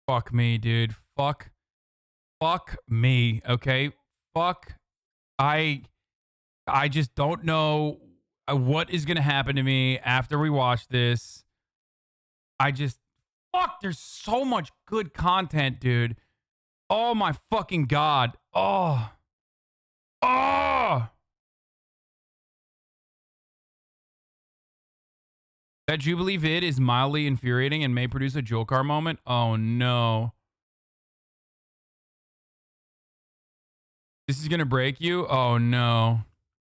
Fuck me, dude. Fuck me. Okay. Fuck. I just don't know what is gonna happen to me after we watch this. I just fuck. There's so much good content, dude. Oh my fucking god. Oh. Oh. That Jubilee vid is mildly infuriating and may produce a jewel car moment. Oh no. This is gonna break you? Oh no.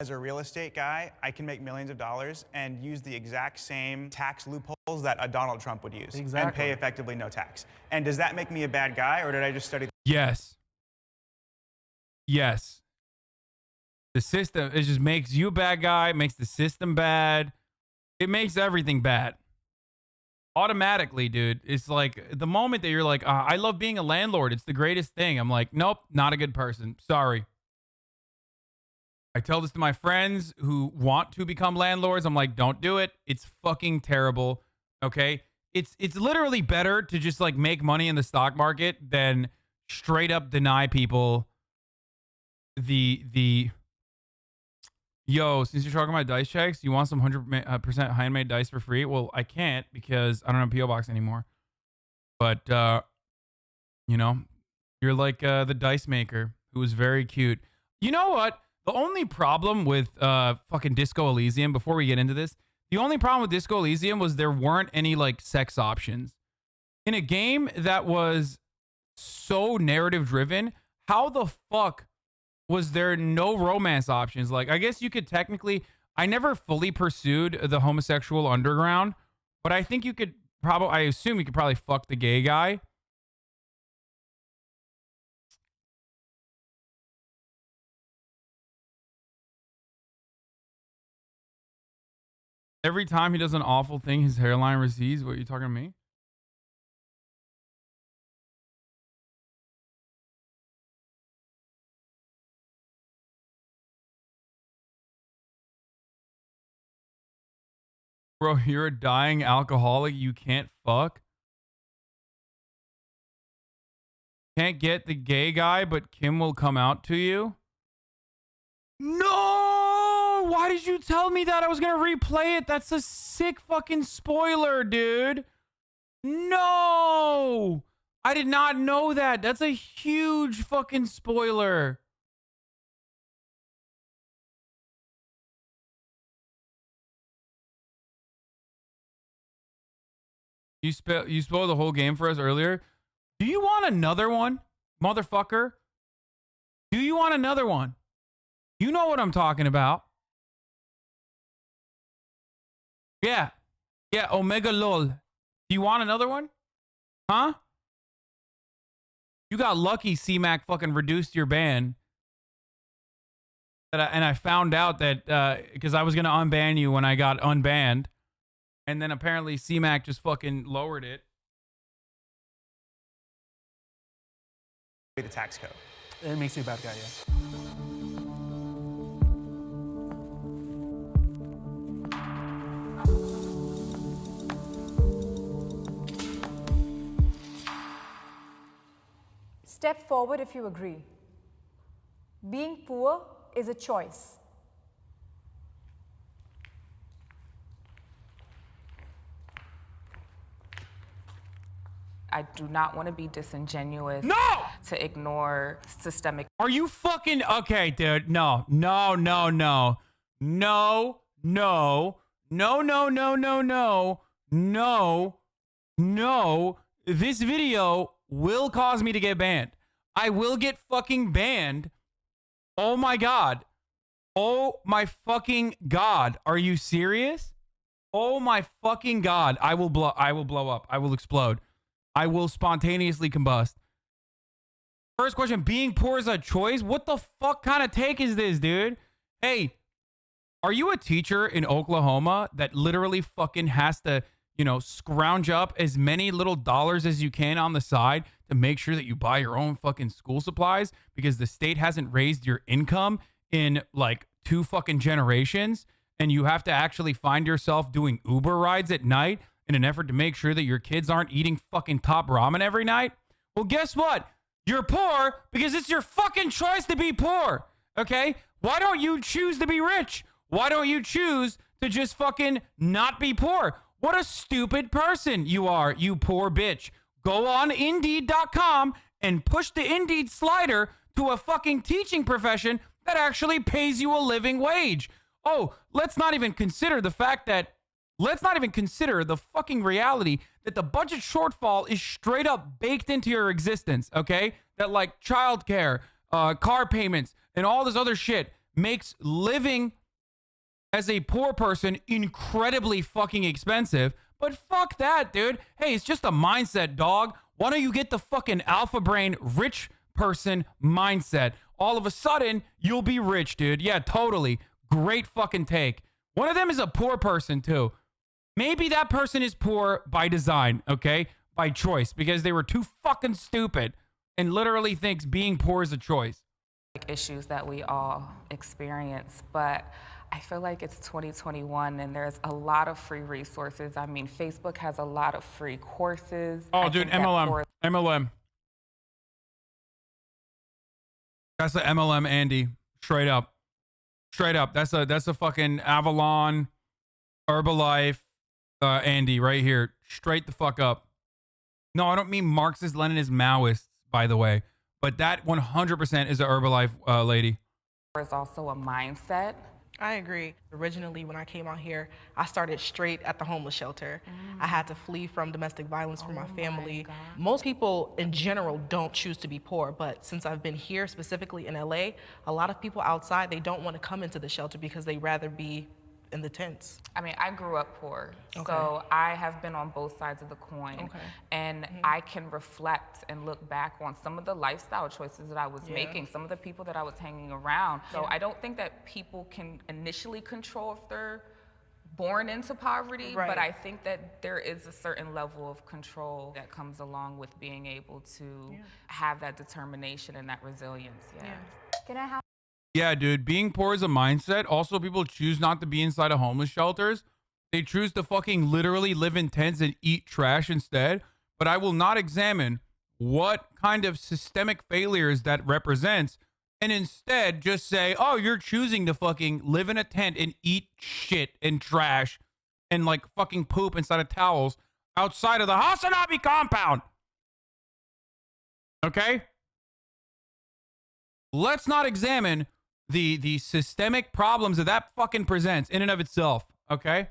As a real estate guy, I can make millions of dollars and use the exact same tax loopholes that a Donald Trump would use and pay effectively no tax. And does that make me a bad guy, or did I just study? Yes. Yes. The system, it just makes you a bad guy, makes the system bad. It makes everything bad. Automatically, dude. It's like the moment that you're like, I love being a landlord. It's the greatest thing. I'm like, nope, not a good person. Sorry. I tell this to my friends who want to become landlords. I'm like, don't do it. It's fucking terrible. Okay. It's literally better to just like make money in the stock market than straight up deny people the yo, since you're talking about dice checks, you want some 100% handmade dice for free? Well, I can't because I don't have P.O. Box anymore. But, you know, you're like the dice maker who was very cute. You know what? The only problem with fucking Disco Elysium, before we get into this, the only problem with Disco Elysium was there weren't any like sex options. In a game that was so narrative driven, how the fuck was there no romance options? Like, I guess you could technically, I never fully pursued the homosexual underground, but I think you could probably, I assume you could probably fuck the gay guy. Every time he does an awful thing, his hairline recedes. What, are you talking to me? Bro, you're a dying alcoholic. You can't fuck. Can't get the gay guy, but Kim will come out to you. No! Why did you tell me that? I was going to replay it. That's a sick fucking spoiler, dude. No! I did not know that. That's a huge fucking spoiler. You spoiled the whole game for us earlier. Do you want another one, motherfucker? Do you want another one? You know what I'm talking about. Yeah. Yeah, Omega Lol. Do you want another one? Huh? You got lucky C-Mac fucking reduced your ban. And I found out that because I was going to unban you when I got unbanned. And then apparently C-Mac just fucking lowered it. The tax code. It makes you a bad guy, yeah. Step forward if you agree. Being poor is a choice. I do not want to be disingenuous. No! To ignore systemic. Are you fucking okay, dude? No, no, no, no, no, no, no, no, no, no, no, no, no. This video will cause me to get banned. I will get fucking banned. Oh my god. Oh my fucking god. Are you serious? Oh my fucking god. I will blow up. I will explode. I will spontaneously combust. First question, being poor is a choice? What the fuck kind of take is this, dude? Hey, are you a teacher in Oklahoma that literally fucking has to, you know, scrounge up as many little dollars as you can on the side to make sure that you buy your own fucking school supplies because the state hasn't raised your income in like 2 fucking generations, and you have to actually find yourself doing Uber rides at night in an effort to make sure that your kids aren't eating fucking top ramen every night? Well, guess what? You're poor because it's your fucking choice to be poor. Okay? Why don't you choose to be rich? Why don't you choose to just fucking not be poor? What a stupid person you are, you poor bitch. Go on Indeed.com and push the Indeed slider to a fucking teaching profession that actually pays you a living wage. Oh, let's not even consider the fucking reality that the budget shortfall is straight up baked into your existence, okay? That like childcare, car payments, and all this other shit makes living as a poor person incredibly fucking expensive. But fuck that, dude. Hey, it's just a mindset, dog. Why don't you get the fucking alpha brain rich person mindset? All of a sudden, you'll be rich, dude. Yeah, totally. Great fucking take. One of them is a poor person, too. Maybe that person is poor by design, okay? By choice, because they were too fucking stupid and literally thinks being poor is a choice. Issues that we all experience, but I feel like it's 2021 and there's a lot of free resources. I mean, Facebook has a lot of free courses. Oh, dude, MLM. That's the MLM, Andy. Straight up. That's a fucking Avalon, Herbalife, Andy right here. Straight the fuck up. No, I don't mean Marxist, Leninist, Maoists, by the way. But that 100% is a Herbalife lady. There's also a mindset. I agree. Originally, when I came out here, I started straight at the homeless shelter. I had to flee from domestic violence from my family. Most people in general don't choose to be poor, but since I've been here, specifically in LA, a lot of people outside, they don't want to come into the shelter because they rather be in the tents. I mean, I grew up poor, Okay. so I have been on both sides of the coin. Okay. And I can reflect and look back on some of the lifestyle choices that I was making, some of the people that I was hanging around. So I don't think that people can initially control if they're born into poverty, Right. but I think that there is a certain level of control that comes along with being able to have that determination and that resilience. Can I have Yeah, dude, being poor is a mindset. Also, people choose not to be inside of homeless shelters. They choose to fucking literally live in tents and eat trash instead. But I will not examine what kind of systemic failures that represents and instead just say, oh, you're choosing to fucking live in a tent and eat shit and trash and like fucking poop inside of towels outside of the Hasanabi compound. Okay? Let's not examine the systemic problems that fucking presents in and of itself, okay?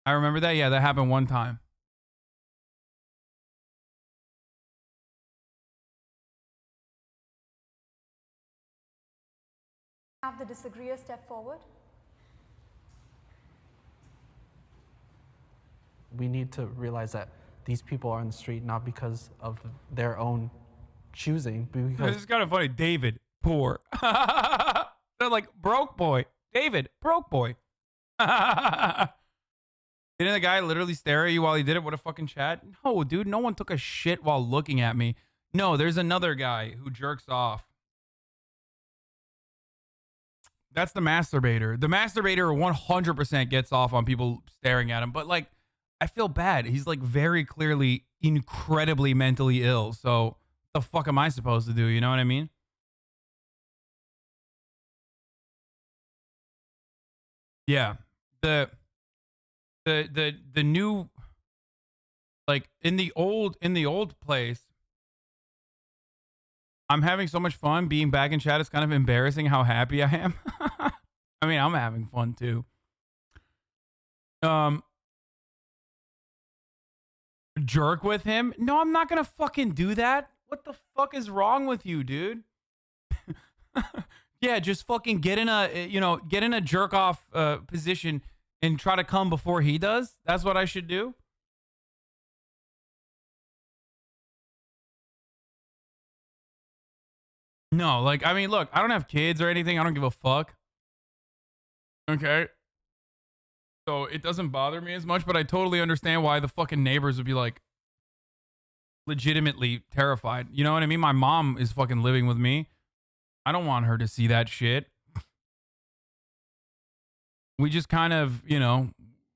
I remember that. Yeah, that happened one time. the disagreeer step forward? We need to realize that these people are on the street not because of their own choosing, but This because is kind of funny. David, poor. They're like, broke boy. David, broke boy. Didn't the guy literally stare at you while he did it? What a fucking chat. No, dude, no one took a shit while looking at me. No, there's another guy who jerks off. That's the masturbator. The masturbator 100% gets off on people staring at him. But, like, I feel bad. He's, like, very clearly incredibly mentally ill. So, what the fuck am I supposed to do? You know what I mean? Yeah. The new, like, in the old place, I'm having so much fun being back in chat. It's kind of embarrassing how happy I am. I mean, I'm having fun too. Jerk with him? No, I'm not gonna fucking do that. What the fuck is wrong with you, dude? Yeah, just fucking get in a jerk off position and try to come before he does. That's what I should do. No, like, I mean, look, I don't have kids or anything. I don't give a fuck. Okay. So it doesn't bother me as much, but I totally understand why the fucking neighbors would be like legitimately terrified. You know what I mean? My mom is fucking living with me. I don't want her to see that shit. We just kind of,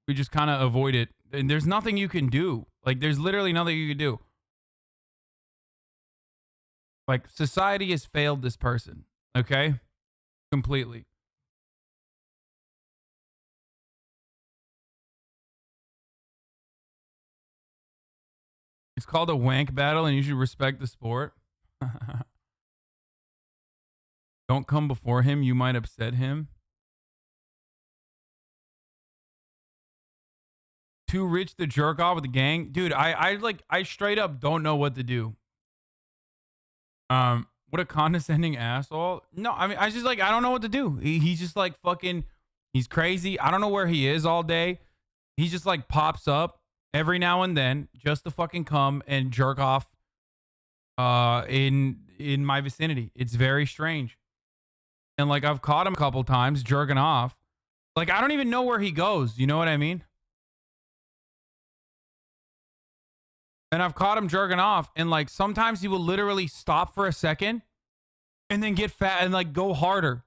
avoid it. And there's nothing you can do. Like, there's literally nothing you can do. Like, society has failed this person, okay? Completely. It's called a wank battle, and you should respect the sport. Don't come before him. You might upset him. Too rich to jerk off with the gang. Dude, I straight up don't know what to do. What a condescending asshole. No, I mean, I don't know what to do. He's just like fucking, he's crazy. I don't know where he is all day. He just like pops up every now and then just to fucking come and jerk off in my vicinity. It's very strange. And like, I've caught him a couple times jerking off. Like, I don't even know where he goes. You know what I mean? And I've caught him jerking off, and like sometimes he will literally stop for a second and then get fat and like go harder.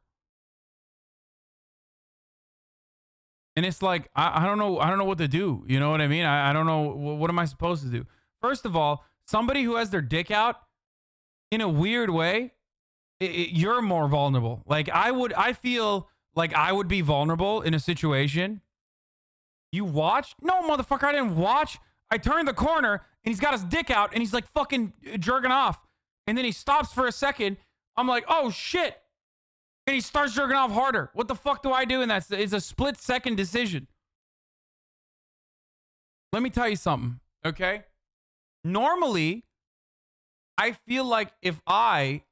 And it's like, I don't know what to do. You know what I mean? I don't know. What am I supposed to do? First of all, somebody who has their dick out in a weird way, you're more vulnerable. Like I feel like I would be vulnerable in a situation. You watched? No, motherfucker, I didn't watch. I turned the corner and he's got his dick out and he's like fucking jerking off. And then he stops for a second. I'm like, oh shit. And he starts jerking off harder. What the fuck do I do in that? It's a split second decision. Let me tell you something, okay? Normally, I feel like if I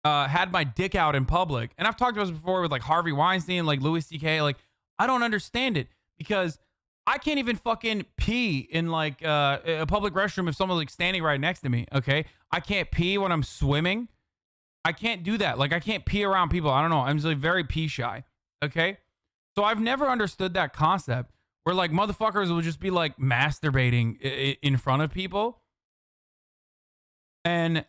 had my dick out in public, and I've talked about this before with like Harvey Weinstein, like Louis C.K., like I don't understand it because I can't even fucking pee in like a public restroom if someone's like standing right next to me. Okay. I can't pee when I'm swimming. I can't do that. Like I can't pee around people. I don't know. I'm just like very pee shy. Okay. So I've never understood that concept where like motherfuckers will just be like masturbating in front of people. And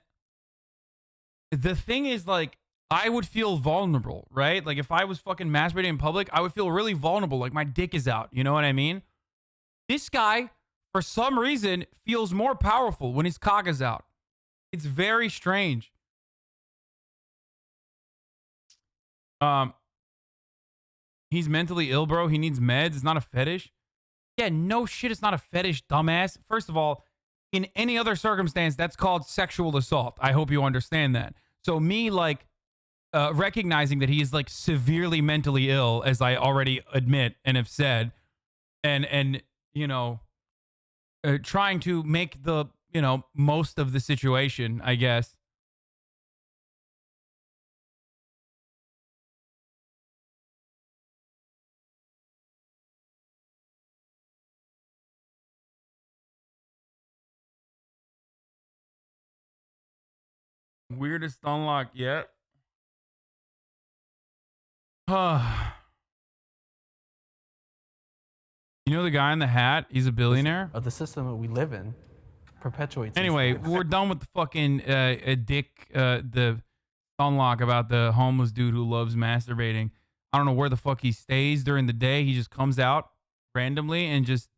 the thing is like, I would feel vulnerable, right? Like if I was fucking masturbating in public, I would feel really vulnerable. Like my dick is out. You know what I mean? This guy, for some reason, feels more powerful when his cock is out. It's very strange. He's mentally ill, bro. He needs meds. It's not a fetish. Yeah, no shit. It's not a fetish, dumbass. First of all, in any other circumstance, that's called sexual assault. I hope you understand that. So me, like, recognizing that he is like severely mentally ill, as I already admit and have said, and you know, trying to make the, you know, most of the situation, I guess. Weirdest unlock yet. You know the guy in the hat? He's a billionaire. Of the system that we live in perpetuates. Anyway, we're done with the fucking the unlock about the homeless dude who loves masturbating. I don't know where the fuck he stays during the day. He just comes out randomly and just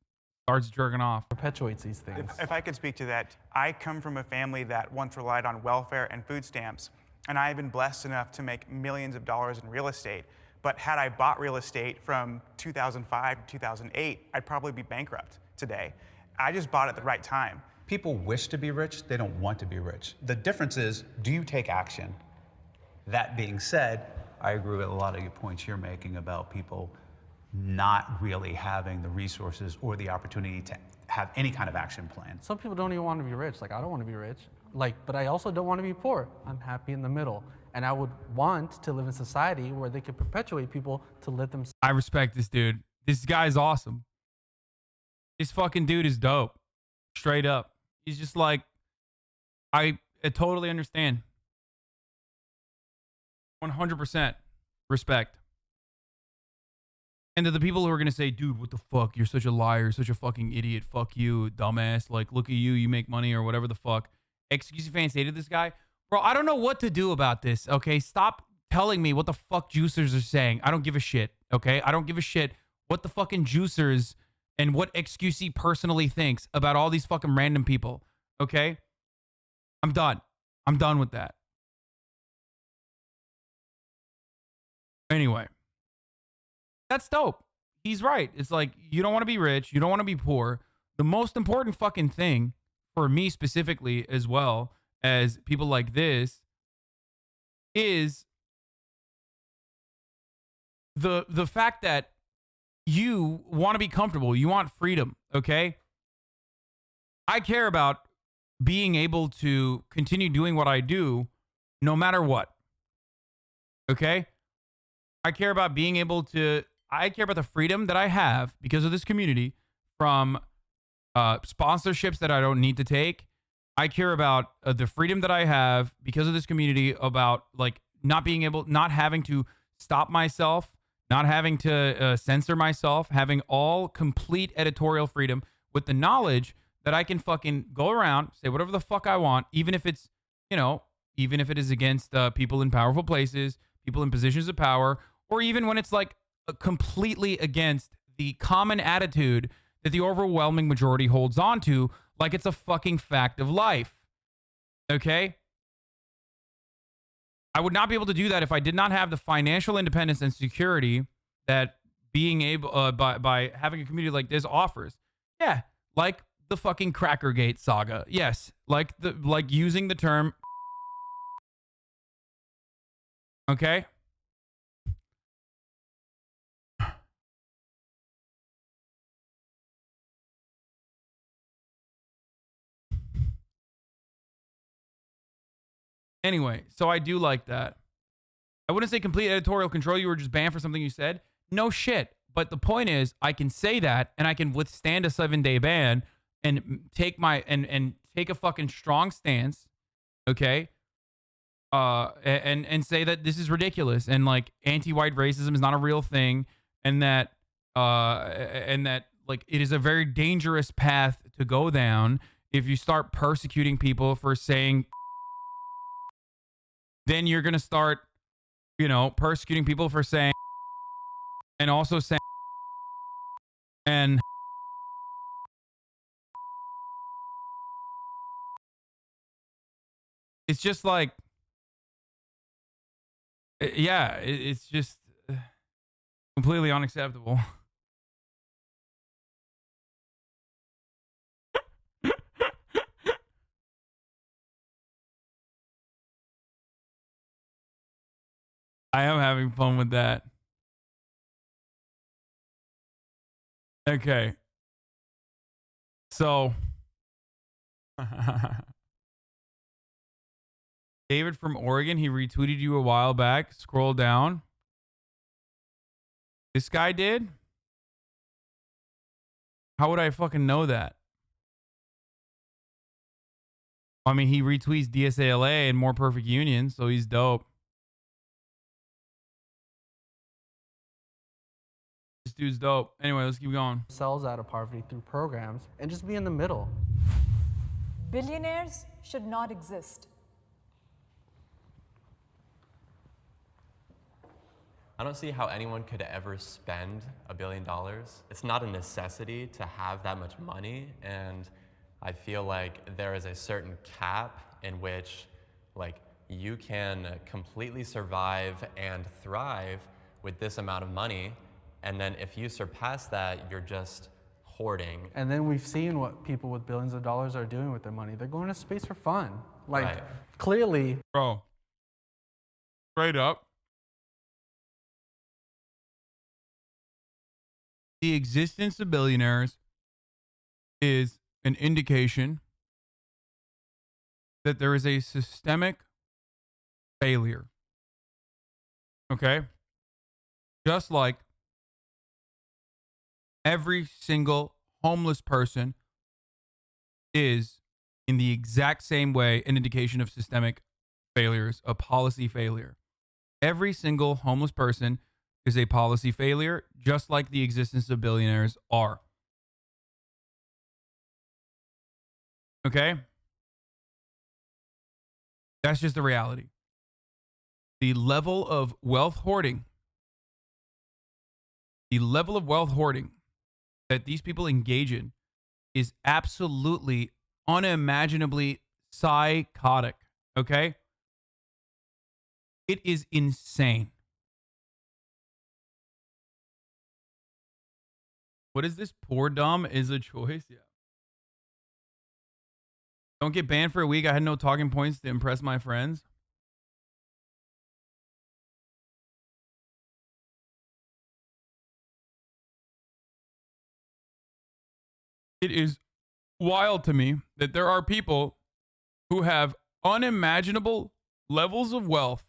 starts jerking off. Perpetuates these things. If I could speak to that, I come from a family that once relied on welfare and food stamps, and I've been blessed enough to make millions of dollars in real estate. But had I bought real estate from 2005 to 2008, I'd probably be bankrupt today. I just bought it at the right time. People wish to be rich, they don't want to be rich. The difference is, do you take action? That being said, I agree with a lot of your points you're making about people not really having the resources or the opportunity to have any kind of action plan. Some people don't even want to be rich. Like, I don't want to be rich. Like, but I also don't want to be poor. I'm happy in the middle. And I would want to live in society where they could perpetuate people to let them. I respect this dude. This guy's awesome. This fucking dude is dope. Straight up. He's just like, I totally understand. 100% respect. And to the people who are going to say, dude, what the fuck? You're such a liar. You're such a fucking idiot. Fuck you, dumbass. Like, look at you. You make money or whatever the fuck. Excuse me, fans hated this guy. Bro, I don't know what to do about this, okay? Stop telling me what the fuck juicers are saying. I don't give a shit, okay? I don't give a shit what the fucking juicers and what XQC personally thinks about all these fucking random people, okay? I'm done. I'm done with that. Anyway, that's dope. He's right. It's like, you don't want to be rich. You don't want to be poor. The most important fucking thing for me specifically, as well as people like this, is the fact that you want to be comfortable. You want freedom, okay? I care about being able to continue doing what I do no matter what. Okay? I care about being able to, I care about the freedom that I have because of this community from sponsorships that I don't need to take. I care about the freedom that I have because of this community about like not having to stop myself, not having to censor myself, having all complete editorial freedom with the knowledge that I can fucking go around, say whatever the fuck I want, even if it's, even if it is against people in powerful places, people in positions of power, or even when it's like completely against the common attitude that the overwhelming majority holds on to, like it's a fucking fact of life. Okay? I would not be able to do that if I did not have the financial independence and security that being able, by having a community like this offers. Yeah, like the fucking Crackergate saga. Yes, like using the term. Okay? Anyway, so I do like that. I wouldn't say complete editorial control. You were just banned for something you said. No shit. But the point is, I can say that and I can withstand a 7-day ban and take and take a fucking strong stance. Okay. And say that this is ridiculous and like anti-white racism is not a real thing, and that like it is a very dangerous path to go down if you start persecuting people for saying. Then you're gonna start, persecuting people for saying, and also saying, and it's just like, yeah, it's just completely unacceptable. I am having fun with that. Okay. So, David from Oregon, he retweeted you a while back. Scroll down. This guy did? How would I fucking know that? I mean, he retweets DSALA and More Perfect Union, so he's dope. This dude's dope. Anyway, let's keep going. Themselves out of poverty through programs and just be in the middle. Billionaires should not exist. I don't see how anyone could ever spend $1 billion. It's not a necessity to have that much money, and I feel like there is a certain cap in which you can completely survive and thrive with this amount of money, and then if you surpass that, you're just hoarding. And then we've seen what people with billions of dollars are doing with their money. They're going to space for fun. Right. Clearly. Bro. Straight up. The existence of billionaires is an indication that there is a systemic failure. Okay? Just like every single homeless person is, in the exact same way, an indication of systemic failures, a policy failure. Every single homeless person is a policy failure, just like the existence of billionaires are. Okay? That's just the reality. The level of wealth hoarding, that these people engage in is absolutely unimaginably psychotic. Okay? It is insane. What is this? Poor dumb is a choice? Yeah. Don't get banned for a week. I had no talking points to impress my friends. It is wild to me that there are people who have unimaginable levels of wealth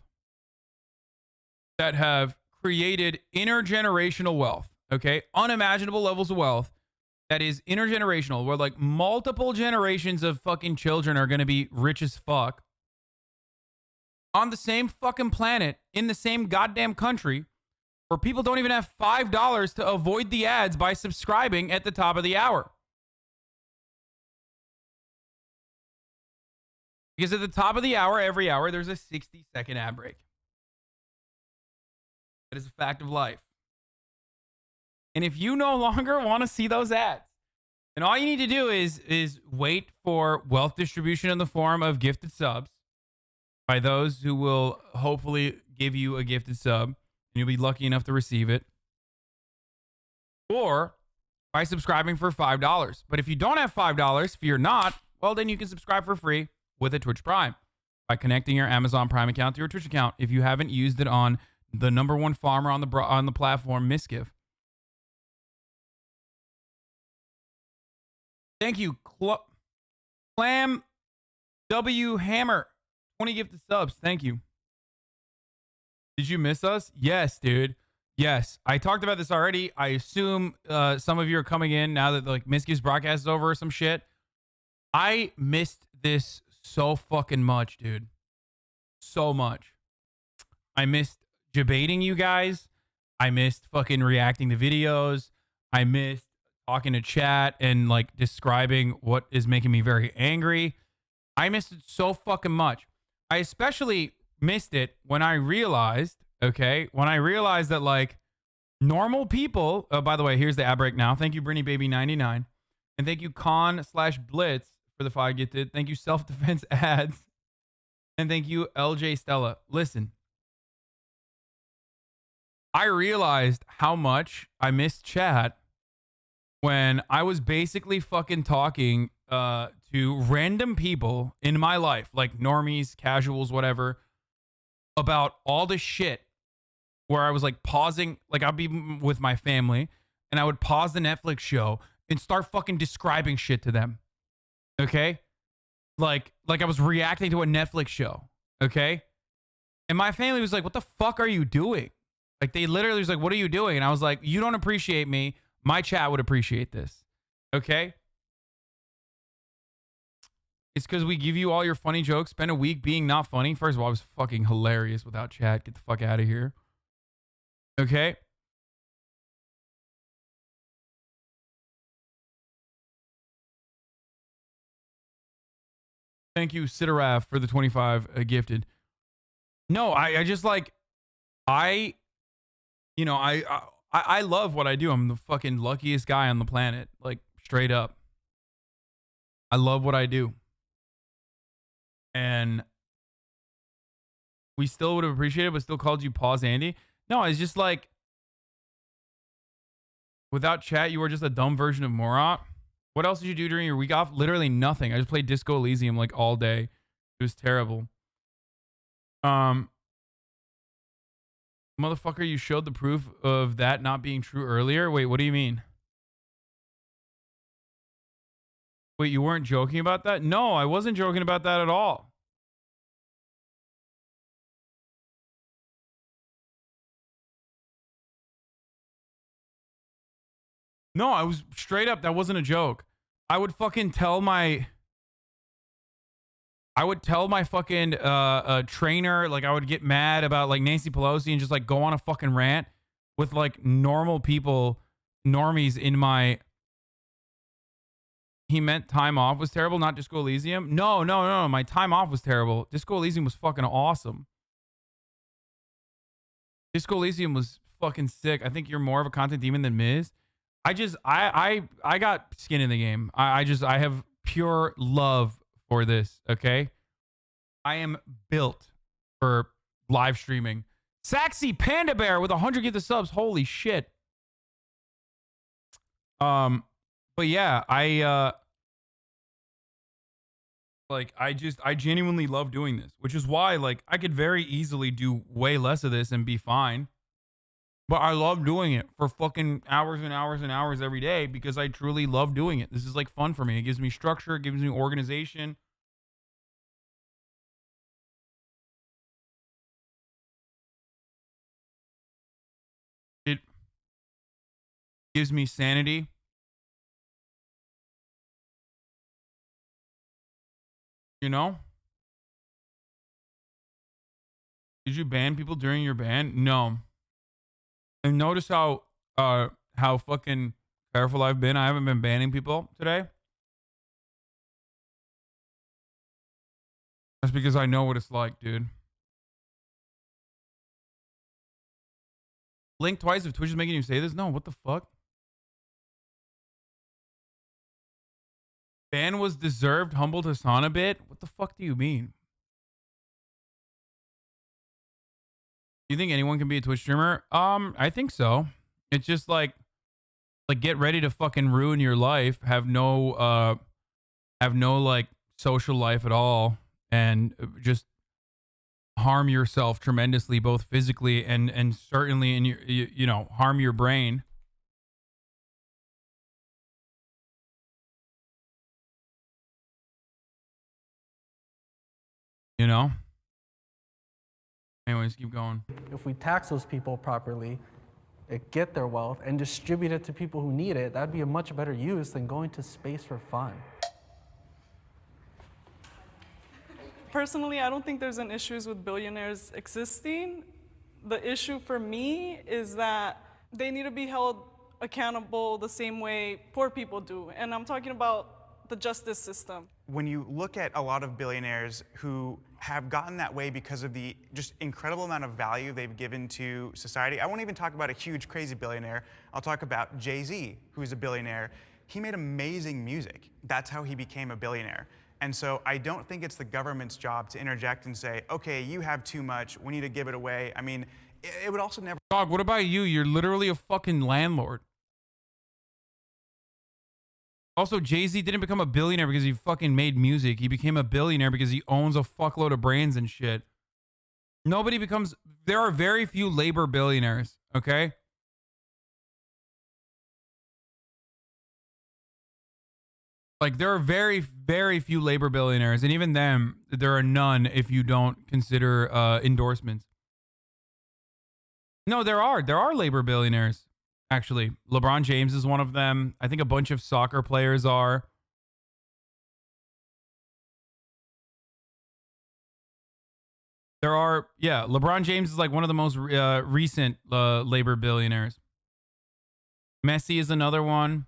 that have created intergenerational wealth. Okay? Unimaginable levels of wealth that is intergenerational, where like multiple generations of fucking children are going to be rich as fuck on the same fucking planet in the same goddamn country, where people don't even have $5 to avoid the ads by subscribing at the top of the hour. Because at the top of the hour, every hour, there's a 60-second ad break. That is a fact of life. And if you no longer want to see those ads, then all you need to do is wait for wealth distribution in the form of gifted subs by those who will hopefully give you a gifted sub, and you'll be lucky enough to receive it. Or by subscribing for $5. But if you don't have $5, if you're not, well, then you can subscribe for free with a Twitch Prime by connecting your Amazon Prime account to your Twitch account if you haven't used it on the #1 farmer on the platform, Misgive. Thank you, Clam W Hammer. 20 gifted subs. Thank you. Did you miss us? Yes, dude. Yes. I talked about this already. I assume some of you are coming in now that like Misgive's broadcast is over or some shit. I missed this so fucking much, dude. So much. I missed debating you guys. I missed fucking reacting to videos. I missed talking to chat and like describing what is making me very angry. I missed it so fucking much. I especially missed it when I realized, that like normal people, by the way, here's the ad break now. Thank you, Brittany Baby 99. And thank you, Con/Blitz for the 5 gifted. Thank you, Self Defense Ads. And thank you, LJ Stella. Listen, I realized how much I missed chat when I was basically fucking talking to random people in my life, like normies, casuals, whatever, about all this shit where I was like pausing, like I'd be with my family and I would pause the Netflix show and start fucking describing shit to them. Okay? Like I was reacting to a Netflix show. Okay? And my family was like, what the fuck are you doing? Like they literally was like, what are you doing? And I was like, you don't appreciate me. My chat would appreciate this. Okay? It's because we give you all your funny jokes. Spend a week being not funny. First of all, I was fucking hilarious without chat. Get the fuck out of here. Okay? Thank you, Sitaraf, for the 25 gifted. No, I just like, I love what I do. I'm the fucking luckiest guy on the planet. Like, straight up. I love what I do. And we still would have appreciated it, but still called you Pause Andy. No, it's just like, without chat, you were just a dumb version of Morat. What else did you do during your week off? Literally nothing. I just played Disco Elysium like all day. It was terrible. Motherfucker, you showed the proof of that not being true earlier. Wait, what do you mean? Wait, you weren't joking about that? No, I wasn't joking about that at all. No, I was straight up. That wasn't a joke. I would fucking tell my fucking trainer, like I would get mad about like Nancy Pelosi and just like go on a fucking rant with like normal people, normies in my. He meant time off was terrible, not Disco Elysium. No. My time off was terrible. Disco Elysium was fucking awesome. Disco Elysium was fucking sick. I think you're more of a content demon than Miz. I got skin in the game. I have pure love for this. Okay. I am built for live streaming. Saxy Panda Bear with 100 gifted subs. Holy shit. But yeah, I genuinely love doing this, which is why like I could very easily do way less of this and be fine. But I love doing it for fucking hours and hours and hours every day because I truly love doing it. This is like fun for me. It gives me structure, it gives me organization. It gives me sanity. You know? Did you ban people during your ban? No. And notice how fucking careful I've been. I haven't been banning people today. That's because I know what it's like, dude. Blink twice if Twitch is making you say this? No, what the fuck? Ban was deserved, humbled Hassan a bit? What the fuck do you mean? Do you think anyone can be a Twitch streamer? I think so. It's just like get ready to fucking ruin your life, have no like social life at all, and just harm yourself tremendously, both physically and certainly in your you know, harm your brain. You know? Anyways, keep going. If we tax those people properly, get their wealth, and distribute it to people who need it, that'd be a much better use than going to space for fun. Personally, I don't think there's an issue with billionaires existing. The issue for me is that they need to be held accountable the same way poor people do. And I'm talking about the justice system. When you look at a lot of billionaires who have gotten that way because of the just incredible amount of value they've given to society, I won't even talk about a huge, crazy billionaire. I'll talk about Jay-Z, who's a billionaire. He made amazing music. That's how he became a billionaire. And so I don't think it's the government's job to interject and say, okay, you have too much, we need to give it away. I mean, it would also never... Dog, what about you? You're literally a fucking landlord. Also, Jay-Z didn't become a billionaire because he fucking made music. He became a billionaire because he owns a fuckload of brands and shit. Nobody becomes... There are very few labor billionaires, okay? Like, there are very, very few labor billionaires. And even them, there are none if you don't consider endorsements. No, there are. There are labor billionaires, actually. LeBron James is one of them. I think a bunch of soccer players are. There are, yeah, LeBron James is like one of the most recent labor billionaires. Messi is another one.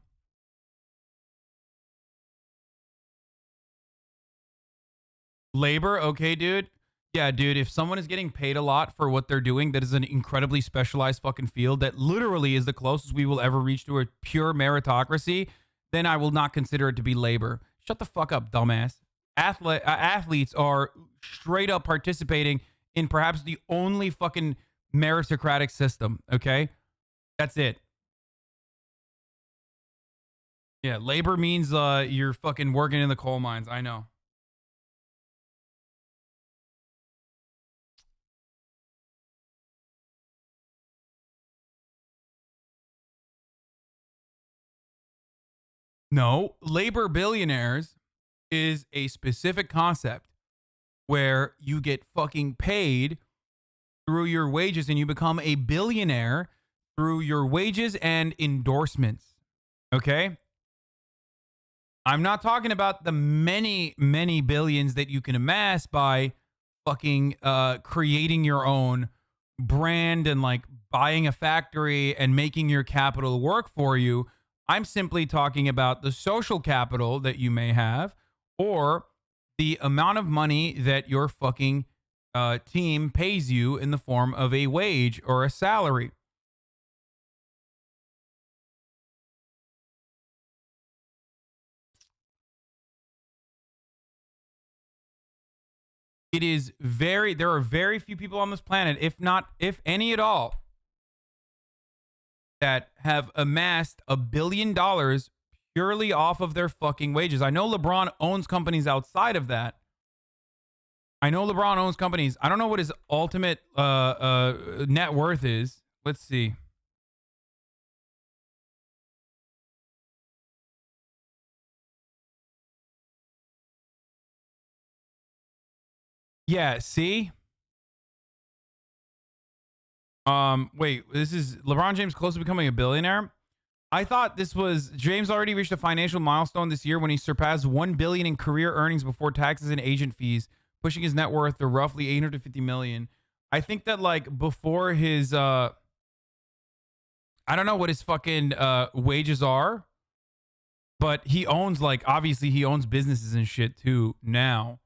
Labor, okay, dude. Yeah, dude, if someone is getting paid a lot for what they're doing, that is an incredibly specialized fucking field that literally is the closest we will ever reach to a pure meritocracy, then I will not consider it to be labor. Shut the fuck up, dumbass. Athletes are straight up participating in perhaps the only fucking meritocratic system, okay? That's it. Yeah, labor means you're fucking working in the coal mines. I know. No, labor billionaires is a specific concept where you get fucking paid through your wages and you become a billionaire through your wages and endorsements. Okay? I'm not talking about the many, many billions that you can amass by fucking creating your own brand and like buying a factory and making your capital work for you. I'm simply talking about the social capital that you may have or the amount of money that your fucking team pays you in the form of a wage or a salary. there are very few people on this planet, if any at all, that have amassed $1 billion purely off of their fucking wages. I know LeBron owns companies outside of that. I know LeBron owns companies. I don't know what his ultimate net worth is. Let's see. Yeah, see? Wait, this is LeBron James close to becoming a billionaire? I thought this was James already reached a financial milestone this year when he surpassed 1 billion in career earnings before taxes and agent fees, pushing his net worth to roughly 850 million. I think that like before his I don't know what his fucking wages are, but he owns like obviously he owns businesses and shit too now.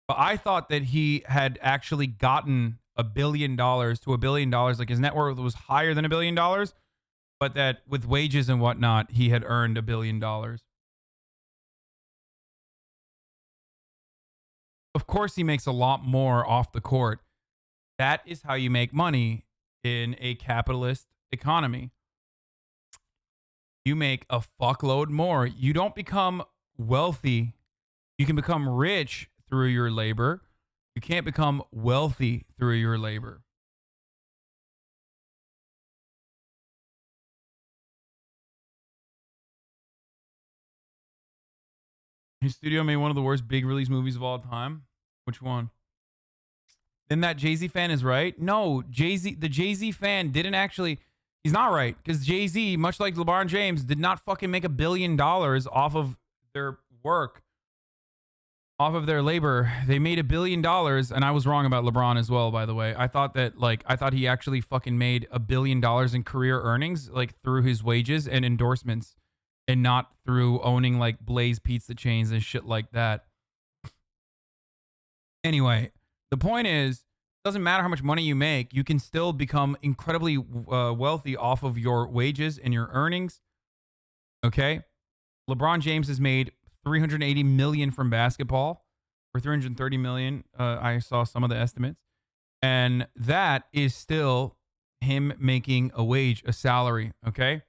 But I thought that he had actually gotten $1 billion to $1 billion, like his net worth was higher than $1 billion, but that with wages and whatnot, he had earned $1 billion. Of course, he makes a lot more off the court. That is how you make money in a capitalist economy. You make a fuckload more. You don't become wealthy. You can become rich through your labor. You can't become wealthy through your labor. His studio made one of the worst big release movies of all time. Which one? Then that Jay-Z fan is right? No, the Jay-Z fan didn't actually. He's not right because Jay-Z, much like LeBron James, did not fucking make $1 billion off of their work, off of their labor. They made $1 billion, and I was wrong about LeBron as well, by the way. I thought he actually fucking made $1 billion in career earnings, like through his wages and endorsements, and not through owning like Blaze pizza chains and shit like that. Anyway, the point is, it doesn't matter how much money you make, you can still become incredibly wealthy off of your wages and your earnings. Okay? LeBron James has made $380 million from basketball, or $330 million. I saw some of the estimates. And that is still him making a wage, a salary. Okay?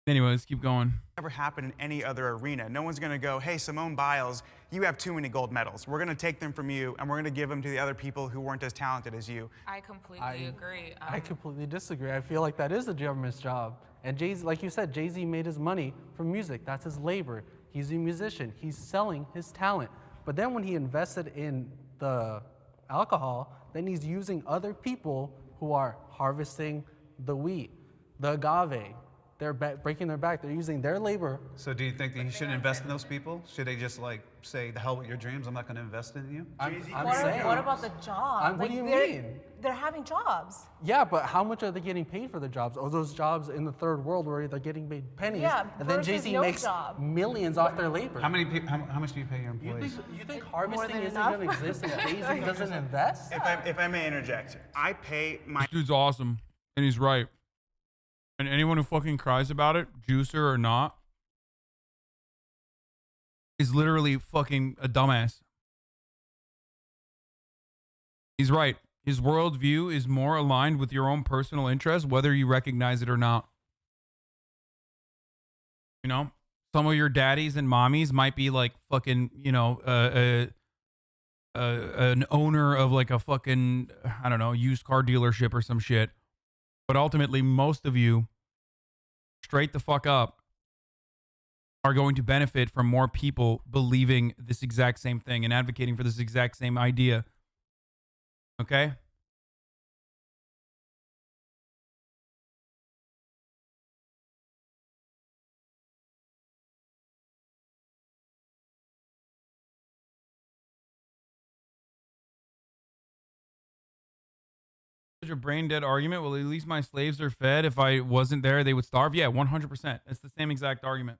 Anyway, let's keep going. Never happen in any other arena. No one's gonna go, hey, Simone Biles, you have too many gold medals. We're gonna take them from you and we're gonna give them to the other people who weren't as talented as you. I completely agree. I completely disagree. I feel like that is the government's job. And Jay-Z, like you said, Jay-Z made his money from music. That's his labor. He's a musician. He's selling his talent. But then when he invested in the alcohol, then he's using other people who are harvesting the wheat, the agave. They're breaking their back. They're using their labor. So do you think that he shouldn't invest in those people? Should they just like say, the hell with your dreams, I'm not going to invest in you? I'm What, saying. what about the job? What do you mean? They're having jobs. Yeah, but how much are they getting paid for their jobs? Are those jobs in the third world where they're getting paid pennies? Yeah, and then versus Jay-Z no makes job. millions off their labor. How much do you pay your employees? You think harvesting than isn't enough? going to exist if Jay-Z doesn't invest? If I may interject, I pay my This dude's awesome, and he's right. And anyone who fucking cries about it, juicer or not, is literally fucking a dumbass. He's right. His worldview is more aligned with your own personal interest, whether you recognize it or not. You know, some of your daddies and mommies might be like fucking, you know, an owner of like a fucking, I don't know, used car dealership or some shit. But ultimately, most of you, straight the fuck up, are going to benefit from more people believing this exact same thing and advocating for this exact same idea. Okay? Such a brain dead argument. Well, at least my slaves are fed. If I wasn't there, they would starve. Yeah, 100%. It's the same exact argument.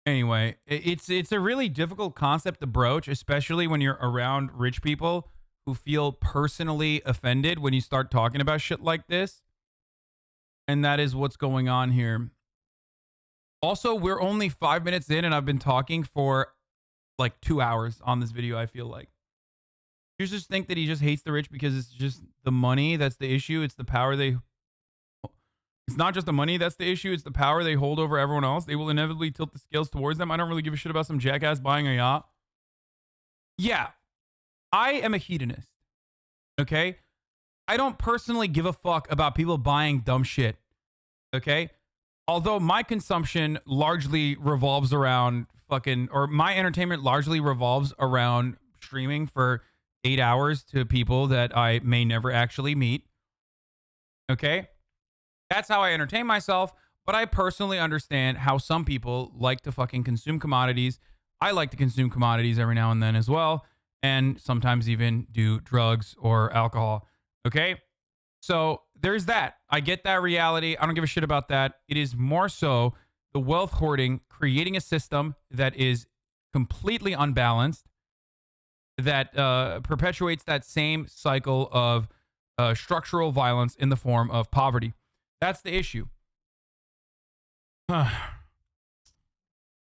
Anyway, it's a really difficult concept to broach, especially when you're around rich people who feel personally offended when you start talking about shit like this. And that is what's going on here. Also, we're only 5 minutes in and I've been talking for like 2 hours on this video, I feel like. You just think that he just hates the rich because it's just the money that's the issue. It's the power they... It's not just the money that's the issue. It's the power they hold over everyone else. They will inevitably tilt the scales towards them. I don't really give a shit about some jackass buying a yacht. Yeah, I am a hedonist. Okay? I don't personally give a fuck about people buying dumb shit. Okay? Although my consumption largely revolves around my entertainment largely revolves around streaming for 8 hours to people that I may never actually meet. Okay? That's how I entertain myself, but I personally understand how some people like to fucking consume commodities. I like to consume commodities every now and then as well, and sometimes even do drugs or alcohol. Okay? So there's that. I get that reality. I don't give a shit about that. It is more so the wealth hoarding, creating a system that is completely unbalanced, that perpetuates that same cycle of structural violence in the form of poverty. That's the issue.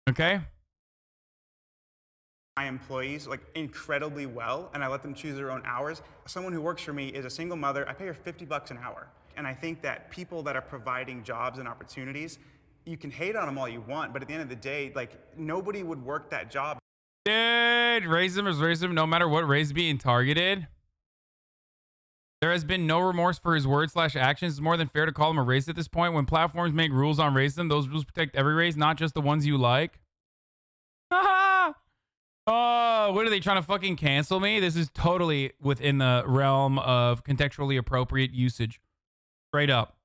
Okay? My employees like incredibly well, and I let them choose their own hours. Someone who works for me is a single mother. I pay her $50 an hour. And I think that people that are providing jobs and opportunities, you can hate on them all you want, but at the end of the day, like nobody would work that job. Dude, racism is racism no matter what race being targeted. There has been no remorse for his words/actions. It's more than fair to call him a racist at this point. When platforms make rules on racism, those rules protect every race, not just the ones you like. Haha! Oh, what are they trying to fucking cancel me? This is totally within the realm of contextually appropriate usage. Straight up.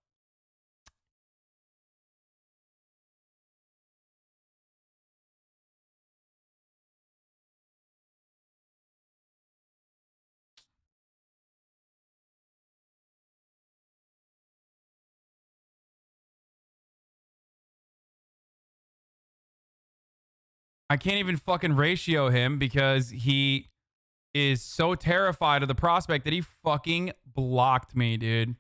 I can't even fucking ratio him because he is so terrified of the prospect that he fucking blocked me, dude.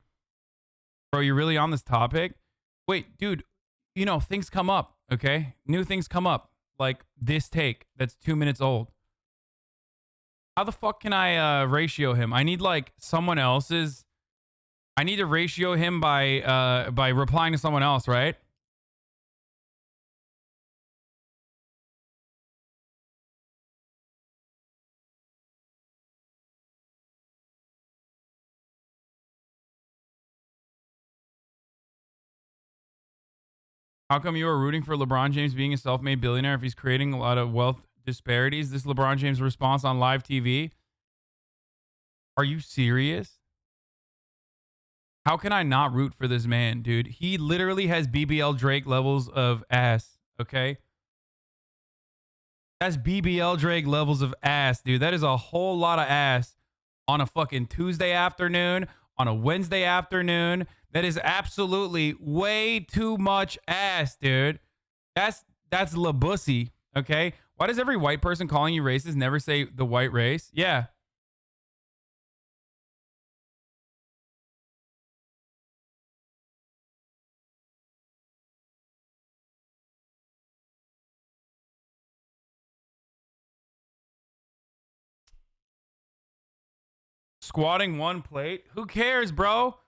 Bro, you really on this topic? Wait, dude, you know, things come up, okay? New things come up. Like this take that's 2 minutes old. How the fuck can I ratio him? I need like someone else's. I need to ratio him by replying to someone else, right? How come you are rooting for LeBron James being a self-made billionaire if he's creating a lot of wealth disparities? This LeBron James response on live TV. Are you serious? How can I not root for this man, dude? He literally has BBL Drake levels of ass, okay? That's BBL Drake levels of ass, dude. That is a whole lot of ass on a fucking Tuesday afternoon, on a Wednesday afternoon. That is absolutely way too much ass, dude. That's la bussy, okay? Why does every white person calling you racist never say the white race? Yeah. Squatting one plate? Who cares, bro?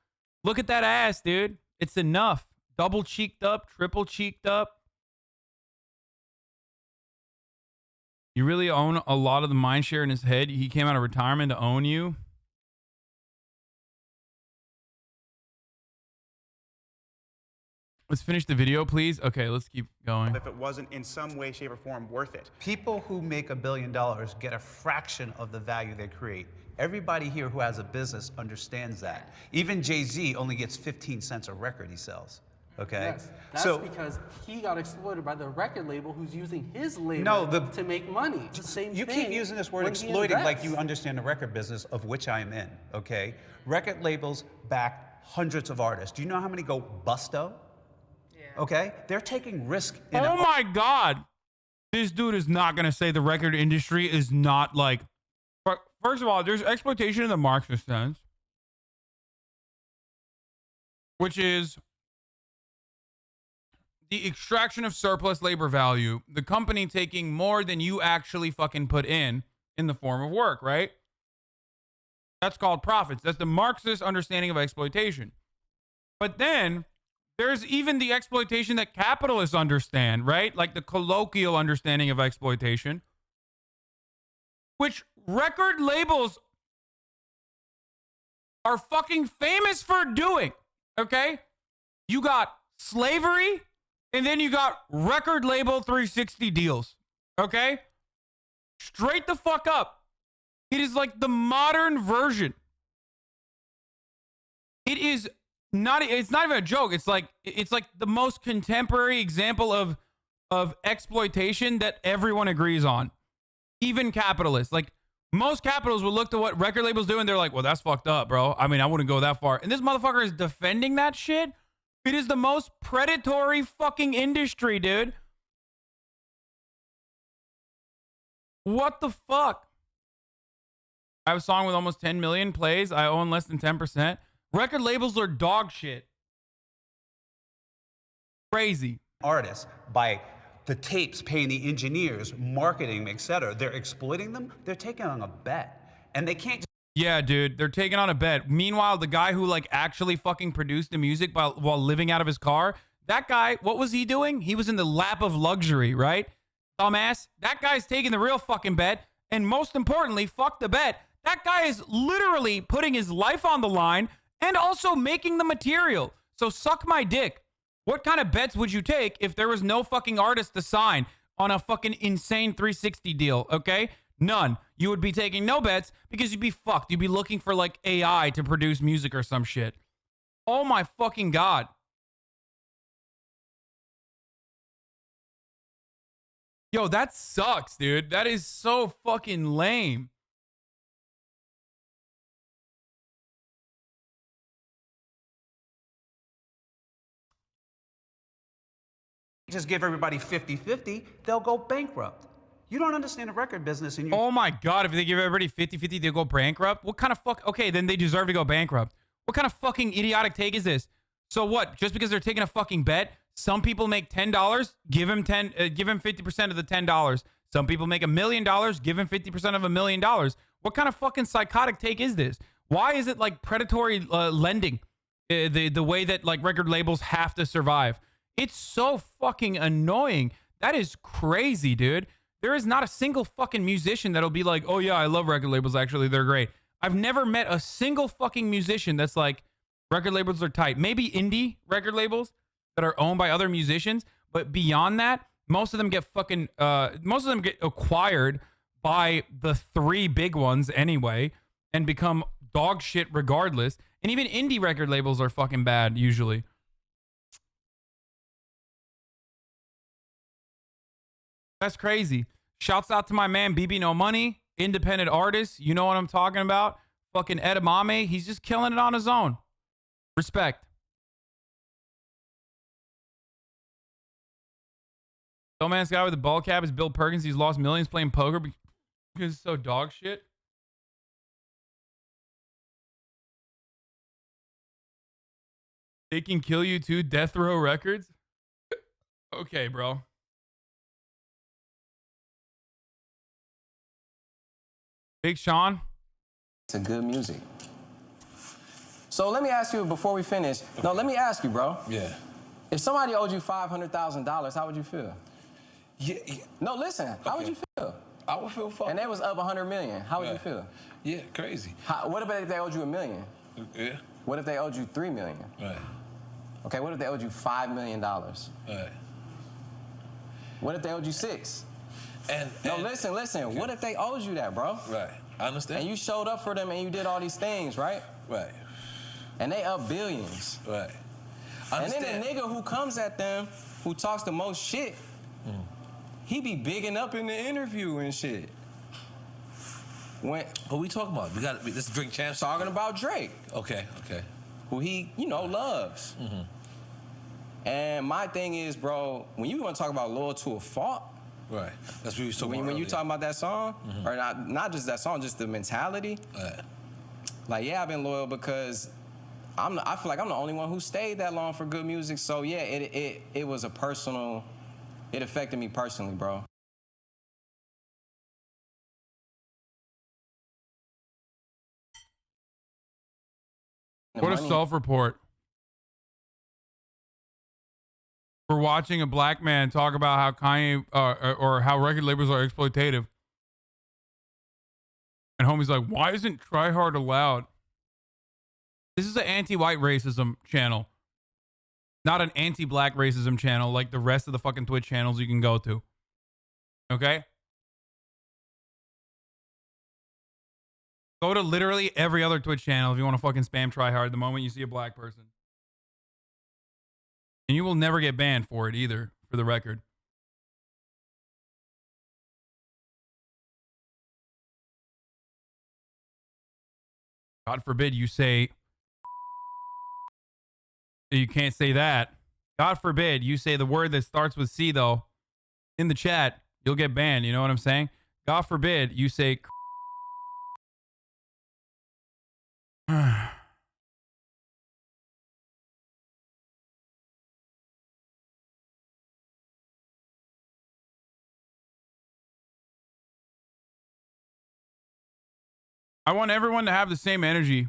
Look at that ass, dude. It's enough. Double cheeked up, triple cheeked up. You really own a lot of the mind share in his head. He came out of retirement to own you. Let's finish the video, please. Okay, let's keep going. If it wasn't in some way, shape, or form worth it. People who make $1 billion get a fraction of the value they create. Everybody here who has a business understands that. Even Jay-Z only gets 15 cents a record he sells. Okay? Yes, that's because he got exploited by the record label who's using his label to make money. It's the same you thing keep using this word exploiting like you understand the record business, of which I am in, okay? Record labels back hundreds of artists. Do you know how many go busto? Yeah. Okay? They're taking risk in Oh my God. This dude is not going to say the record industry is not like... First of all, there's exploitation in the Marxist sense, which is the extraction of surplus labor value, the company taking more than you actually fucking put in the form of work, right? That's called profits. That's the Marxist understanding of exploitation. But then there's even the exploitation that capitalists understand, right? Like the colloquial understanding of exploitation, which record labels are fucking famous for doing, okay? You got slavery, and then you got record label 360 deals, okay? Straight the fuck up. It is like the modern version. It's not even a joke. It's like the most contemporary example of exploitation that everyone agrees on. Even capitalists. Like, most capitalists will look to what record labels do and they're like, well, that's fucked up, bro. I mean, I wouldn't go that far. And this motherfucker is defending that shit. It is the most predatory fucking industry, dude. What the fuck? I have a song with almost 10 million plays. I own less than 10%. Record labels are dog shit. Crazy. Artists, by the tapes, paying the engineers, marketing, etc. They're exploiting them. They're taking on a bet. And they can't just... Yeah, dude, they're taking on a bet. Meanwhile, the guy who like actually fucking produced the music while living out of his car, that guy, what was he doing? He was in the lap of luxury, right? Dumbass. That guy's taking the real fucking bet. And most importantly, fuck the bet. That guy is literally putting his life on the line and also making the material. So suck my dick. What kind of bets would you take if there was no fucking artist to sign on a fucking insane 360 deal, okay? None. You would be taking no bets because you'd be fucked. You'd be looking for like AI to produce music or some shit. Oh my fucking God. Yo, that sucks, dude. That is so fucking lame. just give everybody 50-50, they'll go bankrupt. You don't understand the record business. And you... Oh my God, if they give everybody 50-50, they'll go bankrupt? What kind of fuck? Okay, then they deserve to go bankrupt. What kind of fucking idiotic take is this? So what? Just because they're taking a fucking bet, some people make $10, give them 50% of the $10. Some people make $1 million, give them 50% of $1 million. What kind of fucking psychotic take is this? Why is it like predatory lending? The way that like record labels have to survive. It's so fucking annoying. That is crazy, dude. There is not a single fucking musician that'll be like, oh yeah, I love record labels. Actually, they're great. I've never met a single fucking musician that's like, record labels are tight. Maybe indie record labels that are owned by other musicians, but beyond that, most of them get acquired by the three big ones anyway, and become dog shit regardless. And even indie record labels are fucking bad usually. That's crazy. Shouts out to my man BB No Money, independent artist. You know what I'm talking about? Fucking Edamame. He's just killing it on his own. Respect. Dumbass guy with the ball cap is Bill Perkins. He's lost millions playing poker because it's so dog shit. They can kill you too. Death Row Records. Okay, bro. Big Sean. It's a good music. So let me ask you before we finish. No, let me ask you, bro. Yeah. If somebody owed you $500,000, how would you feel? Yeah. No, listen. How would you feel? I would feel fucked. And they was up 100 million. How would you feel? Yeah, crazy. What if they owed you $1 million? Yeah. What if they owed you $3 million? Right. Okay. What if they owed you $5 million? Right. What if they owed you $6? No, listen. Okay. What if they owed you that, bro? Right. I understand. And you showed up for them and you did all these things, right? Right. And they up billions. Right. And then the nigga who comes at them, who talks the most shit, he be bigging up in the interview and shit. What we talking about? Let's drink champs. Talking about Drake. Okay. Who he, loves. Mm-hmm. And my thing is, bro, when you want to talk about loyal to a fault, right. That's what you was talking about. When you talking about that song, or not just that song, just the mentality. Right. Like, yeah, I've been loyal because I feel like I'm the only one who stayed that long for good music. So yeah, it was a personal. It affected me personally, bro. What a self-report. For watching a black man talk about how Kanye or how record labels are exploitative. And homie's like, why isn't Try Hard allowed? This is an anti-white racism channel. Not an anti-black racism channel like the rest of the fucking Twitch channels you can go to. Okay? Go to literally every other Twitch channel if you want to fucking spam Try Hard the moment you see a black person. And you will never get banned for it either, for the record. God forbid you say... You can't say that. God forbid you say the word that starts with C, though, in the chat. You'll get banned. You know what I'm saying? God forbid you say... I want everyone to have the same energy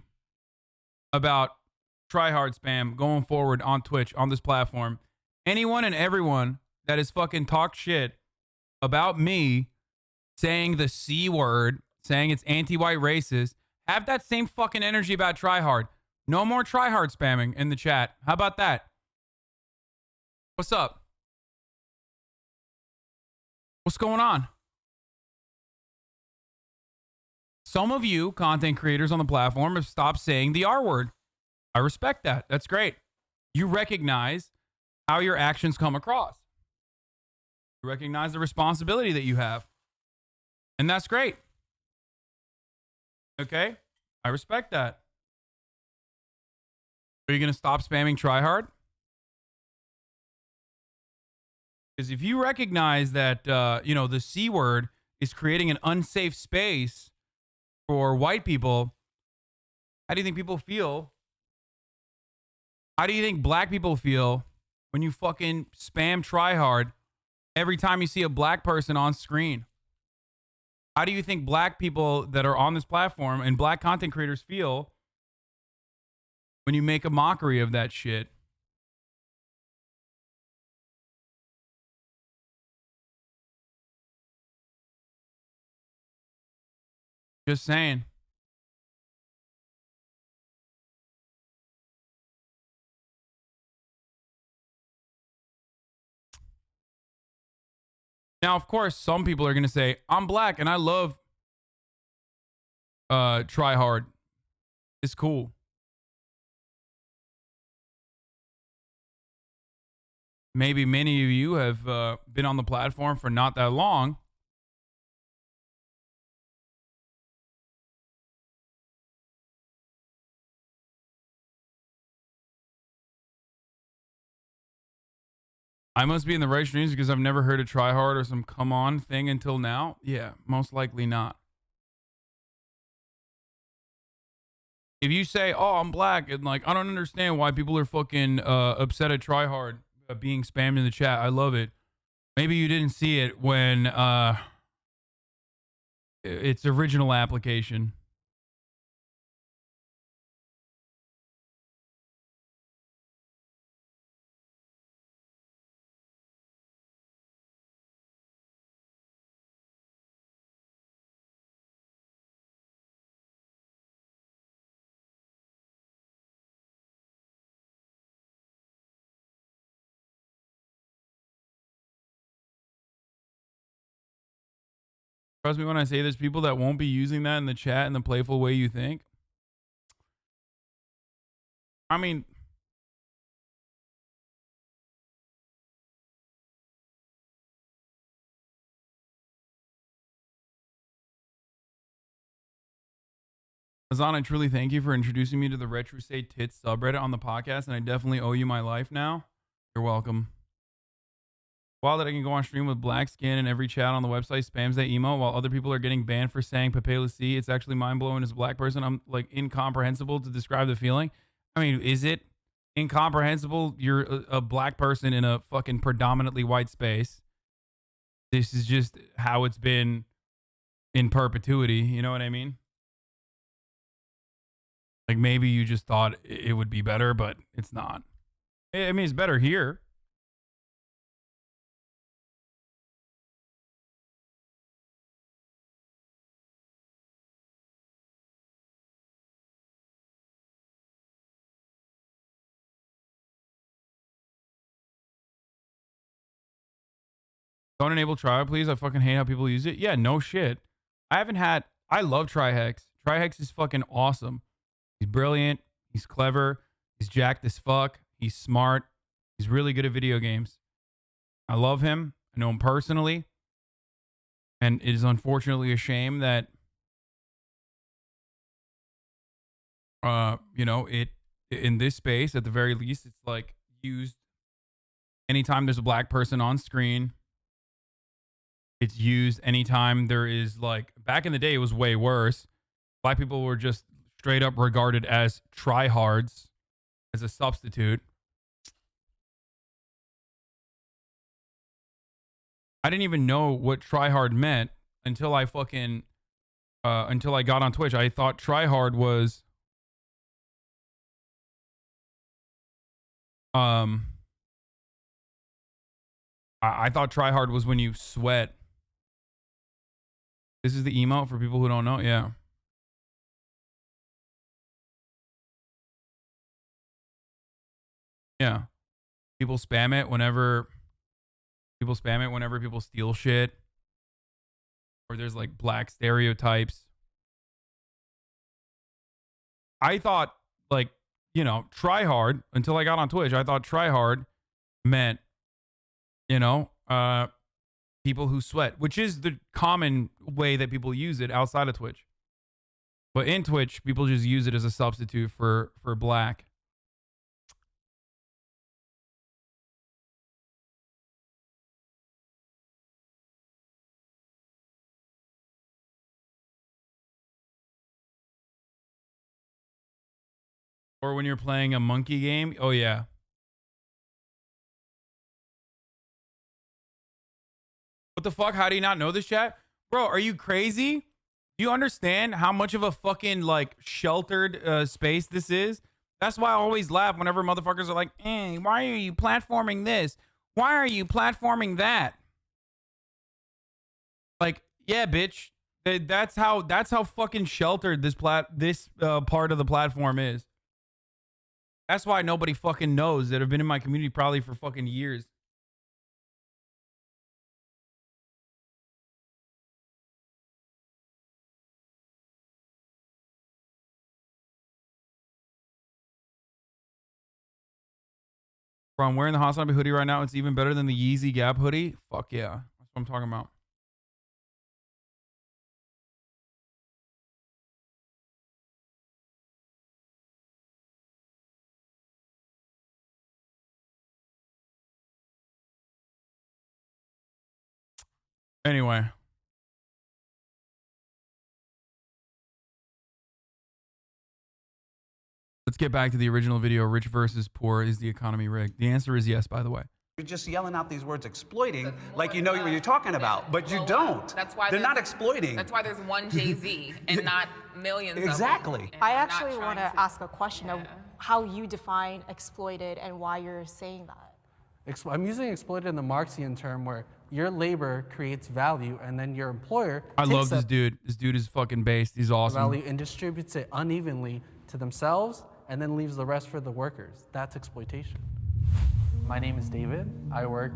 about Try Hard spam going forward on Twitch, on this platform. Anyone and everyone that has fucking talked shit about me saying the C word, saying it's anti-white racist, have that same fucking energy about Try Hard. No more Try Hard spamming in the chat. How about that? What's up? What's going on? Some of you content creators on the platform have stopped saying the R word. I respect that. That's great. You recognize how your actions come across. You recognize the responsibility that you have. And that's great. Okay? I respect that. Are you going to stop spamming Try Hard? Because if you recognize that, the C word is creating an unsafe space for white people, how do you think people feel? How do you think black people feel when you fucking spam Try Hard every time you see a black person on screen? How do you think black people that are on this platform and black content creators feel when you make a mockery of that shit? Just saying. Now, of course, some people are going to say, I'm black and I love Try Hard. It's cool. Maybe many of you have been on the platform for not that long. I must be in the right streams because I've never heard a Try Hard or some come on thing until now. Yeah, most likely not. If you say, oh, I'm black, and like, I don't understand why people are fucking upset at Try Hard being spammed in the chat. I love it. Maybe you didn't see it when its original application. Trust me when I say there's people that won't be using that in the chat in the playful way you think. I mean, Hasan, I truly thank you for introducing me to the Retro Say Tits subreddit on the podcast, and I definitely owe you my life now. You're welcome. While that I can go on stream with black skin and every chat on the website spams that emo while other people are getting banned for saying Pepe C, it's actually mind-blowing as a black person. I'm like incomprehensible to describe the feeling. I mean, is it incomprehensible? You're a black person in a fucking predominantly white space. This is just how it's been in perpetuity. You know what I mean? Like maybe you just thought it would be better, but it's not. I mean, it's better here. Don't enable trial, please. I fucking hate how people use it. Yeah, no shit. I love Trihex. Trihex is fucking awesome. He's brilliant. He's clever. He's jacked as fuck. He's smart. He's really good at video games. I love him. I know him personally. And it is unfortunately a shame that, it in this space, at the very least, it's like used anytime there's a black person on screen. It's used anytime there is, like, back in the day, it was way worse. Black people were just straight up regarded as tryhards as a substitute. I didn't even know what tryhard meant until I got on Twitch. I thought tryhard was I thought tryhard was when you sweat. This is the emote for people who don't know. Yeah. Yeah. People spam it whenever people steal shit. Or there's like black stereotypes. I thought try hard until I got on Twitch. I thought try hard meant, people who sweat, which is the common way that people use it outside of Twitch. But in Twitch, people just use it as a substitute for black. Or when you're playing a monkey game. Oh, yeah. What the fuck? How do you not know this, chat? Bro, are you crazy? Do you understand how much of a fucking, like, sheltered space this is? That's why I always laugh whenever motherfuckers are like, why are you platforming this? Why are you platforming that? Like, yeah, bitch. That's how fucking sheltered this part of the platform is. That's why nobody fucking knows that have been in my community probably for fucking years. Bro, I'm wearing the Hasanabi hoodie right now. It's even better than the Yeezy Gap hoodie. Fuck yeah. That's what I'm talking about. Anyway. Let's get back to the original video. Rich versus poor. Is the economy rigged? The answer is yes, by the way. You're just yelling out these words exploiting like you know what you're talking about, but you don't. That's why they're not exploiting. That's why there's one Jay-Z and not millions exactly. of them. I actually want to ask a question of how you define exploited and why you're saying that. I'm using exploited in the Marxian term where your labor creates value and then your employer I love this dude. This dude is fucking based. He's awesome. Value and distributes it unevenly to themselves and then leaves the rest for the workers. That's exploitation. My name is David. I work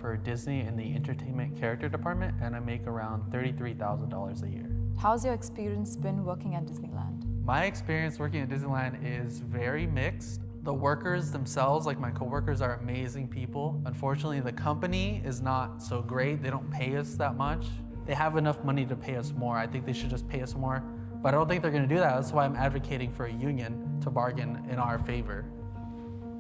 for Disney in the entertainment character department, and I make around $33,000 a year. How's your experience been working at Disneyland? My experience working at Disneyland is very mixed. The workers themselves, like my coworkers, are amazing people. Unfortunately, the company is not so great. They don't pay us that much. They have enough money to pay us more. I think they should just pay us more, but I don't think they're gonna do that. That's why I'm advocating for a union to bargain in our favor.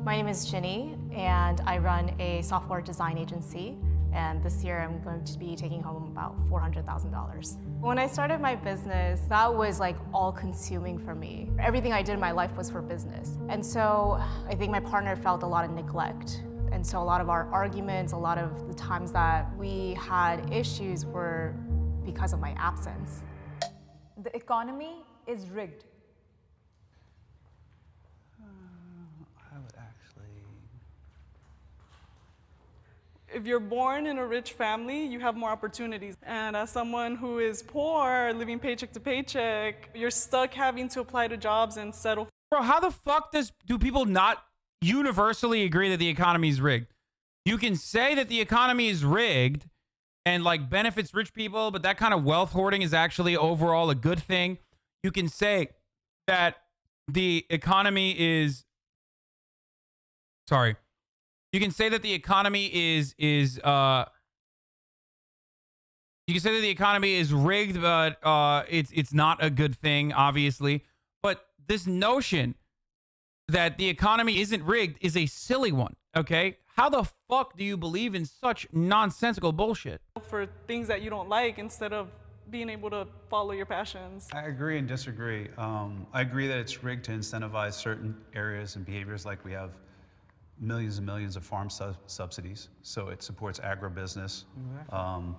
My name is Ginny, and I run a software design agency. And this year I'm going to be taking home about $400,000. When I started my business, that was like all consuming for me. Everything I did in my life was for business. And so I think my partner felt a lot of neglect. And so a lot of our arguments, a lot of the times that we had issues were because of my absence. The economy is rigged. I would actually. If you're born in a rich family, you have more opportunities. And as someone who is poor, living paycheck to paycheck, you're stuck having to apply to jobs and settle. Bro, how the fuck do people not universally agree that the economy is rigged? You can say that the economy is rigged and like benefits rich people, but that kind of wealth hoarding is actually overall a good thing. You can say that the economy is you can say that the economy is you can say that the economy is rigged, but it's not a good thing, obviously. But this notion that the economy isn't rigged is a silly one, okay? How the fuck do you believe in such nonsensical bullshit? For things that you don't like instead of being able to follow your passions. I agree and disagree. I agree that it's rigged to incentivize certain areas and behaviors, like we have millions and millions of farm subsidies, so it supports agribusiness. Exactly.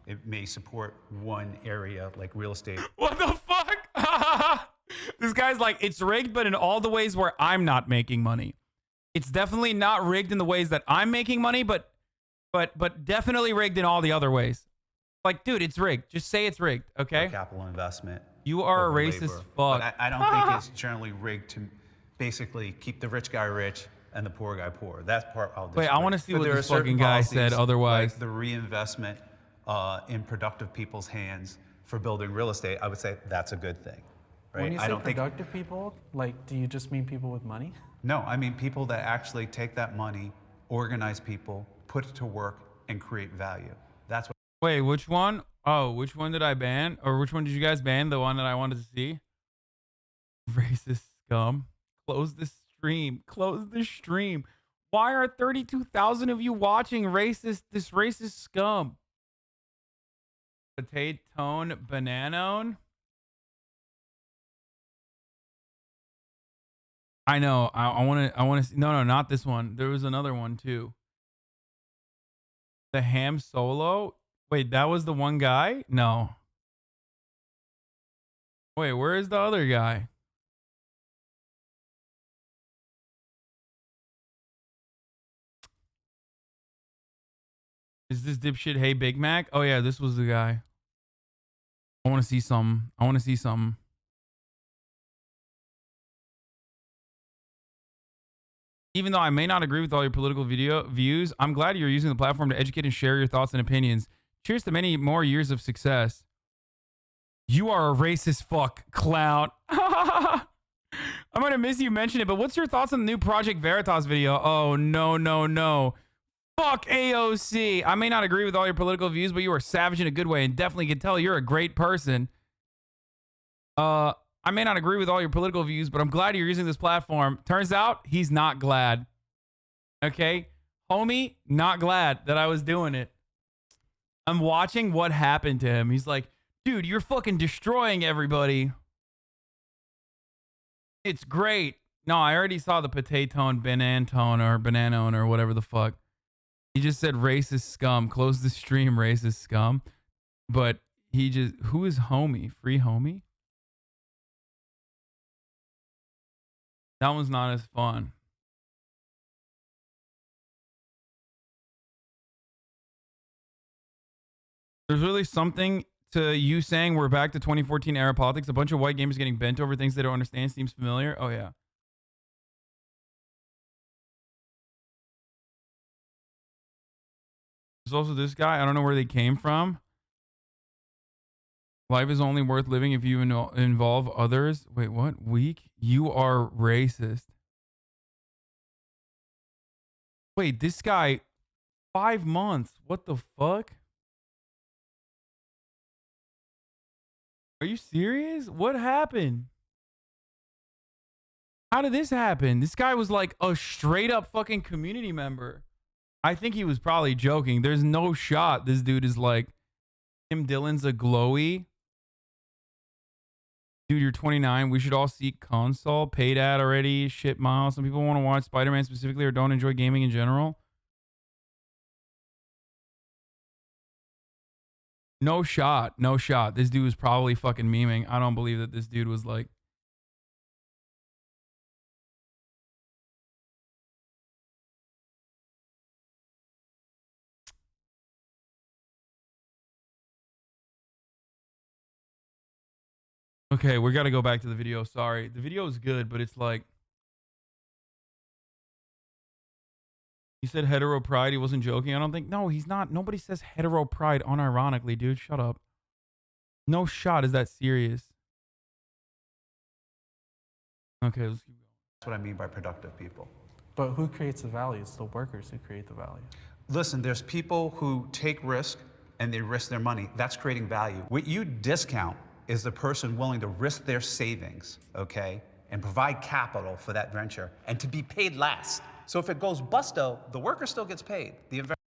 It may support one area like real estate. What the fuck? This guy's like, it's rigged, but in all the ways where I'm not making money. It's definitely not rigged in the ways that I'm making money, but definitely rigged in all the other ways. Like, dude, it's rigged. Just say it's rigged, okay? Capital investment. You are a over racist labor. fuck. But I don't think it's generally rigged to basically keep the rich guy rich and the poor guy poor. That part I'll disagree. Wait, I want to see But what there this are certain fucking guy said policies, otherwise. like the reinvestment in productive people's hands for building real estate, I would say that's a good thing. Right? When you I say don't think. productive people, like, do you just mean people with money? No, I mean people that actually take that money, organize people, put it to work, and create value. That's what. Wait, which one? Oh, which one did I ban? Or which one did you guys ban? The one that I wanted to see? Racist scum. Close the stream. Close the stream. Why are 32,000 of you watching this racist scum? Potato tone bananone. I know. I want to see. No, not this one. There was another one too. The ham solo. Wait, that was the one guy? No. Wait, where is the other guy? Is this dipshit Hey Big Mac? Oh yeah, this was the guy. I want to see some. Even though I may not agree with all your political views, I'm glad you're using the platform to educate and share your thoughts and opinions. Cheers to many more years of success. You are a racist fuck, clown. I'm going to miss you mention it, but what's your thoughts on the new Project Veritas video? Oh, no. Fuck AOC. I may not agree with all your political views, but you are savage in a good way and definitely can tell you're a great person. I may not agree with all your political views, but I'm glad you're using this platform. Turns out he's not glad. Okay? Homie, not glad that I was doing it. I'm watching what happened to him. He's like, dude, you're fucking destroying everybody. It's great. No, I already saw the potato and bananone or whatever the fuck. He just said racist scum. Close the stream, racist scum. But he just, who is homie? Free homie? That one's not as fun. There's really something to you saying we're back to 2014 era politics. A bunch of white gamers getting bent over things they don't understand seems familiar. Oh, yeah. There's also this guy. I don't know where they came from. Life is only worth living if you involve others. Wait, what? Weak? You are racist. Wait, this guy, 5 months. What the fuck? Are you serious? What happened? How did this happen? This guy was like a straight up fucking community member. I think he was probably joking. There's no shot this dude is like, Tim Dillon's a glowy. Dude, you're 29. We should all seek console. Paid ad already. Shit, Miles. Some people want to watch Spider-Man specifically or don't enjoy gaming in general. No shot. No shot. This dude was probably fucking memeing. I don't believe that this dude was like... Okay, we got to go back to the video. Sorry. The video is good, but it's like... He said hetero pride. He wasn't joking. I don't think... No, he's not. Nobody says hetero pride unironically, dude. Shut up. No shot is that serious. Okay, let's keep going. That's what I mean by productive people. But who creates the value? It's the workers who create the value. Listen, there's people who take risk and they risk their money. That's creating value. What you discount is the person willing to risk their savings, okay, and provide capital for that venture and to be paid last. So if it goes busto, the worker still gets paid.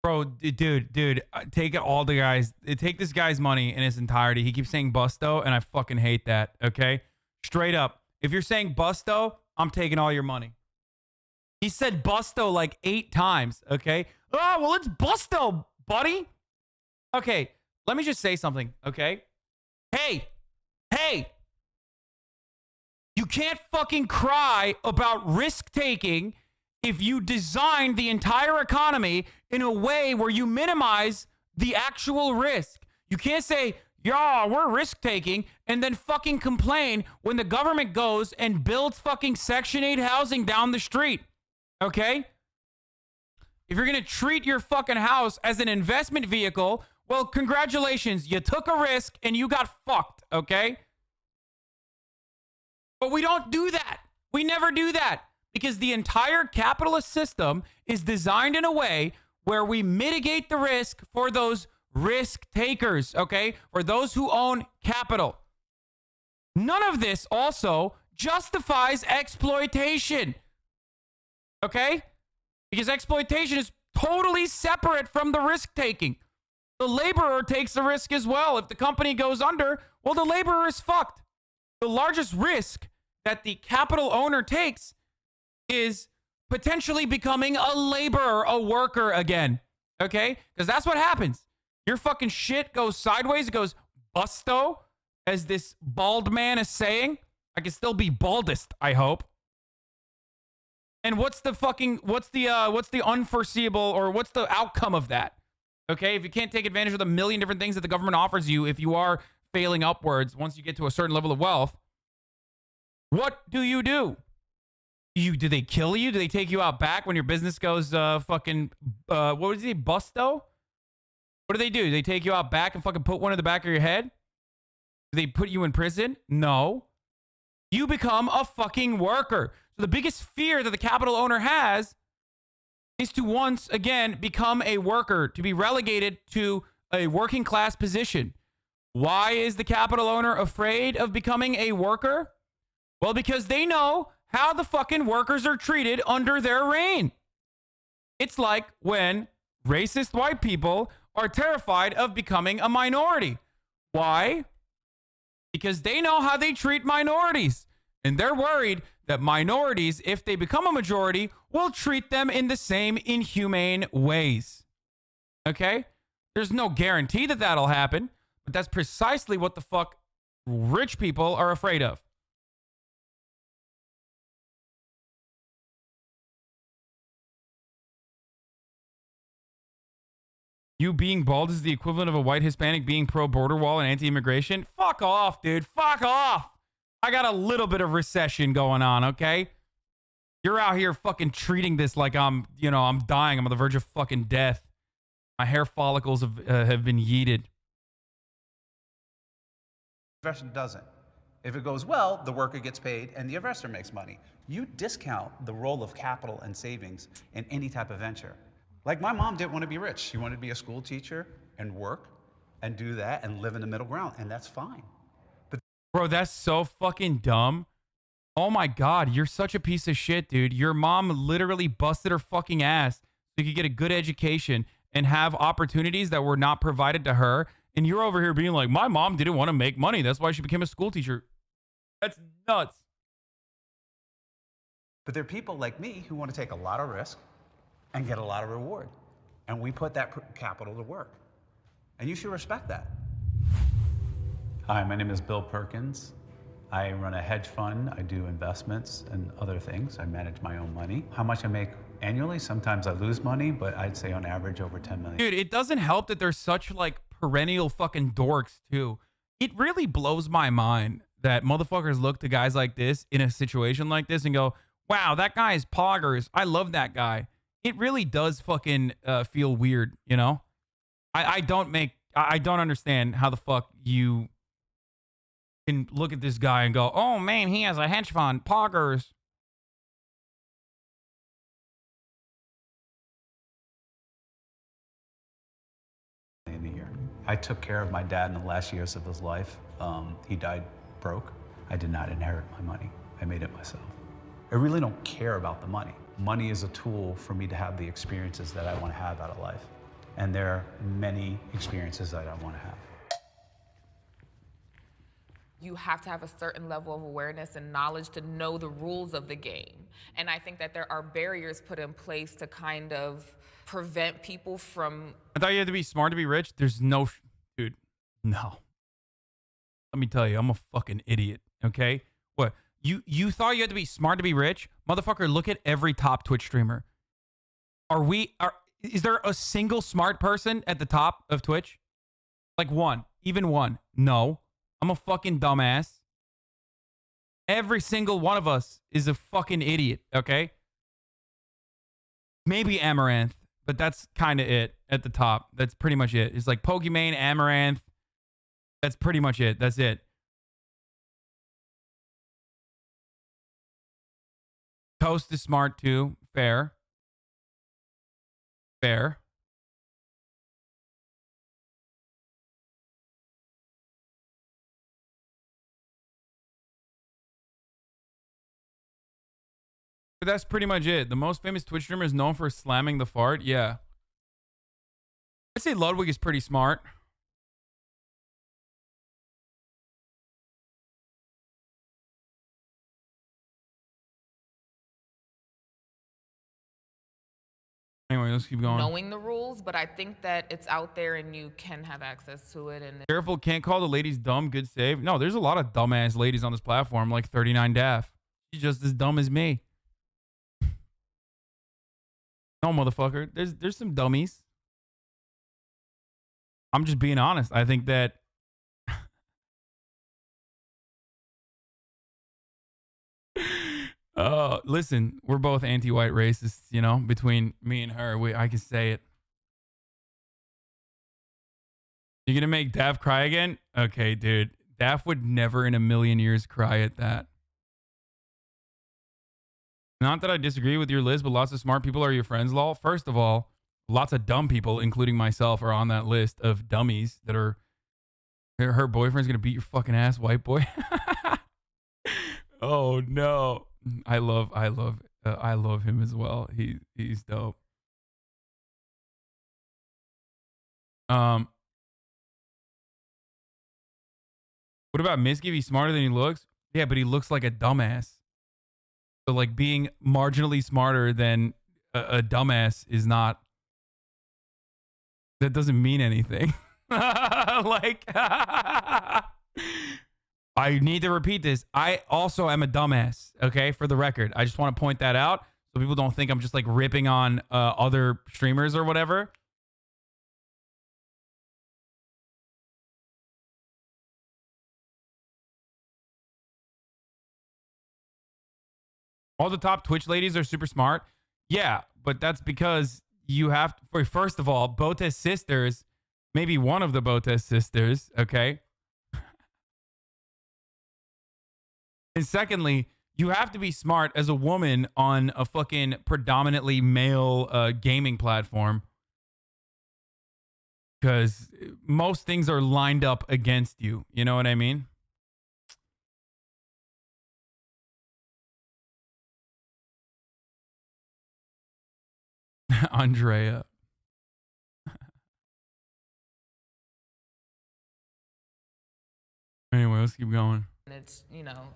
Bro, dude, take all the guys, take this guy's money in its entirety. He keeps saying busto, and I fucking hate that, okay? Straight up. If you're saying busto, I'm taking all your money. He said busto like 8 times, okay? Oh, well, it's busto, buddy. Okay, let me just say something, okay? Hey, you can't fucking cry about risk-taking if you design the entire economy in a way where you minimize the actual risk. You can't say, yeah, we're risk-taking, and then fucking complain when the government goes and builds fucking Section 8 housing down the street, okay? If you're going to treat your fucking house as an investment vehicle, well, congratulations. You took a risk and you got fucked, okay? But we don't do that. We never do that because the entire capitalist system is designed in a way where we mitigate the risk for those risk takers, okay? Or those who own capital. None of this also justifies exploitation, okay? Because exploitation is totally separate from the risk taking. The laborer takes the risk as well. If the company goes under, well, the laborer is fucked. The largest risk that the capital owner takes is potentially becoming a laborer, a worker again, okay? Because that's what happens. Your fucking shit goes sideways. It goes busto, as this bald man is saying. I can still be baldest, I hope. And what's the unforeseeable, or what's the outcome of that? Okay, if you can't take advantage of the million different things that the government offers you, if you are failing upwards once you get to a certain level of wealth, what do you do? Do they kill you? Do they take you out back when your business goes what was it, busto? What do? Do they take you out back and fucking put one in the back of your head? Do they put you in prison? No. You become a fucking worker. So the biggest fear that the capital owner has is to once again become a worker, to be relegated to a working class position. Why is the capital owner afraid of becoming a worker? Well, because they know how the fucking workers are treated under their reign. It's like when racist white people are terrified of becoming a minority. Why? Because they know how they treat minorities. And they're worried that minorities, if they become a majority, will treat them in the same inhumane ways. Okay? There's no guarantee that that'll happen, but that's precisely what the fuck rich people are afraid of. You being bald is the equivalent of a white Hispanic being pro-border wall and anti-immigration? Fuck off, dude. Fuck off. I got a little bit of recession going on, okay? You're out here fucking treating this like I'm dying. I'm on the verge of fucking death. My hair follicles have been yeeted. Investor doesn't. If it goes well, the worker gets paid and the investor makes money. You discount the role of capital and savings in any type of venture. Like my mom didn't want to be rich. She wanted to be a school teacher and work and do that and live in the middle ground, and that's fine. But bro, that's so fucking dumb. Oh my God, you're such a piece of shit, dude. Your mom literally busted her fucking ass so you could get a good education and have opportunities that were not provided to her. And you're over here being like, my mom didn't want to make money. That's why she became a school teacher. That's nuts. But there are people like me who want to take a lot of risk and get a lot of reward. And we put that capital to work. And you should respect that. Hi, my name is Bill Perkins. I run a hedge fund. I do investments and other things. I manage my own money. How much I make annually, sometimes I lose money, but I'd say on average over 10 million. Dude, it doesn't help that they're such like perennial fucking dorks too. It really blows my mind that motherfuckers look to guys like this in a situation like this and go, wow, that guy is poggers. I love that guy. It really does fucking feel weird, you know? I don't understand how the fuck you can look at this guy and go, oh man, he has a hedge fund, poggers. In a year. I took care of my dad in the last years of his life. He died broke. I did not inherit my money. I made it myself. I really don't care about the money. Money is a tool for me to have the experiences that I want to have out of life. And there are many experiences that I want to have. You have to have a certain level of awareness and knowledge to know the rules of the game. And I think that there are barriers put in place to kind of prevent people from... I thought you had to be smart to be rich. There's no... Dude, no. Let me tell you, I'm a fucking idiot, okay? What? You thought you had to be smart to be rich? Motherfucker, look at every top Twitch streamer. Is there a single smart person at the top of Twitch? Like one. Even one. No. I'm a fucking dumbass. Every single one of us is a fucking idiot, okay? Maybe Amaranth, but that's kind of it at the top. That's pretty much it. It's like Pokimane, Amaranth. That's pretty much it. That's it. Toast is smart too. Fair. Fair. But that's pretty much it. The most famous Twitch streamer is known for slamming the fart. Yeah. I'd say Ludwig is pretty smart. Anyway, let's keep going. knowing the rules, but I think that it's out there and you can have access to it. And Careful, can't call the ladies dumb. Good save. No, there's a lot of dumbass ladies on this platform, like 39 Daff. She's just as dumb as me. No, motherfucker. There's some dummies. I'm just being honest. I think that listen, we're both anti-white racists, you know, between me and her. I can say it. You're going to make Daff cry again? Okay, dude. Daff would never in a million years cry at that. Not that I disagree with your list, but lots of smart people are your friends, lol. First of all, lots of dumb people, including myself, are on that list of dummies that are... Her boyfriend's going to beat your fucking ass, white boy. Oh, no. I love him as well. He's dope. What about Miski? He's smarter than he looks. Yeah, but he looks like a dumbass. So like being marginally smarter than a dumbass is not. That doesn't mean anything. Like, I need to repeat this. I also am a dumbass. Okay, for the record, I just want to point that out so people don't think I'm just like ripping on other streamers or whatever. All the top Twitch ladies are super smart. Yeah, but that's because you have to, first of all, Botes sisters, maybe one of the Botes sisters, okay? And secondly, you have to be smart as a woman on a fucking predominantly male gaming platform. Because most things are lined up against you. You know what I mean? Andrea. Anyway, let's keep going. It's,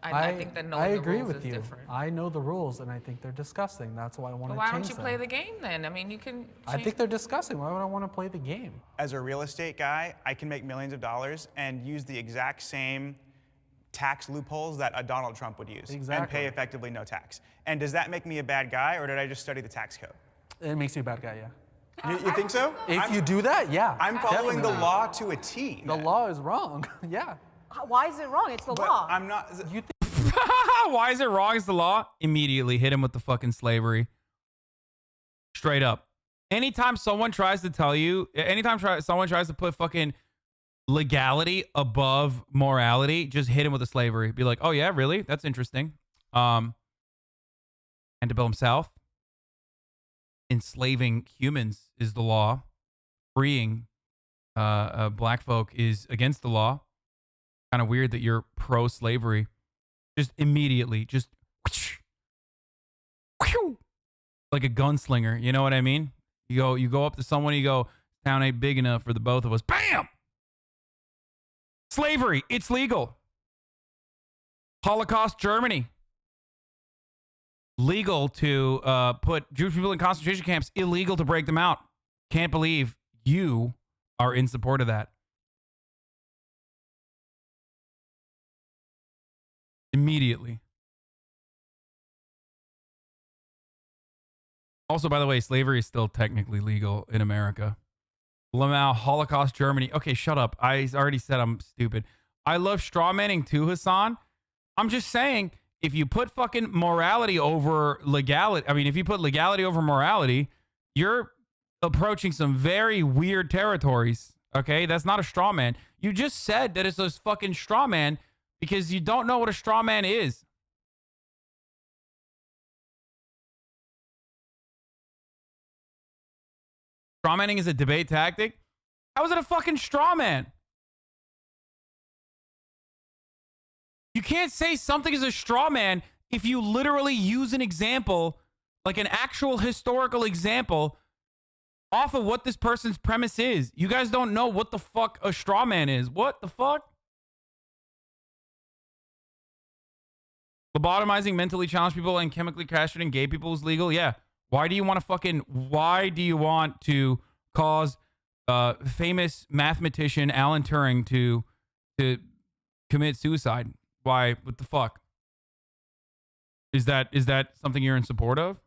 I think that knowing the agree rules with is you. different. I know the rules, and I think they're disgusting. That's why I want to Why change don't you them. play the game then? I mean, you can. I think they're disgusting. Why would I want to play the game? As a real estate guy, I can make millions of dollars and use the exact same tax loopholes that a Donald Trump would use and pay effectively no tax. And does that make me a bad guy, or did I just study the tax code? It makes you a bad guy, yeah. You think so? If you do that, yeah. I'm following definitely. the law to a T. The law is wrong. Yeah. Why is it wrong? It's the law. I'm not. You Why is it wrong? Is the law? Immediately hit him with the fucking slavery. Straight up. Anytime someone tries to tell you, someone tries to put fucking legality above morality, just hit him with the slavery. Be like, oh yeah, really? That's interesting. And to Bill himself, enslaving humans is the law. Freeing black folk is against the law. Kind of weird that you're pro-slavery. Just immediately, just like a gunslinger. You know what I mean? You go up to someone, you go, town ain't big enough for the both of us. Bam! Slavery, it's legal. Holocaust Germany. Legal to put Jewish people in concentration camps, illegal to break them out. Can't believe you are in support of that. Immediately. Also, by the way, slavery is still technically legal in America. Lamau, Holocaust Germany. Okay, shut up. I already said I'm stupid. I love strawmanning too, Hasan. I'm just saying, if you put fucking morality over legality, I mean, if you put legality over morality, you're approaching some very weird territories. Okay, that's not a straw man. You just said that it's a fucking straw man because you don't know what a straw man is. Straw manning is a debate tactic? How is it a fucking straw man? You can't say something is a straw man if you literally use an example, like an actual historical example, off of what this person's premise is. You guys don't know what the fuck a straw man is. What the fuck? Lobotomizing mentally challenged people and chemically castrating gay people is legal? Yeah. Why do you want to cause famous mathematician Alan Turing to commit suicide? Why? What the fuck? Is that something you're in support of?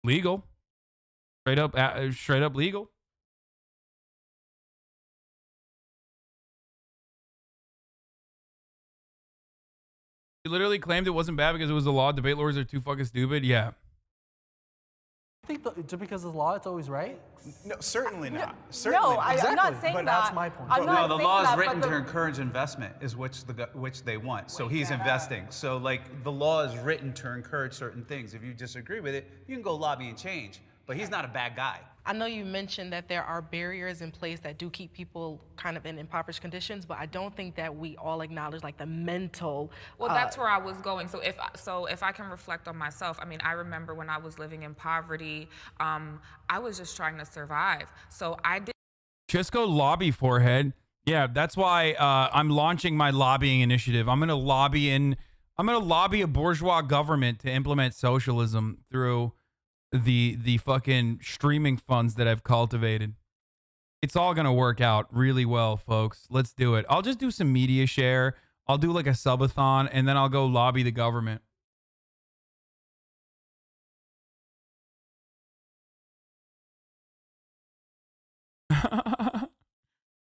Legal. Straight up legal. You literally claimed it wasn't bad because it was the law. Debate lawyers are too fucking stupid. Yeah. I think just because of the law, it's always right? No, certainly not. No, Certainly not. I'm not saying But that. that's my point. I'm not No, the saying law is that, written but to encourage investment, is which they want. So he's investing. So like the law is written to encourage certain things. If you disagree with it, you can go lobby and change. But he's not a bad guy. I know you mentioned that there are barriers in place that do keep people kind of in impoverished conditions, but I don't think that we all acknowledge like the mental. Well, that's where I was going. So if I can reflect on myself, I mean, I remember when I was living in poverty, I was just trying to survive. So I did. Just go lobby, forehead. Yeah, that's why I'm launching my lobbying initiative. I'm gonna lobby a bourgeois government to implement socialism through the fucking streaming funds that I've cultivated. It's all gonna work out really well, folks. Let's do it. I'll just do some media share. I'll do like a subathon, and then I'll go lobby the government.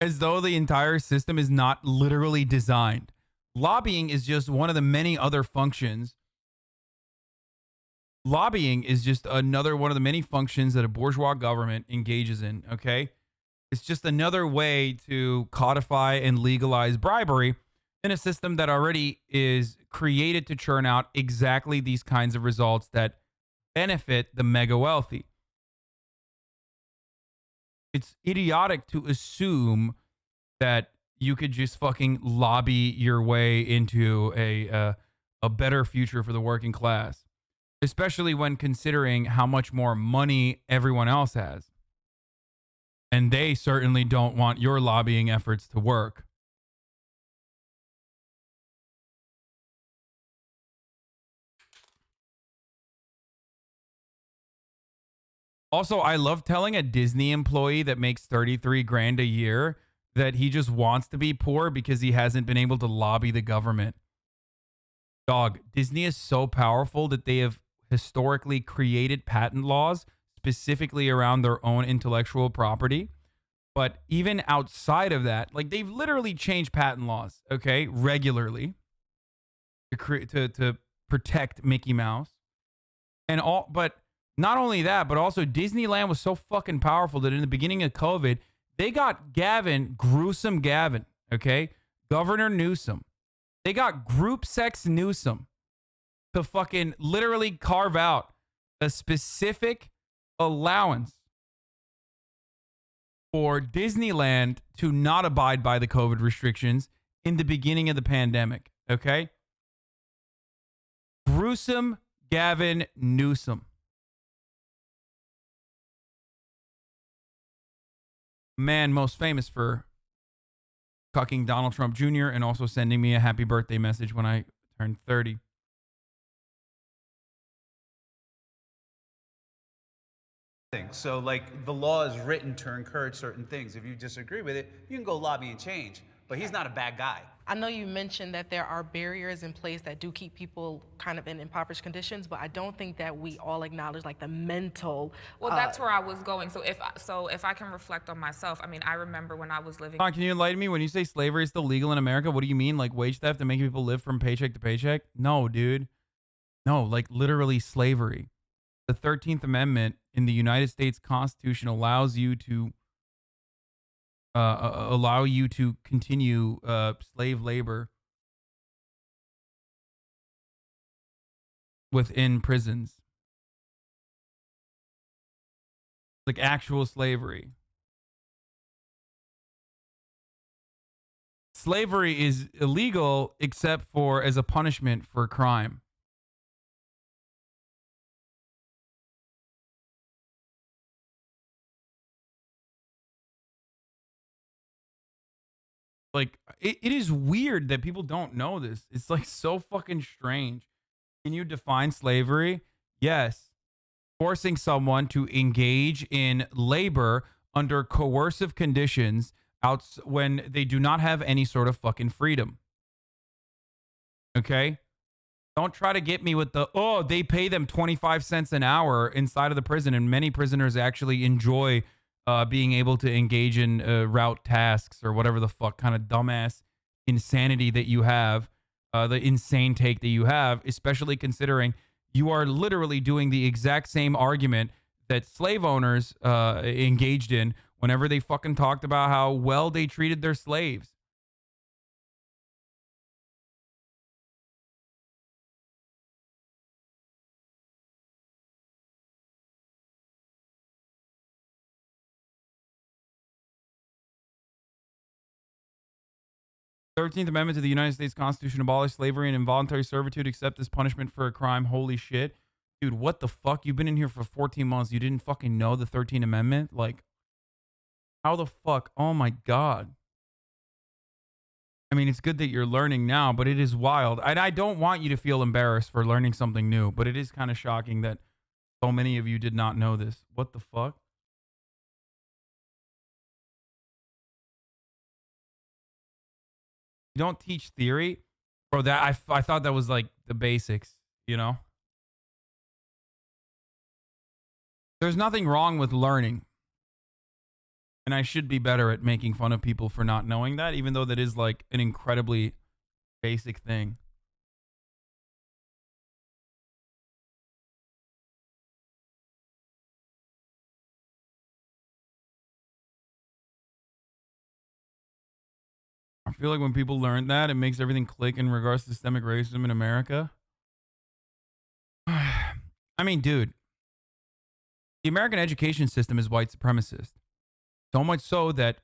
As though the entire system is not literally designed. Lobbying is just one of the many other functions. Lobbying is just another one of the many functions that a bourgeois government engages in, okay? It's just another way to codify and legalize bribery in a system that already is created to churn out exactly these kinds of results that benefit the mega wealthy. It's idiotic to assume that you could just fucking lobby your way into a better future for the working class. especially when considering how much more money everyone else has. And they certainly don't want your lobbying efforts to work. Also, I love telling a Disney employee that makes 33 grand a year that he just wants to be poor because he hasn't been able to lobby the government. Dog, Disney is so powerful that they have historically created patent laws specifically around their own intellectual property. But even outside of that, like they've literally changed patent laws, okay, regularly to protect Mickey Mouse. And all, but not only that, but also Disneyland was so fucking powerful that in the beginning of COVID, they got gruesome Gavin, okay, Governor Newsom. They got group sex Newsom to fucking literally carve out a specific allowance for Disneyland to not abide by the COVID restrictions in the beginning of the pandemic, okay? Gruesome Gavin Newsom. Man most famous for cucking Donald Trump Jr. and also sending me a happy birthday message when I turned 30. So, like, the law is written to encourage certain things. If you disagree with it, you can go lobby and change. But he's not a bad guy. I know you mentioned that there are barriers in place that do keep people kind of in impoverished conditions, but I don't think that we all acknowledge like the mental. Well, that's where I was going. So if I can reflect on myself, I mean, I remember when I was living. Can you enlighten me? When you say slavery is still legal in America, what do you mean? Like wage theft and making people live from paycheck to paycheck? No, dude. No, like literally slavery. The 13th Amendment in the United States Constitution allows you to continue slave labor within prisons, like actual slavery. Slavery is illegal except for as a punishment for crime. Like, it is weird that people don't know this. It's like so fucking strange. Can you define slavery? Yes. Forcing someone to engage in labor under coercive conditions when they do not have any sort of fucking freedom. Okay? Don't try to get me with they pay them 25 cents an hour inside of the prison, and many prisoners actually enjoy being able to engage in route tasks or whatever the fuck kind of dumbass insanity that you have, the insane take that you have, especially considering you are literally doing the exact same argument that slave owners engaged in whenever they fucking talked about how well they treated their slaves. The 13th Amendment to the United States Constitution abolished slavery and involuntary servitude except as punishment for a crime. Holy shit. Dude, what the fuck? You've been in here for 14 months. You didn't fucking know the 13th Amendment? Like, how the fuck? Oh my God. I mean, it's good that you're learning now, but it is wild. And I don't want you to feel embarrassed for learning something new, but it is kind of shocking that so many of you did not know this. What the fuck? You don't teach theory? Bro, that I thought that was like the basics, you know? There's nothing wrong with learning. And I should be better at making fun of people for not knowing that, even though that is like an incredibly basic thing. I feel like when people learn that, it makes everything click in regards to systemic racism in America. I mean, dude, the American education system is white supremacist. So much so that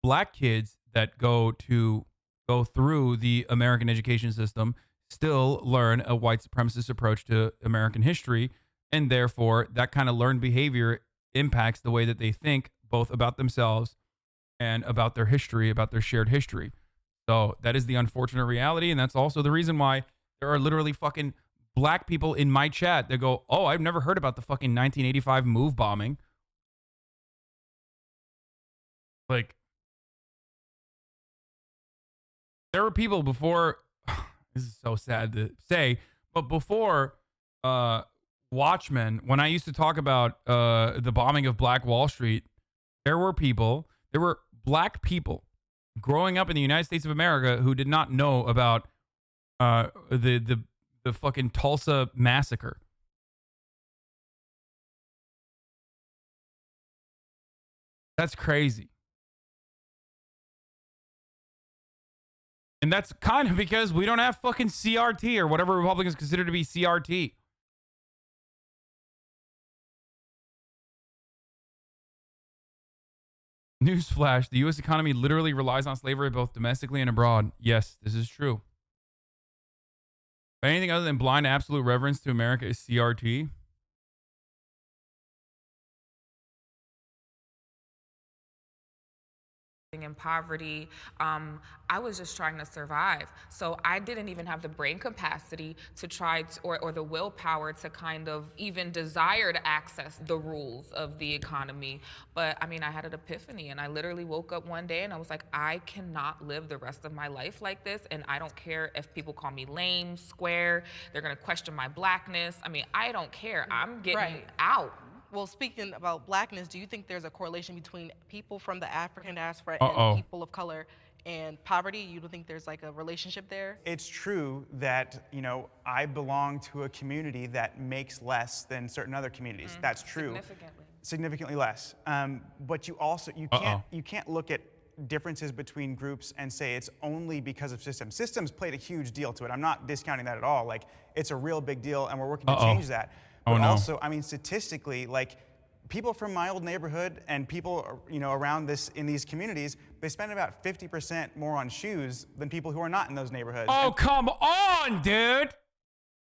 black kids that go through the American education system still learn a white supremacist approach to American history. And therefore, that kind of learned behavior impacts the way that they think, both about themselves and about their history, about their shared history. So that is the unfortunate reality. And that's also the reason why there are literally fucking black people in my chat that go, oh, I've never heard about the fucking 1985 move bombing. Like, there were people before, this is so sad to say, but before Watchmen, when I used to talk about the bombing of Black Wall Street, there were black people growing up in the United States of America who did not know about the fucking Tulsa massacre. That's crazy. And that's kind of because we don't have fucking CRT or whatever Republicans consider to be CRT. Newsflash, the U.S. economy literally relies on slavery both domestically and abroad. Yes, this is true. But anything other than blind absolute reverence to America is CRT. In poverty, I was just trying to survive. So I didn't even have the brain capacity to try to, or the willpower to kind of even desire to access the rules of the economy. But I mean, I had an epiphany, and I literally woke up one day and I was like, I cannot live the rest of my life like this. And I don't care if people call me lame, square, they're gonna question my blackness. I mean, I don't care. I'm getting out. Well, speaking about blackness, do you think there's a correlation between people from the African diaspora and people of color and poverty? You don't think there's like a relationship there? It's true that, you know, I belong to a community that makes less than certain other communities. That's true. Significantly less. But you also, you can't look at differences between groups and say it's only because of systems. Systems played a huge deal to it. I'm not discounting that at all. Like, it's a real big deal, and we're working to change that. But also, I mean, statistically, like, people from my old neighborhood and people, you know, around in these communities, they spend about 50% more on shoes than people who are not in those neighborhoods. Oh, come on, dude.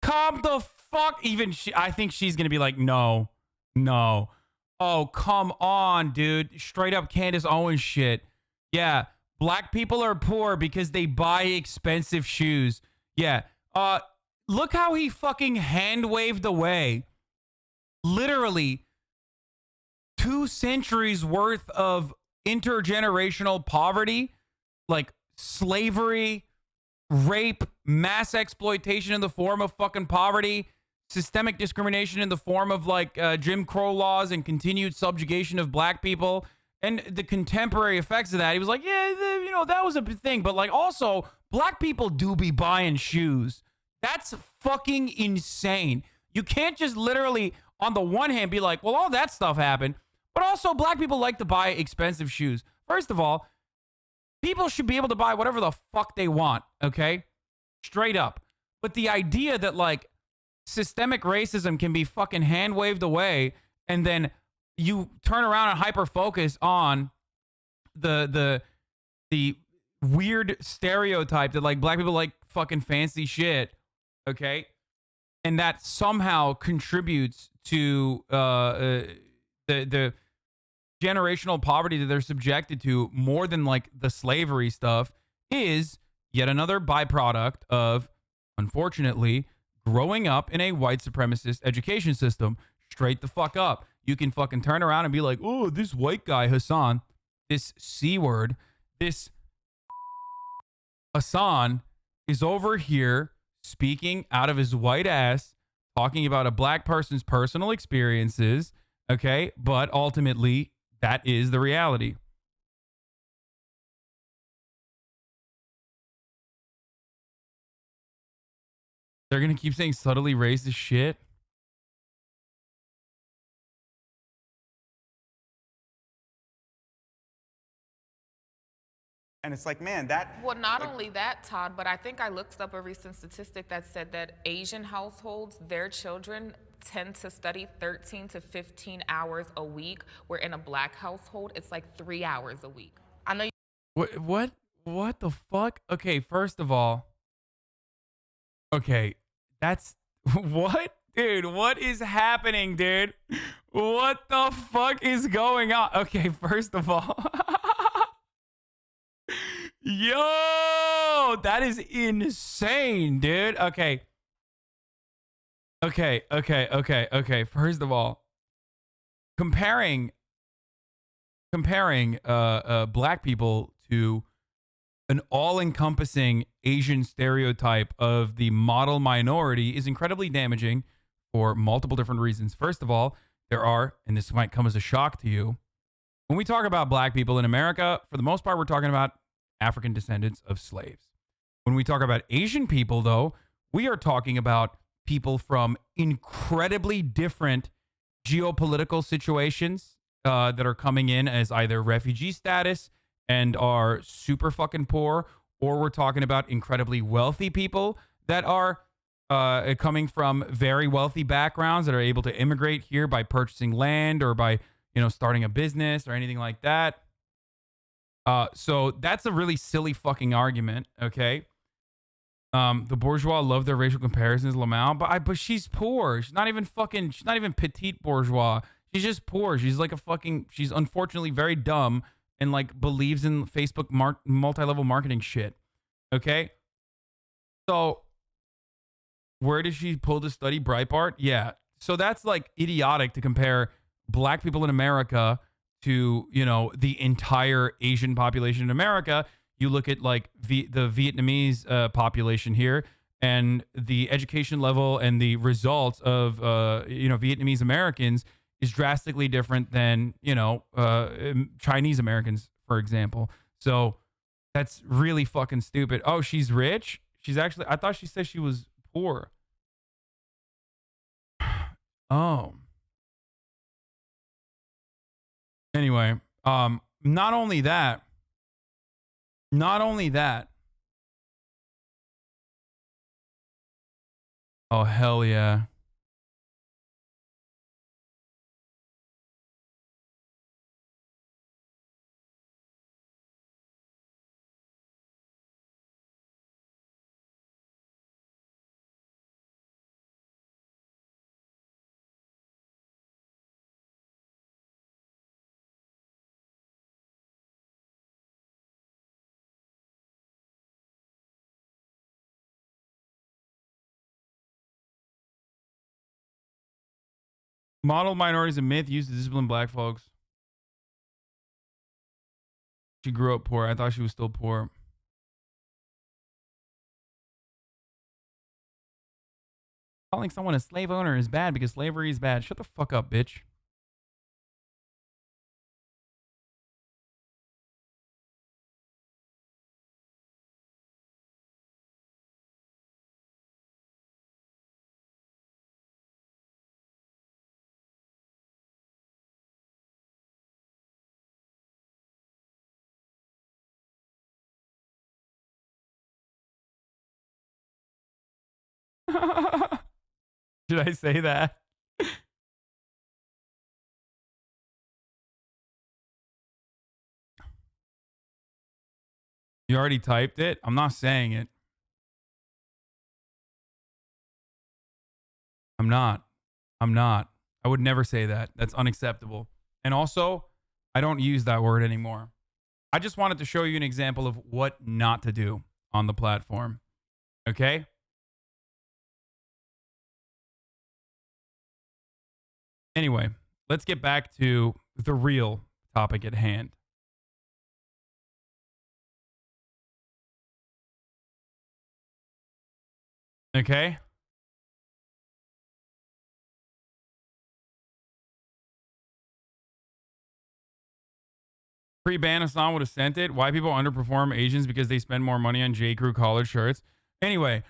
Come the fuck. Even I think she's going to be like, no. Oh, come on, dude. Straight up Candace Owens shit. Yeah. Black people are poor because they buy expensive shoes. Yeah. Look how he fucking hand waved away. Literally 2 centuries worth of intergenerational poverty, like slavery, rape, mass exploitation in the form of fucking poverty, systemic discrimination in the form of like Jim Crow laws and continued subjugation of black people, and the contemporary effects of that. He was like, yeah, you know, that was a thing. But like, also, black people do be buying shoes. That's fucking insane. You can't just literally, on the one hand, be like, well, all that stuff happened, but also black people like to buy expensive shoes. First of all, people should be able to buy whatever the fuck they want, okay? Straight up. But the idea that, like, systemic racism can be fucking hand-waved away, and then you turn around and hyper-focus on the weird stereotype that, like, black people like fucking fancy shit, okay? And that somehow contributes to the generational poverty that they're subjected to more than like the slavery stuff is yet another byproduct of, unfortunately, growing up in a white supremacist education system. Straight the fuck up. You can fucking turn around and be like, oh, this white guy, Hasan, this C word, this Hasan is over here speaking out of his white ass, talking about a black person's personal experiences, okay? But ultimately, that is the reality. They're going to keep saying subtly racist shit. And it's like, man, that... Well, not only that, Todd, but I think I looked up a recent statistic that said that Asian households, their children tend to study 13 to 15 hours a week, where in a black household, it's like 3 hours a week. I know you... What the fuck? Okay, first of all, Okay, that's what? Dude, what is happening, dude? What the fuck is going on? Okay, first of all, yo, that is insane, dude. Okay. First of all, comparing black people to an all-encompassing Asian stereotype of the model minority is incredibly damaging for multiple different reasons. First of all, there are, and this might come as a shock to you, when we talk about black people in America, for the most part, we're talking about African descendants of slaves. When we talk about Asian people, though, we are talking about people from incredibly different geopolitical situations that are coming in as either refugee status and are super fucking poor, or we're talking about incredibly wealthy people that are coming from very wealthy backgrounds that are able to immigrate here by purchasing land or by, starting a business or anything like that. So that's a really silly fucking argument, okay? The bourgeois love their racial comparisons, Lamau, but she's poor. She's not even petite bourgeois. She's just poor. She's like she's unfortunately very dumb and like believes in Facebook multi-level marketing shit. Okay? So where did she pull the study? Breitbart? Yeah. So that's like idiotic to compare black people in America to, the entire Asian population in America. You look at like the Vietnamese population here and the education level and the results of, Vietnamese Americans is drastically different than, Chinese Americans, for example. So that's really fucking stupid. Oh, she's rich? I thought she said she was poor. Oh. Anyway, not only that. Oh, hell yeah. Model minorities a myth used to discipline black folks. She grew up poor. I thought she was still poor. Calling someone a slave owner is bad because slavery is bad. Shut the fuck up, bitch. Did I say that? You already typed it? I'm not saying it. I'm not. I would never say that. That's unacceptable. And also, I don't use that word anymore. I just wanted to show you an example of what not to do on the platform. Okay? Anyway, let's get back to the real topic at hand. Okay? Pre-ban Hassan would have sent it. Why people underperform Asians because they spend more money on J. Crew collared shirts. Anyway,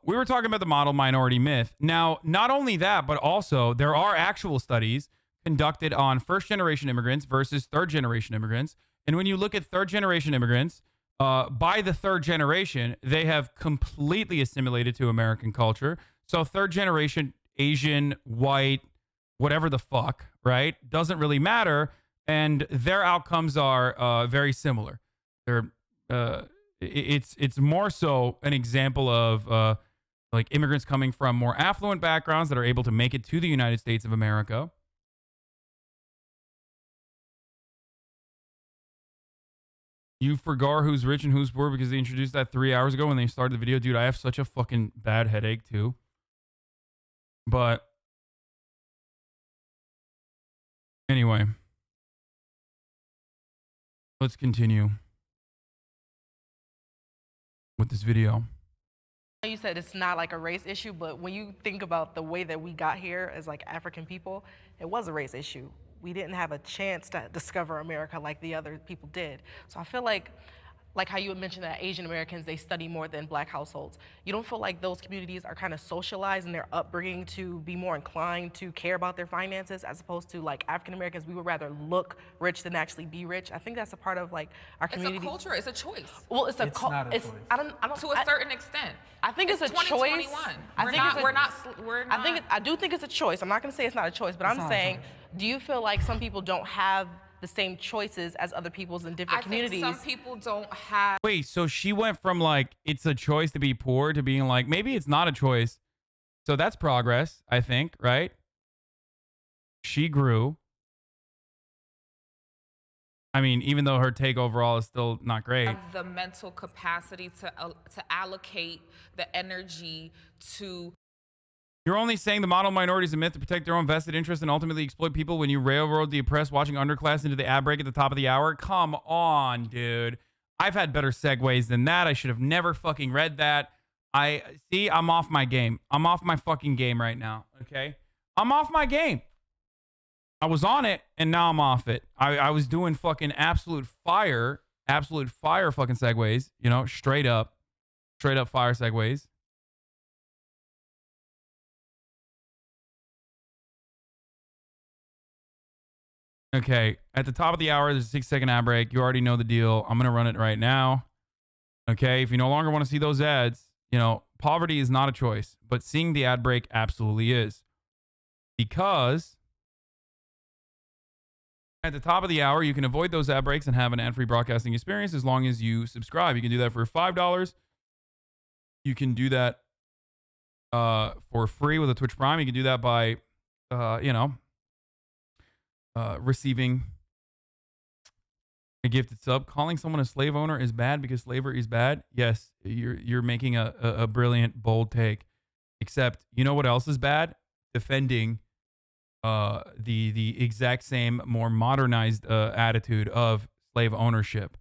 we were talking about the model minority myth. Now, not only that, but also there are actual studies conducted on first-generation immigrants versus third-generation immigrants. And when you look at third-generation immigrants, by the third generation, they have completely assimilated to American culture. So third-generation Asian, white, whatever the fuck, right? Doesn't really matter. And their outcomes are very similar. They're it's more so an example of like immigrants coming from more affluent backgrounds that are able to make it to the United States of America. You forgot who's rich and who's poor because they introduced that 3 hours ago when they started the video. Dude, I have such a fucking bad headache too. But anyway, let's continue with this video. You said it's not like a race issue, but when you think about the way that we got here as like African people, it was a race issue. We didn't have a chance to discover America like the other people did. So I feel like how you had mentioned that Asian Americans, they study more than black households. You don't feel like those communities are kind of socialized in their upbringing to be more inclined to care about their finances as opposed to like African Americans, we would rather look rich than actually be rich. I think that's a part of like our community. It's a culture, it's a choice. Well, it's not a choice. I don't To a certain extent. I think it's a choice. 2021. I do think it's a choice. I'm not gonna say it's not a choice, but I'm saying, do you feel like some people don't have the same choices as other people's in different communities? I think some people don't have. Wait, so she went from like, it's a choice to be poor to being like, maybe it's not a choice. So that's progress, I think, right? She grew. I mean, even though her take overall is still not great. Have the mental capacity to allocate the energy to. You're only saying the model minority is a myth to protect their own vested interest and ultimately exploit people when you railroad the oppressed watching underclass into the ad break at the top of the hour? Come on, dude. I've had better segues than that. I should have never fucking read that. I'm off my game. I'm off my fucking game right now, okay? I'm off my game. I was on it, and now I'm off it. I was doing fucking absolute fire fucking segues, you know, straight up fire segues. Okay, at the top of the hour, there's a 6-second ad break. You already know the deal. I'm going to run it right now. Okay, if you no longer want to see those ads, you know, poverty is not a choice, but seeing the ad break absolutely is. Because at the top of the hour, you can avoid those ad breaks and have an ad-free broadcasting experience as long as you subscribe. You can do that for $5. You can do that for free with a Twitch Prime. You can do that by, receiving a gifted sub. Calling someone a slave owner is bad because slavery is bad. Yes, you're making a brilliant, bold take. Except, you know what else is bad? Defending the exact same, more modernized attitude of slave ownership.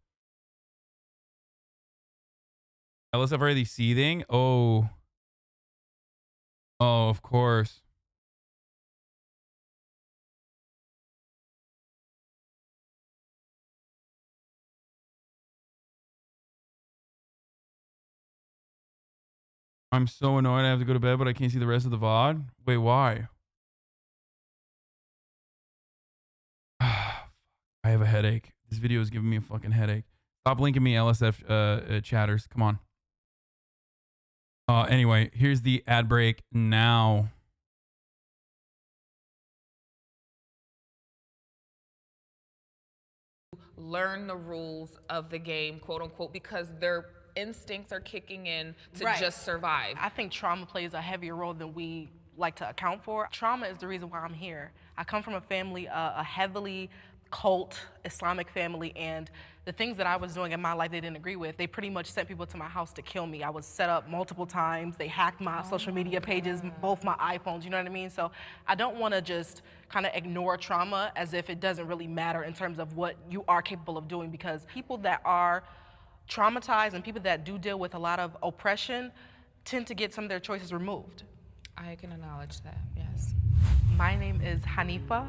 LSF already seething? Oh, of course. I'm so annoyed I have to go to bed, but I can't see the rest of the VOD. Wait, why? I have a headache. This video is giving me a fucking headache. Stop linking me LSF chatters. Come on. Anyway, here's the ad break now. Learn the rules of the game, quote unquote, because their instincts are kicking in to just survive. I think trauma plays a heavier role than we like to account for. Trauma is the reason why I'm here. I come from a family, a heavily cult Islamic family, and the things that I was doing in my life they didn't agree with. They pretty much sent people to my house to kill me. I was set up multiple times. They hacked my social media pages, both my iPhones, you know what I mean? So I don't want to just kind of ignore trauma as if it doesn't really matter in terms of what you are capable of doing, because people that are traumatized and people that do deal with a lot of oppression tend to get some of their choices removed. I can acknowledge that, yes. My name is Hanifa.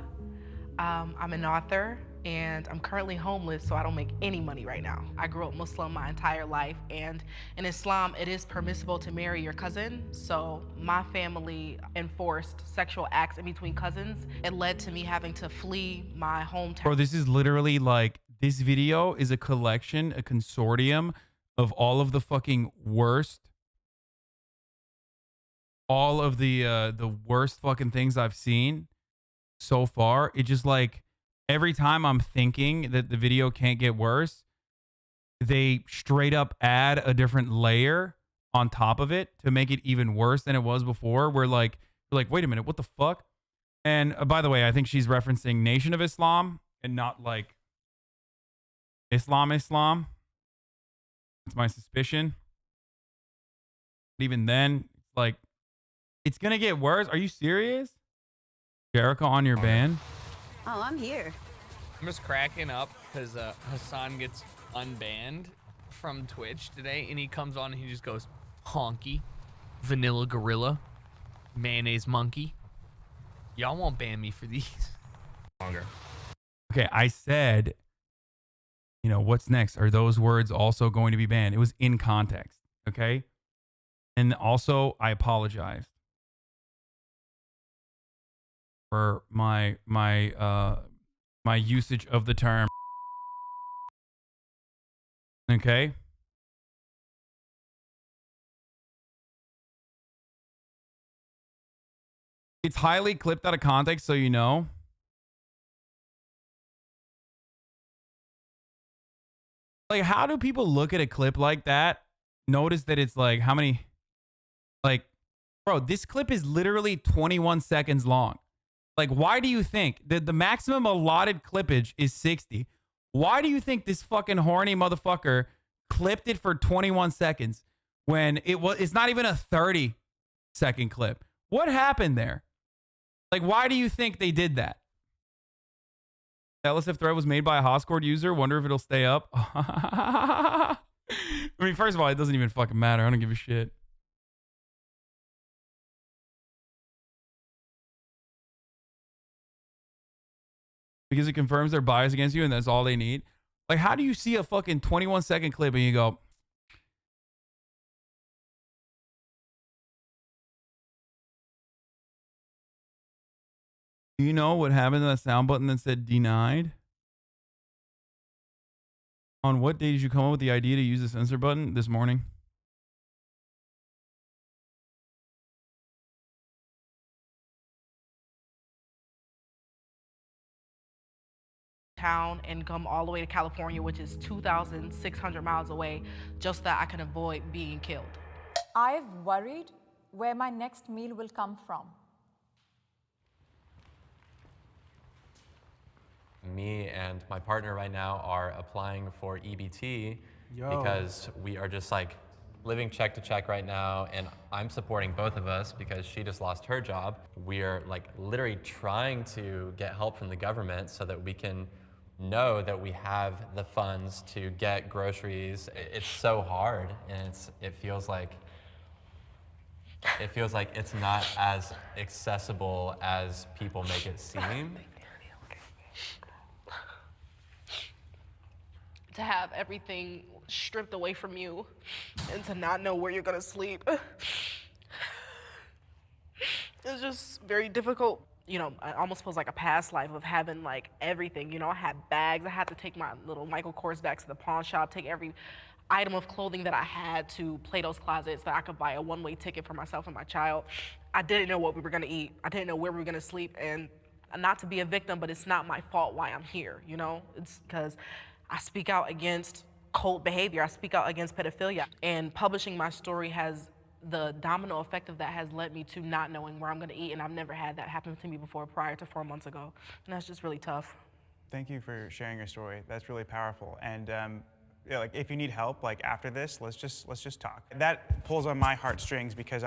I'm an author, and I'm currently homeless, so I don't make any money right now. I grew up Muslim my entire life, and in Islam, it is permissible to marry your cousin, so my family enforced sexual acts in between cousins. It led to me having to flee my hometown. Bro, this is literally like, this video is a collection, a consortium of all of the fucking worst, all of the worst fucking things I've seen so far. It just like, every time I'm thinking that the video can't get worse, they straight up add a different layer on top of it to make it even worse than it was before. We're like, wait a minute, what the fuck? And by the way, I think she's referencing Nation of Islam and not like Islam. That's my suspicion. But even then, like, it's gonna get worse. Are you serious? Jericho on your band? Oh, I'm here. I'm just cracking up because Hasan gets unbanned from Twitch today, and he comes on and he just goes, honky, vanilla gorilla, mayonnaise monkey. Y'all won't ban me for these. Longer. Okay, I said, you know, what's next? Are those words also going to be banned? It was in context, okay? And also, I apologized for my usage of the term. Okay? It's highly clipped out of context, so you know. Like, how do people look at a clip like that, notice that it's like, how many, like, bro, this clip is literally 21 seconds long. Like, why do you think that the maximum allotted clippage is 60? Why do you think this fucking horny motherfucker clipped it for 21 seconds when it's not even a 30-second clip? What happened there? Like, why do you think they did that? LSF thread was made by a Hoscord user. Wonder if it'll stay up. I mean, first of all, it doesn't even fucking matter. I don't give a shit. Because it confirms their bias against you and that's all they need. Like, how do you see a fucking 21-second clip and you go, do you know what happened to that sound button that said denied? On what day did you come up with the idea to use the censor button? This morning. Town and come all the way to California, which is 2,600 miles away, just that I can avoid being killed. I've worried where my next meal will come from. Me and my partner right now are applying for EBT because we are just like living check to check right now, and I'm supporting both of us because she just lost her job. We are like literally trying to get help from the government so that we can know that we have the funds to get groceries. It's so hard, and it feels like it's not as accessible as people make it seem. To have everything stripped away from you and to not know where you're gonna sleep. It's just very difficult. You know, it almost feels like a past life of having like everything. You know, I had bags. I had to take my little Michael Kors back to the pawn shop, take every item of clothing that I had to Plato's Closet so that I could buy a one-way ticket for myself and my child. I didn't know what we were gonna eat. I didn't know where we were gonna sleep. And not to be a victim, but it's not my fault why I'm here, you know? It's because I speak out against cult behavior. I speak out against pedophilia. And publishing my story has, the domino effect of that has led me to not knowing where I'm gonna eat, and I've never had that happen to me before prior to 4 months ago. And that's just really tough. Thank you for sharing your story. That's really powerful. And yeah, like if you need help, like after this, let's just talk. That pulls on my heartstrings because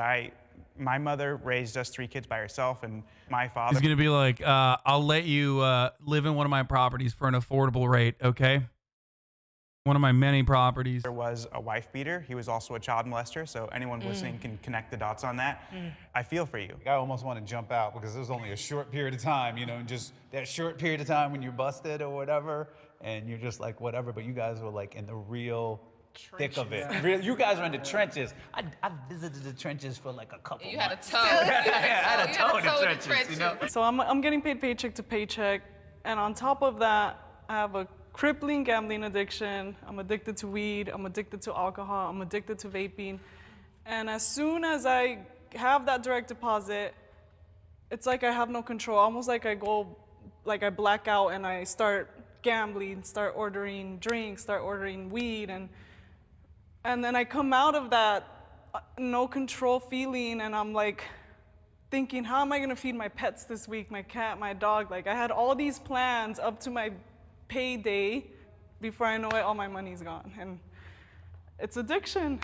my mother raised us 3 kids by herself, and my father. He's gonna be like, I'll let you live in one of my properties for an affordable rate, okay? One of my many properties. There was a wife beater. He was also a child molester, so anyone listening can connect the dots on that. I feel for you. I almost want to jump out because there's only a short period of time, you know, and just that short period of time when you're busted or whatever, and you're just like, whatever, but you guys were like in the real thick of it. You guys were in the trenches. I visited the trenches for like a couple You had a months. toe. I had a toe in the trenches, you know? So I'm getting paid paycheck to paycheck, and on top of that, I have a crippling gambling addiction. I'm addicted to weed. I'm addicted to alcohol. I'm addicted to vaping. And as soon as I have that direct deposit, it's like I have no control. Almost like I black out and I start gambling, start ordering drinks, start ordering weed, and then I come out of that no control feeling, and I'm like thinking, how am I gonna feed my pets this week, my cat, my dog? Like I had all these plans up to my payday. Before I know it, all my money's gone, and it's addiction.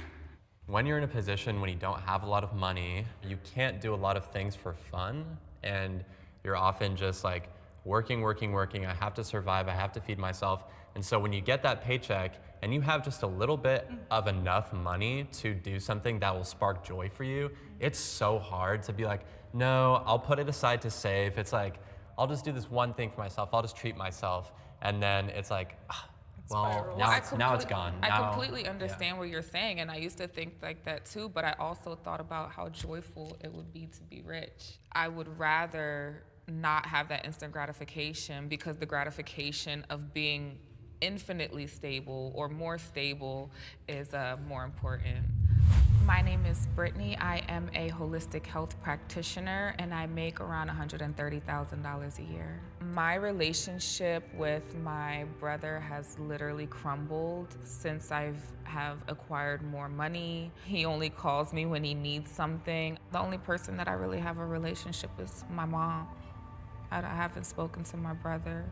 When you're in a position when you don't have a lot of money, you can't do a lot of things for fun, and you're often just like working. I have to survive, I have to feed myself. And so when you get that paycheck and you have just a little bit of enough money to do something that will spark joy for you, it's so hard to be like, no, I'll put it aside to save. It's like, I'll just do this one thing for myself, I'll just treat myself. And then it's like, well, now it's gone. I completely understand what you're saying, and I used to think like that too, but I also thought about how joyful it would be to be rich. I would rather not have that instant gratification, because the gratification of being infinitely stable or more stable is more important. My name is Brittany. I am a holistic health practitioner, and I make around $130,000 a year. My relationship with my brother has literally crumbled since I have acquired more money. He only calls me when he needs something. The only person that I really have a relationship is my mom. I haven't spoken to my brother.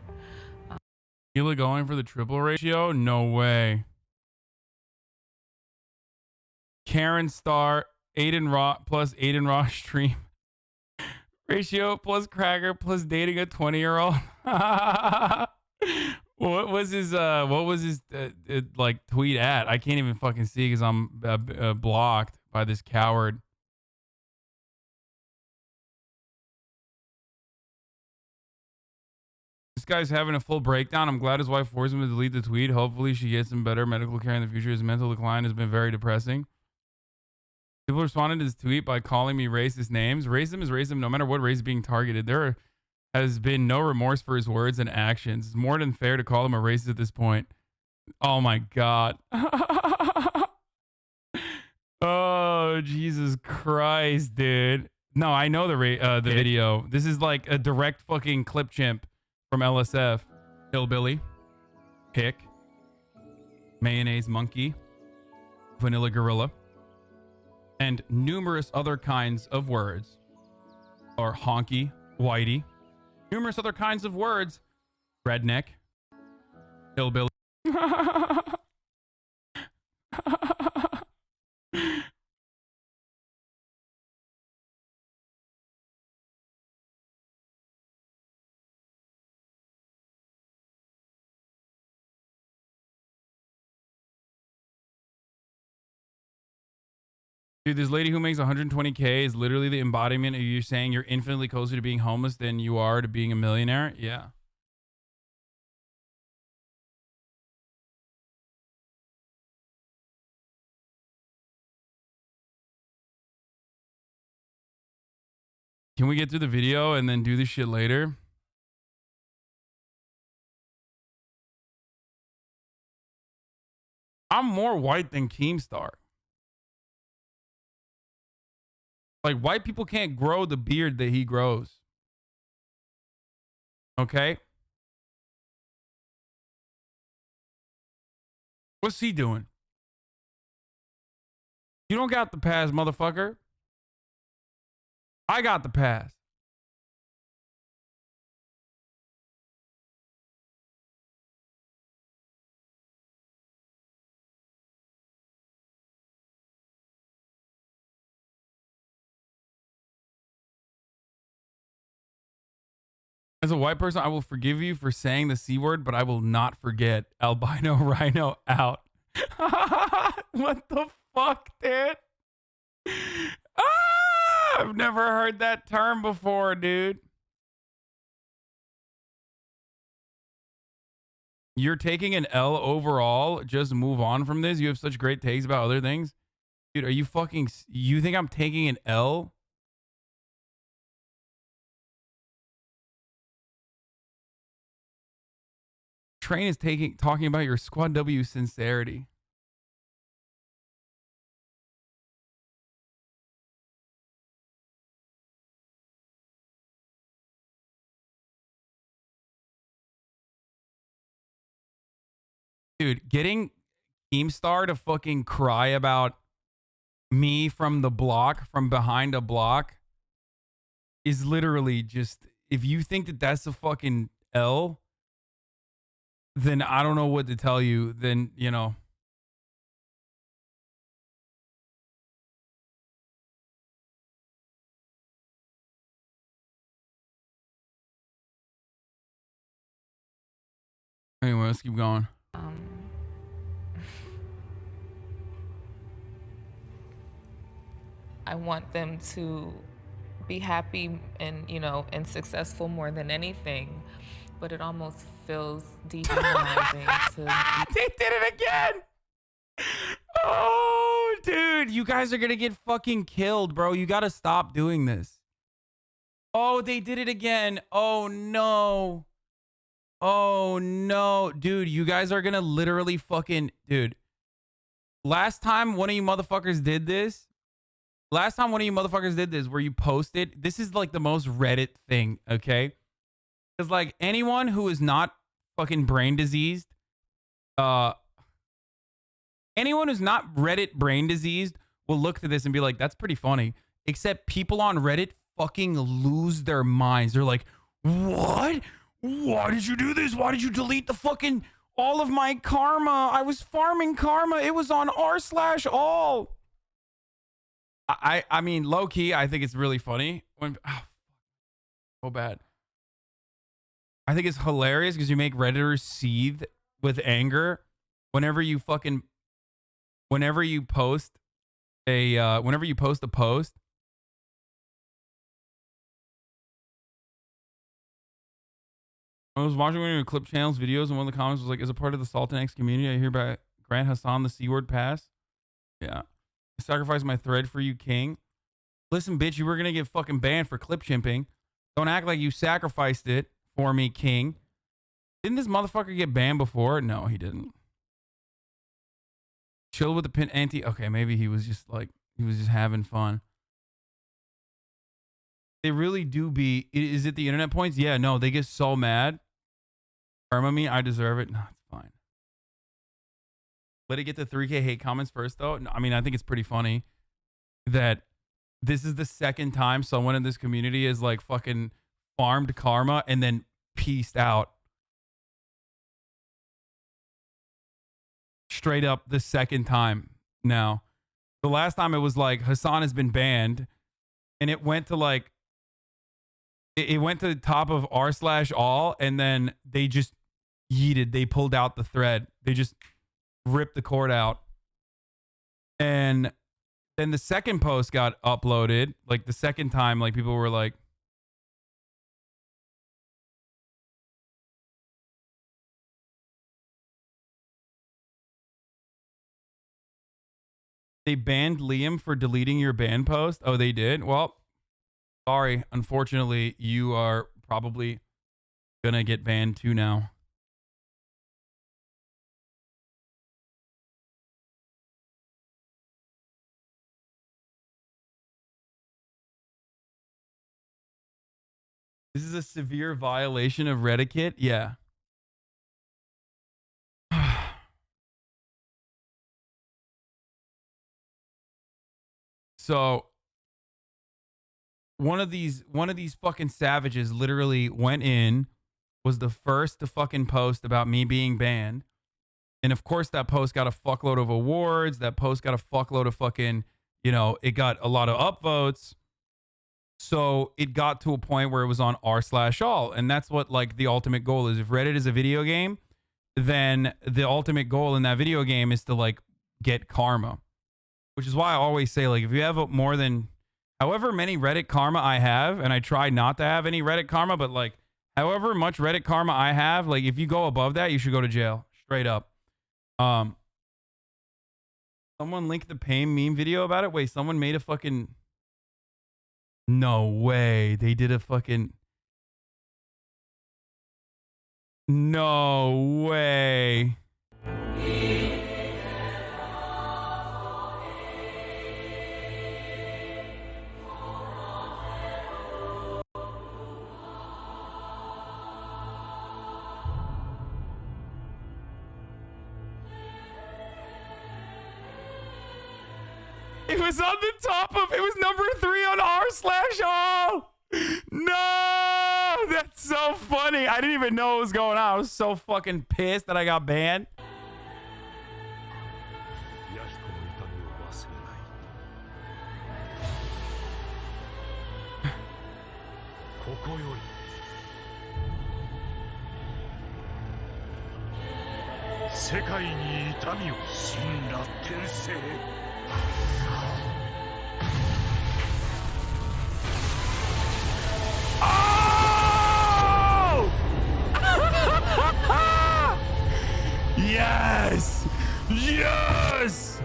Gila going for the triple ratio? No way. Karen Star, Aiden Raw plus Aiden Raw stream ratio plus Cracker plus dating a 20-year-old. What was his like tweet at? I can't even fucking see because I'm blocked by this coward. This guy's having a full breakdown. I'm glad his wife forced him to delete the tweet. Hopefully she gets some better medical care in the future. His mental decline has been very depressing. People responded to this tweet by calling me racist names. Racism is racism no matter what race is being targeted. There has been no remorse for his words and actions. It's more than fair to call him a racist at this point. Oh my God. Oh, Jesus Christ, dude. No, I know the video. This is like a direct fucking clip chimp from LSF. Hillbilly. Hick. Mayonnaise monkey. Vanilla gorilla. And numerous other kinds of words. Or honky, whitey. Numerous other kinds of words. Redneck. Hillbilly. Dude, this lady who makes 120K is literally the embodiment of you saying you're infinitely closer to being homeless than you are to being a millionaire. Yeah. Can we get through the video and then do this shit later? I'm more white than Keemstar. Like, white people can't grow the beard that he grows. Okay? What's he doing? You don't got the pass, motherfucker. I got the pass. As a white person, I will forgive you for saying the C word, but I will not forget albino rhino out. What the fuck, dude? Ah, I've never heard that term before, dude. You're taking an L overall. Just move on from this. You have such great takes about other things. Dude, are you fucking... You think I'm taking an L? Train is talking about your Squad W sincerity. Dude, getting Keemstar to fucking cry about me from the block, from behind a block, is literally just, if you think that that's a fucking L, then I don't know what to tell you. Then, you know. Anyway, let's keep going. I want them to be happy and, you know, and successful more than anything. But it almost feels dehumanizing to... They did it again! Oh, dude, you guys are gonna get fucking killed, bro. You gotta stop doing this. Oh, they did it again. Oh, no. Oh, no. Dude, you guys are gonna literally fucking... Dude, last time one of you motherfuckers did this, where you posted, this is like the most Reddit thing, okay? Because like anyone who is not fucking brain diseased, anyone who's not Reddit brain diseased will look to this and be like, that's pretty funny. Except people on Reddit fucking lose their minds. They're like, what? Why did you do this? Why did you delete the fucking, all of my karma? I was farming karma. It was on r/all. I mean, low key, I think it's really funny when, so bad. I think it's hilarious because you make Redditors seethe with anger whenever you post a post. I was watching one of your clip channels videos, and one of the comments was like, as a part of the Salt and X community, I hereby grant Hasan the C-word pass. Yeah. I sacrificed my thread for you, king. Listen, bitch, you were going to get fucking banned for clip chimping. Don't act like you sacrificed it for me, king. Didn't this motherfucker get banned before? No, he didn't. Chill with the pin anti. Okay, maybe he was just having fun. They really do be. Is it the internet points? Yeah, no, they get so mad. Karma me, I deserve it. No, it's fine. Let it get to 3K hate comments first, though. I mean, I think it's pretty funny that this is the second time someone in this community is like fucking farmed karma and then pieced out. Straight up the second time now. The last time it was like Hasan has been banned, and it went to like it went to the top of r/all, and then they just yeeted. They pulled out the thread. They just ripped the cord out. And then the second post got uploaded. Like the second time, like people were like, they banned Liam for deleting your ban post. Oh, they did? Well, sorry. Unfortunately, you are probably gonna get banned too now. This is a severe violation of Reddit. Yeah. So one of these fucking savages literally went in, was the first to fucking post about me being banned. And of course that post got a fuckload of awards. That post got a fuckload of fucking, you know, it got a lot of upvotes. So it got to a point where it was on r/all. And that's what like the ultimate goal is. If Reddit is a video game, then the ultimate goal in that video game is to like get karma. Which is why I always say, like, if you have more than however many Reddit karma I have, and I try not to have any Reddit karma, but like however much Reddit karma I have, like if you go above that, you should go to jail. Straight up. Someone linked the Pain meme video about it. Wait, someone made a fucking... No way. They did a fucking... No way. It was on the top of, it was number 3 on r/all. No, that's so funny. I didn't even know what was going on. I was so fucking pissed that I got banned. Oh! Yes! Yes!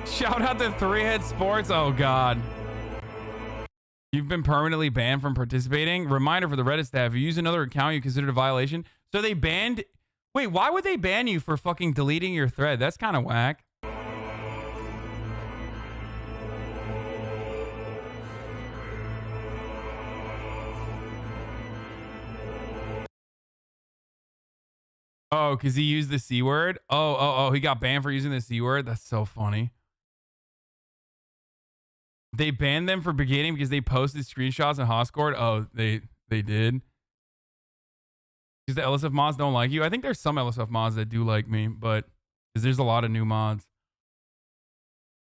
Shout out to Three Head Sports. Oh, God. You've been permanently banned from participating. Reminder for the Reddit staff, if you use another account, you consider it a violation. So they banned... Wait, why would they ban you for fucking deleting your thread? That's kind of whack. Oh, because he used the C word? Oh, he got banned for using the C word? That's so funny. They banned them for beginning because they posted screenshots in Hoscord. Oh, they did. Because the LSF mods don't like you. I think there's some LSF mods that do like me, but because there's a lot of new mods.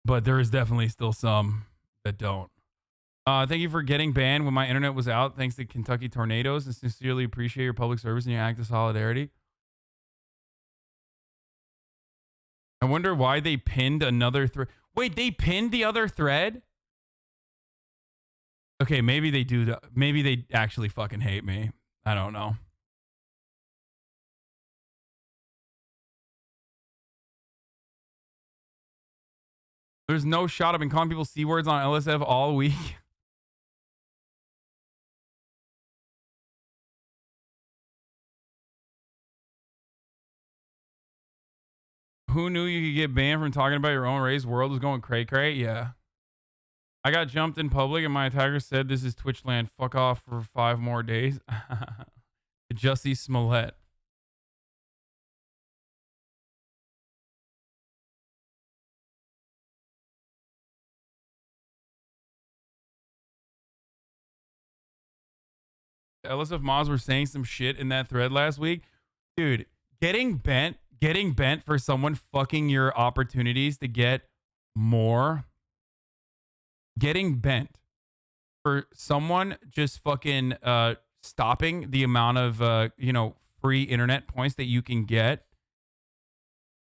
But there is definitely still some that don't. Thank you for getting banned when my internet was out. Thanks to Kentucky Tornadoes. And sincerely appreciate your public service and your act of solidarity. I wonder why they pinned another thread. Wait, they pinned the other thread? Okay, maybe they do. Maybe they actually fucking hate me. I don't know. There's no shot. I've been calling people C words on LSF all week. Who knew you could get banned from talking about your own race? World was going cray-cray. Yeah. I got jumped in public and my attacker said, this is Twitch land. Fuck off for 5 more days. Jussie Smollett. LSF mods were saying some shit in that thread last week. Dude, getting bent for someone fucking your opportunities to get more. Getting bent for someone just fucking stopping the amount of free internet points that you can get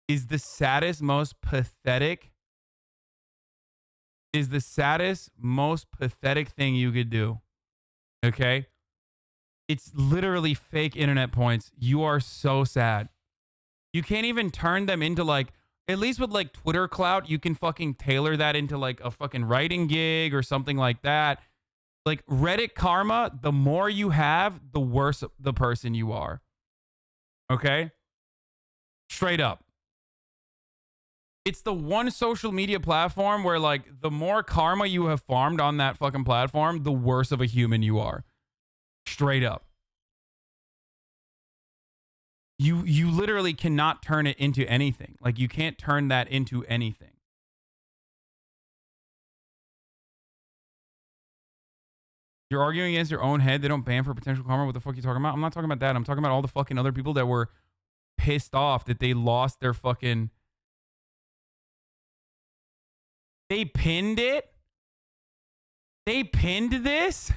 is the saddest, most pathetic thing you could do. Okay? It's literally fake internet points. You are so sad. You can't even turn them into like, at least with like Twitter clout, you can fucking tailor that into like a fucking writing gig or something like that. Like Reddit karma, the more you have, the worse the person you are. Okay? Straight up. It's the one social media platform where like the more karma you have farmed on that fucking platform, the worse of a human you are. Straight up. You literally cannot turn it into anything. Like you can't turn that into anything. You're arguing against your own head. They don't ban for potential karma. What the fuck are you talking about? I'm not talking about that. I'm talking about all the fucking other people that were pissed off that they lost their fucking... They pinned it? They pinned this?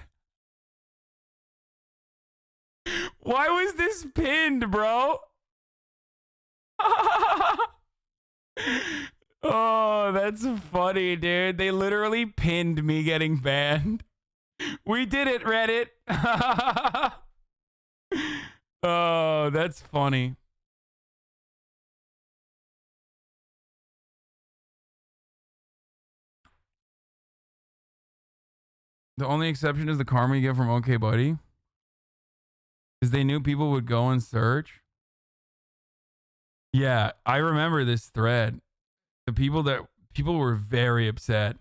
Why was this pinned, bro? Oh, that's funny, dude. They literally pinned me getting banned. We did it, Reddit. Oh, that's funny. The only exception is the karma you get from OK Buddy. Because they knew people would go and search. Yeah, I remember this thread. People were very upset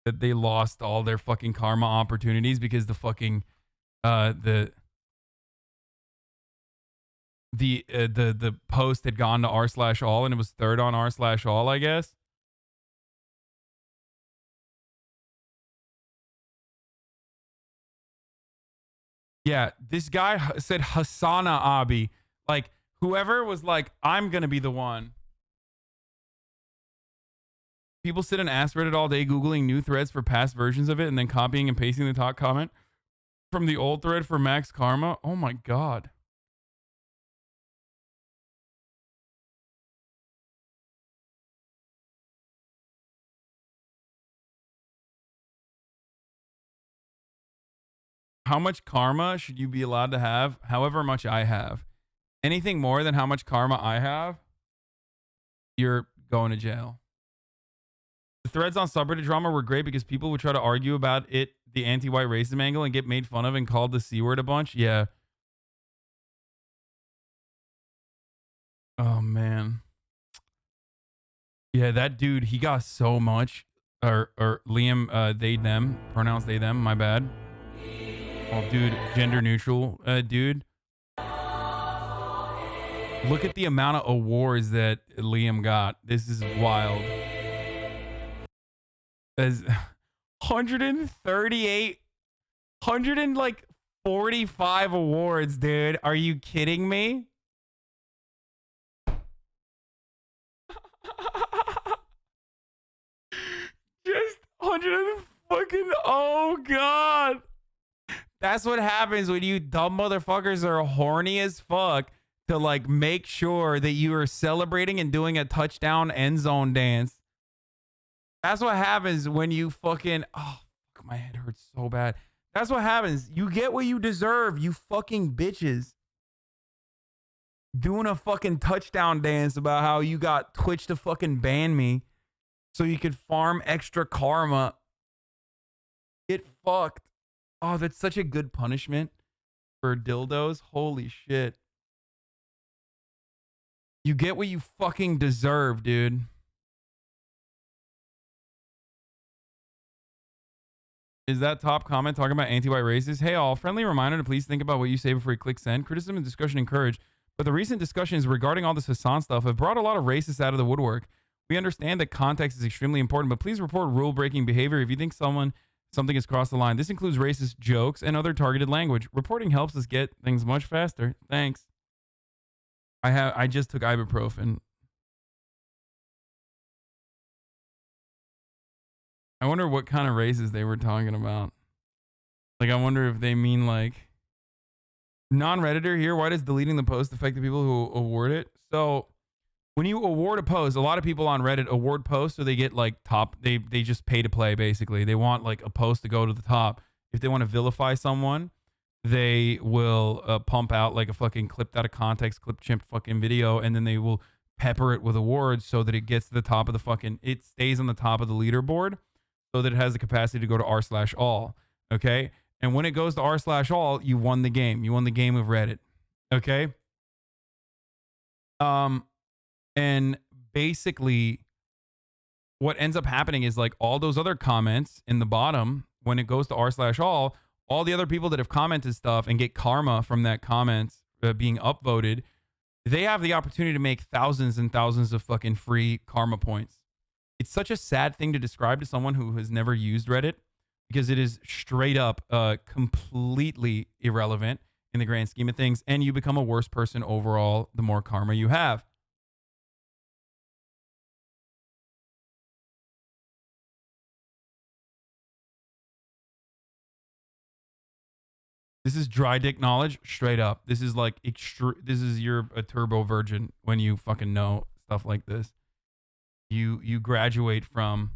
that they lost all their fucking karma opportunities because the fucking the post had gone to r/all and it was third on r/all, I guess. Yeah, this guy said Hasanabi. Like, whoever was like, I'm going to be the one. People sit and ask Reddit all day Googling new threads for past versions of it and then copying and pasting the top comment from the old thread for max karma. Oh my God. How much karma should you be allowed to have? However much I have. Anything more than how much karma I have, you're going to jail. The threads on subreddit drama were great because people would try to argue about it, the anti-white racism angle, and get made fun of and called the C word a bunch. Yeah. Oh, man. Yeah, that dude, he got so much. Or Liam, they, them. Pronouns they, them. My bad. Oh, dude, gender neutral, dude. Look at the amount of awards that Liam got. This is wild. As 138, 145 awards, dude. Are you kidding me? Just 100 fucking, oh God. That's what happens when you dumb motherfuckers are horny as fuck to like make sure that you are celebrating and doing a touchdown end zone dance. That's what happens when you fucking, oh, fuck, my head hurts so bad. That's what happens. You get what you deserve, you fucking bitches. Doing a fucking touchdown dance about how you got Twitch to fucking ban me so you could farm extra karma. Get fucked. Oh, that's such a good punishment for dildos. Holy shit. You get what you fucking deserve, dude. Is that top comment talking about anti-white racists? Hey all, friendly reminder to please think about what you say before you click send. Criticism and discussion encouraged, but the recent discussions regarding all this Hasan stuff have brought a lot of racists out of the woodwork. We understand that context is extremely important, but please report rule-breaking behavior if you think something has crossed the line. This includes racist jokes and other targeted language. Reporting helps us get things much faster. Thanks. I just took ibuprofen. I wonder what kind of races they were talking about. Like, I wonder if they mean like non-Redditor here. Why does deleting the post affect the people who award it? So when you award a post, a lot of people on Reddit award posts, so they get like top. They just pay to play basically. They want like a post to go to the top. If they want to vilify someone, they will pump out like a fucking clipped out of context, clip chimp fucking video, and then they will pepper it with awards so that it gets to the top of the fucking. It stays on the top of the leaderboard, so that it has the capacity to go to r/all. Okay, and when it goes to r/all, you won the game. You won the game of Reddit. Okay. And basically, what ends up happening is like all those other comments in the bottom, when it goes to r/all the other people that have commented stuff and get karma from that comment being upvoted, they have the opportunity to make thousands and thousands of fucking free karma points. It's such a sad thing to describe to someone who has never used Reddit because it is straight up completely irrelevant in the grand scheme of things, and you become a worse person overall the more karma you have. This is dry dick knowledge, straight up. This is like this is you're a turbo virgin when you fucking know stuff like this. You graduate from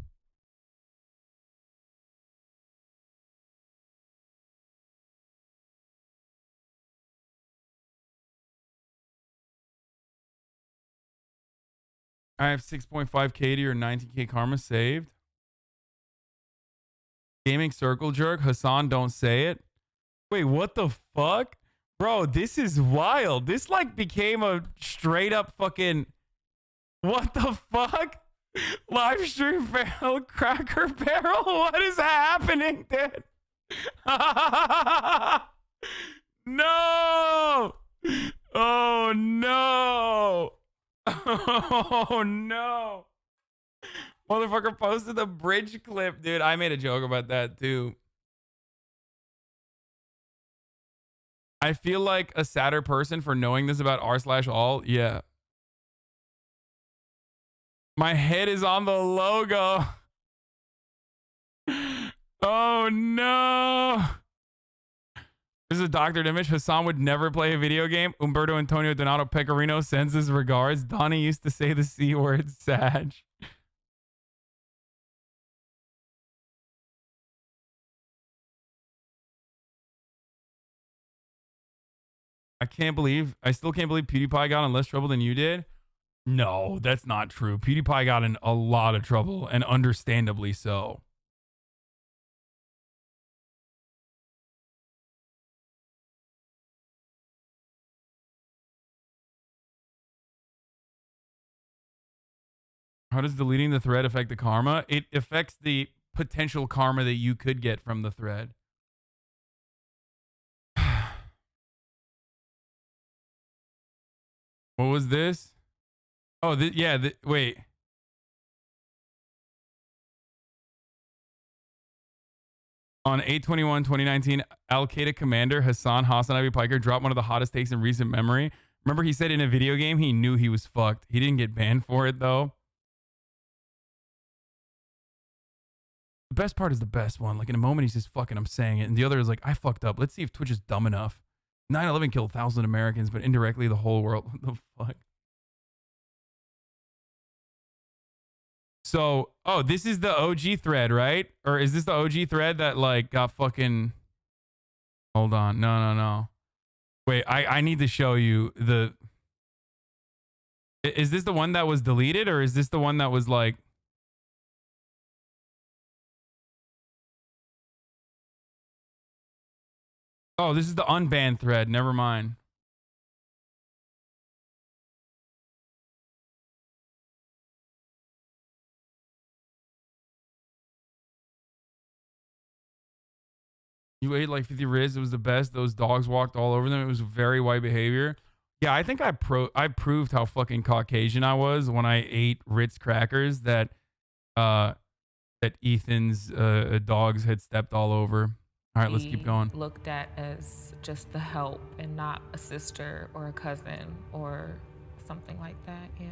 I have 6.5k to your 19k karma saved. Gaming circle jerk, Hasan, don't say it. Wait, what the fuck? Bro, this is wild. This like became a straight up fucking what the fuck? Live stream barrel, cracker barrel? What is happening, dude? No! Oh no. Oh no. Motherfucker posted the bridge clip, dude. I made a joke about that too. I feel like a sadder person for knowing this about r/all. Yeah. My head is on the logo. Oh no. This is a doctored image. Hasan would never play a video game. Umberto Antonio Donato Pecorino sends his regards. Donnie used to say the C word, Sag. I still can't believe PewDiePie got in less trouble than you did. No, that's not true. PewDiePie got in a lot of trouble, and understandably so. How does deleting the thread affect the karma? It affects the potential karma that you could get from the thread. What was this? Oh, yeah, wait. On 8/21/2019, Al-Qaeda commander Hasanabi Piker dropped one of the hottest takes in recent memory. Remember he said in a video game he knew he was fucked. He didn't get banned for it, though. The best part is the best one. Like, in a moment, he says, fucking, I'm saying it. And the other is like, I fucked up. Let's see if Twitch is dumb enough. 9/11 killed 1,000 Americans, but indirectly the whole world. What the fuck? So, oh, this is the OG thread, right? Or is this the OG thread that, like, got fucking... Hold on. No. Wait, I need to show you the... Is this the one that was deleted, or is this the one that was, like... Oh, this is the unbanned thread. Never mind. You ate like 50 Riz. It was the best. Those dogs walked all over them. It was very white behavior. Yeah, I think I proved how fucking Caucasian I was when I ate Ritz crackers that Ethan's dogs had stepped all over. All right, let's keep going. Looked at as just the help and not a sister or a cousin or something like that, yeah.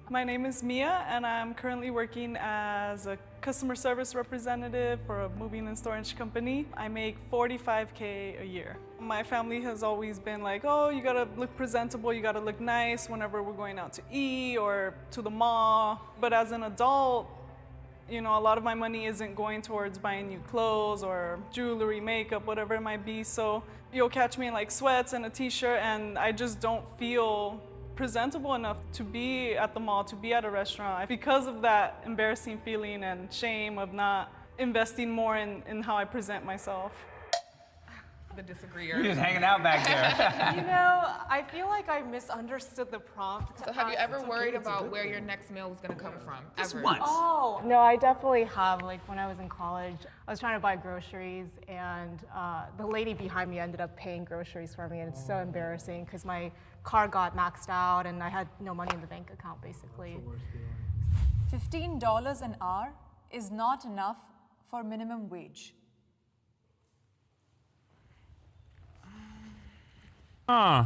My name is Mia, and I'm currently working as a customer service representative for a moving and storage company. I make $45K a year. My family has always been like, oh, you gotta look presentable, you gotta look nice whenever we're going out to eat or to the mall. But as an adult, you know, a lot of my money isn't going towards buying new clothes or jewelry, makeup, whatever it might be. So you'll catch me in like sweats and a t-shirt, and I just don't feel presentable enough to be at the mall, to be at a restaurant, because of that embarrassing feeling and shame of not investing more in how I present myself. The disagreeer. You're just hanging out back there. You know, I feel like I misunderstood the prompt. So have you ever worried about where your next meal was gonna come from? Just ever? once. Oh, no, I definitely have. Like when I was in college, I was trying to buy groceries, and the lady behind me ended up paying groceries for me, and it's so embarrassing because my card got maxed out and I had no money in the bank account, basically. $15 an hour is not enough for minimum wage. Huh.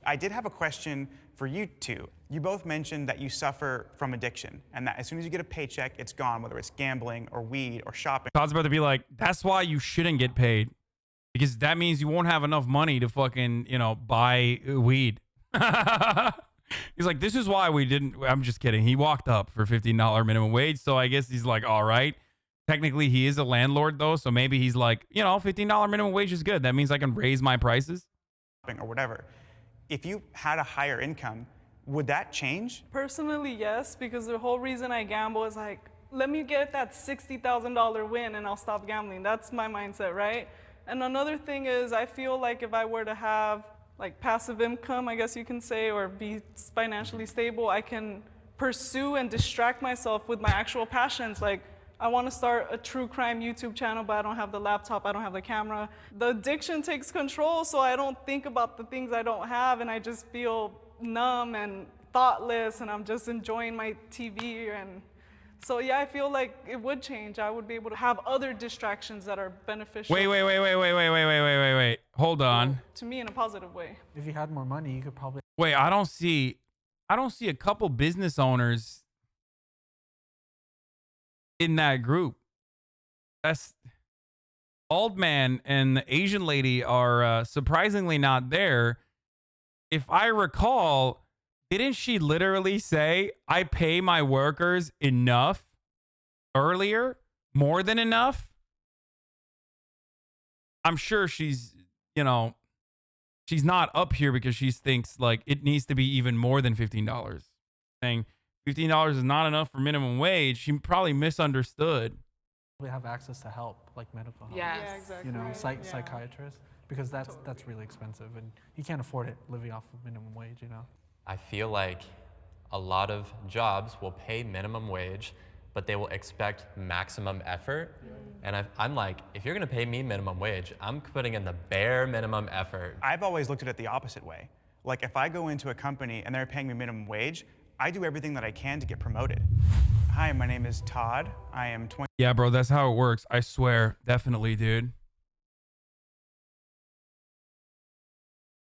I did have a question for you two. You both mentioned that you suffer from addiction and that as soon as you get a paycheck, it's gone, whether it's gambling or weed or shopping. Todd's about to be like, that's why you shouldn't get paid. Because that means you won't have enough money to fucking, you know, buy weed. He's like, this is why we didn't. I'm just kidding. He walked up for $15 minimum wage. So I guess he's like, all right. Technically, he is a landlord, though. So maybe he's like, you know, $15 minimum wage is good. That means I can raise my prices. Or whatever. If you had a higher income, would that change? Personally, yes, because the whole reason I gamble is like, let me get that $60,000 win and I'll stop gambling. That's my mindset, right? And another thing is I feel like if I were to have like passive income, I guess you can say, or be financially stable, I can pursue and distract myself with my actual passions. Like I want to start a true crime YouTube channel, but I don't have the laptop, I don't have the camera. The addiction takes control, so I don't think about the things I don't have, and I just feel numb and thoughtless, and I'm just enjoying my TV. And so yeah, I feel like it would change. I would be able to have other distractions that are beneficial. Wait. Hold on. To me, in a positive way. If you had more money, you could probably. Wait, I don't see a couple business owners in that group. That's Bald Man and the Asian lady are surprisingly not there. If I recall, didn't she literally say, I pay my workers enough earlier? More than enough? I'm sure she's, she's not up here because she thinks like it needs to be even more than $15. Saying $15 is not enough for minimum wage. She probably misunderstood. We have access to help, like medical help. Yes. Yeah, exactly. Psychiatrists, because that's really expensive, and you can't afford it living off of minimum wage. I feel like a lot of jobs will pay minimum wage, but they will expect maximum effort. And I'm like, if you're gonna pay me minimum wage, I'm putting in the bare minimum effort. I've always looked at it the opposite way. Like if I go into a company and they're paying me minimum wage, I do everything that I can to get promoted. Hi, my name is Todd. I am 20. Yeah, bro, that's how it works. I swear. Definitely, dude.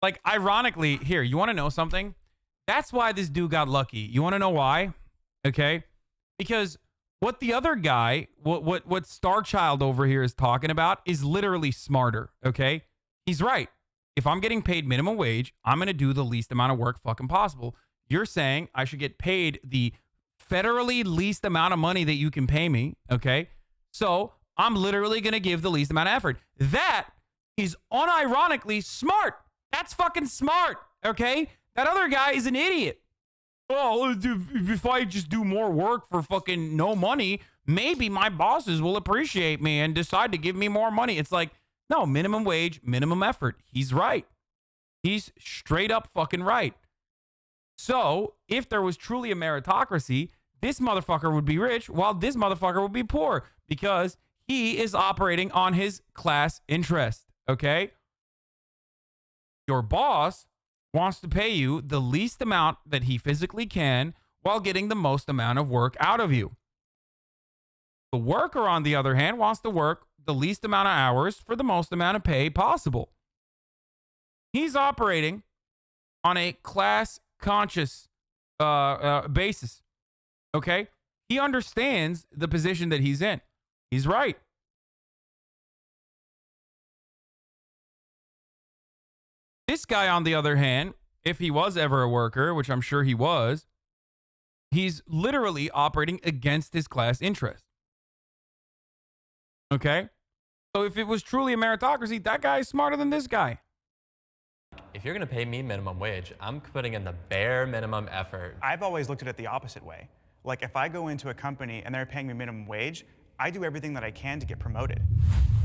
Like, ironically, here, you want to know something? That's why this dude got lucky. You want to know why? Okay? Because what the other guy, what Starchild over here is talking about is literally smarter, okay? He's right. If I'm getting paid minimum wage, I'm going to do the least amount of work fucking possible. You're saying I should get paid the federally least amount of money that you can pay me, okay? So I'm literally going to give the least amount of effort. That is unironically smart. That's fucking smart, okay? That other guy is an idiot. Oh, if I just do more work for fucking no money, maybe my bosses will appreciate me and decide to give me more money. It's like, no, minimum wage, minimum effort. He's right. He's straight up fucking right. So if there was truly a meritocracy, this motherfucker would be rich while this motherfucker would be poor because he is operating on his class interest, okay? Your boss wants to pay you the least amount that he physically can while getting the most amount of work out of you. The worker, on the other hand, wants to work the least amount of hours for the most amount of pay possible. He's operating on a class-conscious basis, okay? He understands the position that he's in. He's right. This guy, on the other hand, if he was ever a worker, which I'm sure he was, he's literally operating against his class interest. Okay? So if it was truly a meritocracy, that guy is smarter than this guy. If you're gonna pay me minimum wage, I'm putting in the bare minimum effort. I've always looked at it the opposite way. Like if I go into a company and they're paying me minimum wage, I do everything that I can to get promoted.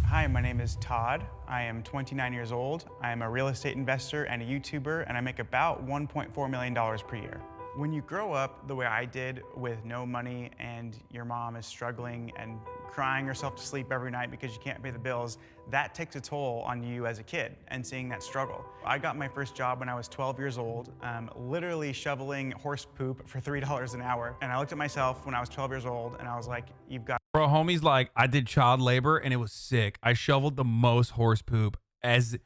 Hi, my name is Todd. I am 29 years old. I am a real estate investor and a YouTuber, and I make about $1.4 million per year. When you grow up the way I did with no money and your mom is struggling and crying herself to sleep every night because you can't pay the bills, that takes a toll on you as a kid and seeing that struggle. I got my first job when I was 12 years old, literally shoveling horse poop for $3 an hour. And I looked at myself when I was 12 years old and I was like, you've got. Bro, homie's like, I did child labor and it was sick. I shoveled the most horse poop as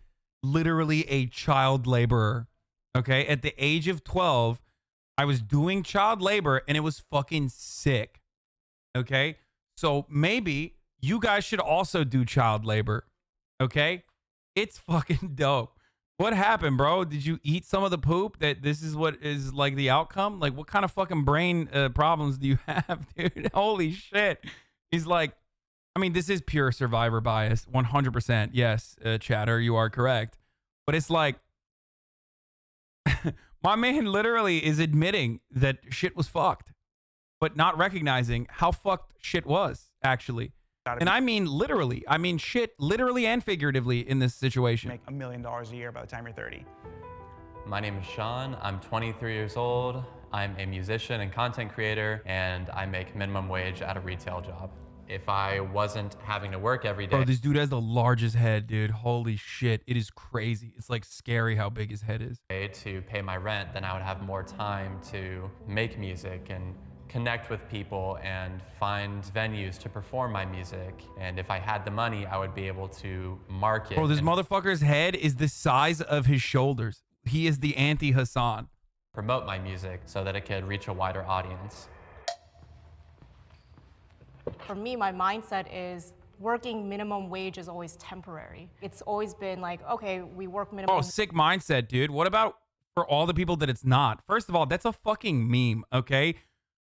literally a child laborer. Okay? At the age of 12, I was doing child labor and it was fucking sick. Okay? So maybe you guys should also do child labor. Okay? It's fucking dope. What happened, bro? Did you eat some of the poop that this is what is like the outcome? Like what kind of fucking brain problems do you have, dude? Holy shit. He's like, I mean, this is pure survivor bias. 100%. Yes, chatter, you are correct. But it's like, my man literally is admitting that shit was fucked, but not recognizing how fucked shit was, actually. And I mean literally. I mean shit literally and figuratively in this situation. Make $1 million a year by the time you're 30. My name is Sean. I'm 23 years old. I'm a musician and content creator, and I make minimum wage at a retail job. if I wasn't having to work every day Bro, this dude has the largest head, dude. Holy shit. It is crazy. It's like scary how big his head is. to pay my rent, then I would have more time to make music and connect with people and find venues to perform my music. And if I had the money, I would be able to market. Bro, this and motherfucker's head is the size of his shoulders. He is the anti-Hasan. promote my music so that it could reach a wider audience. For me, my mindset is working minimum wage is always temporary. It's always been like, okay, we work minimum. Oh, sick mindset, dude. What about for all the people that it's not? First of all, that's a fucking meme, okay?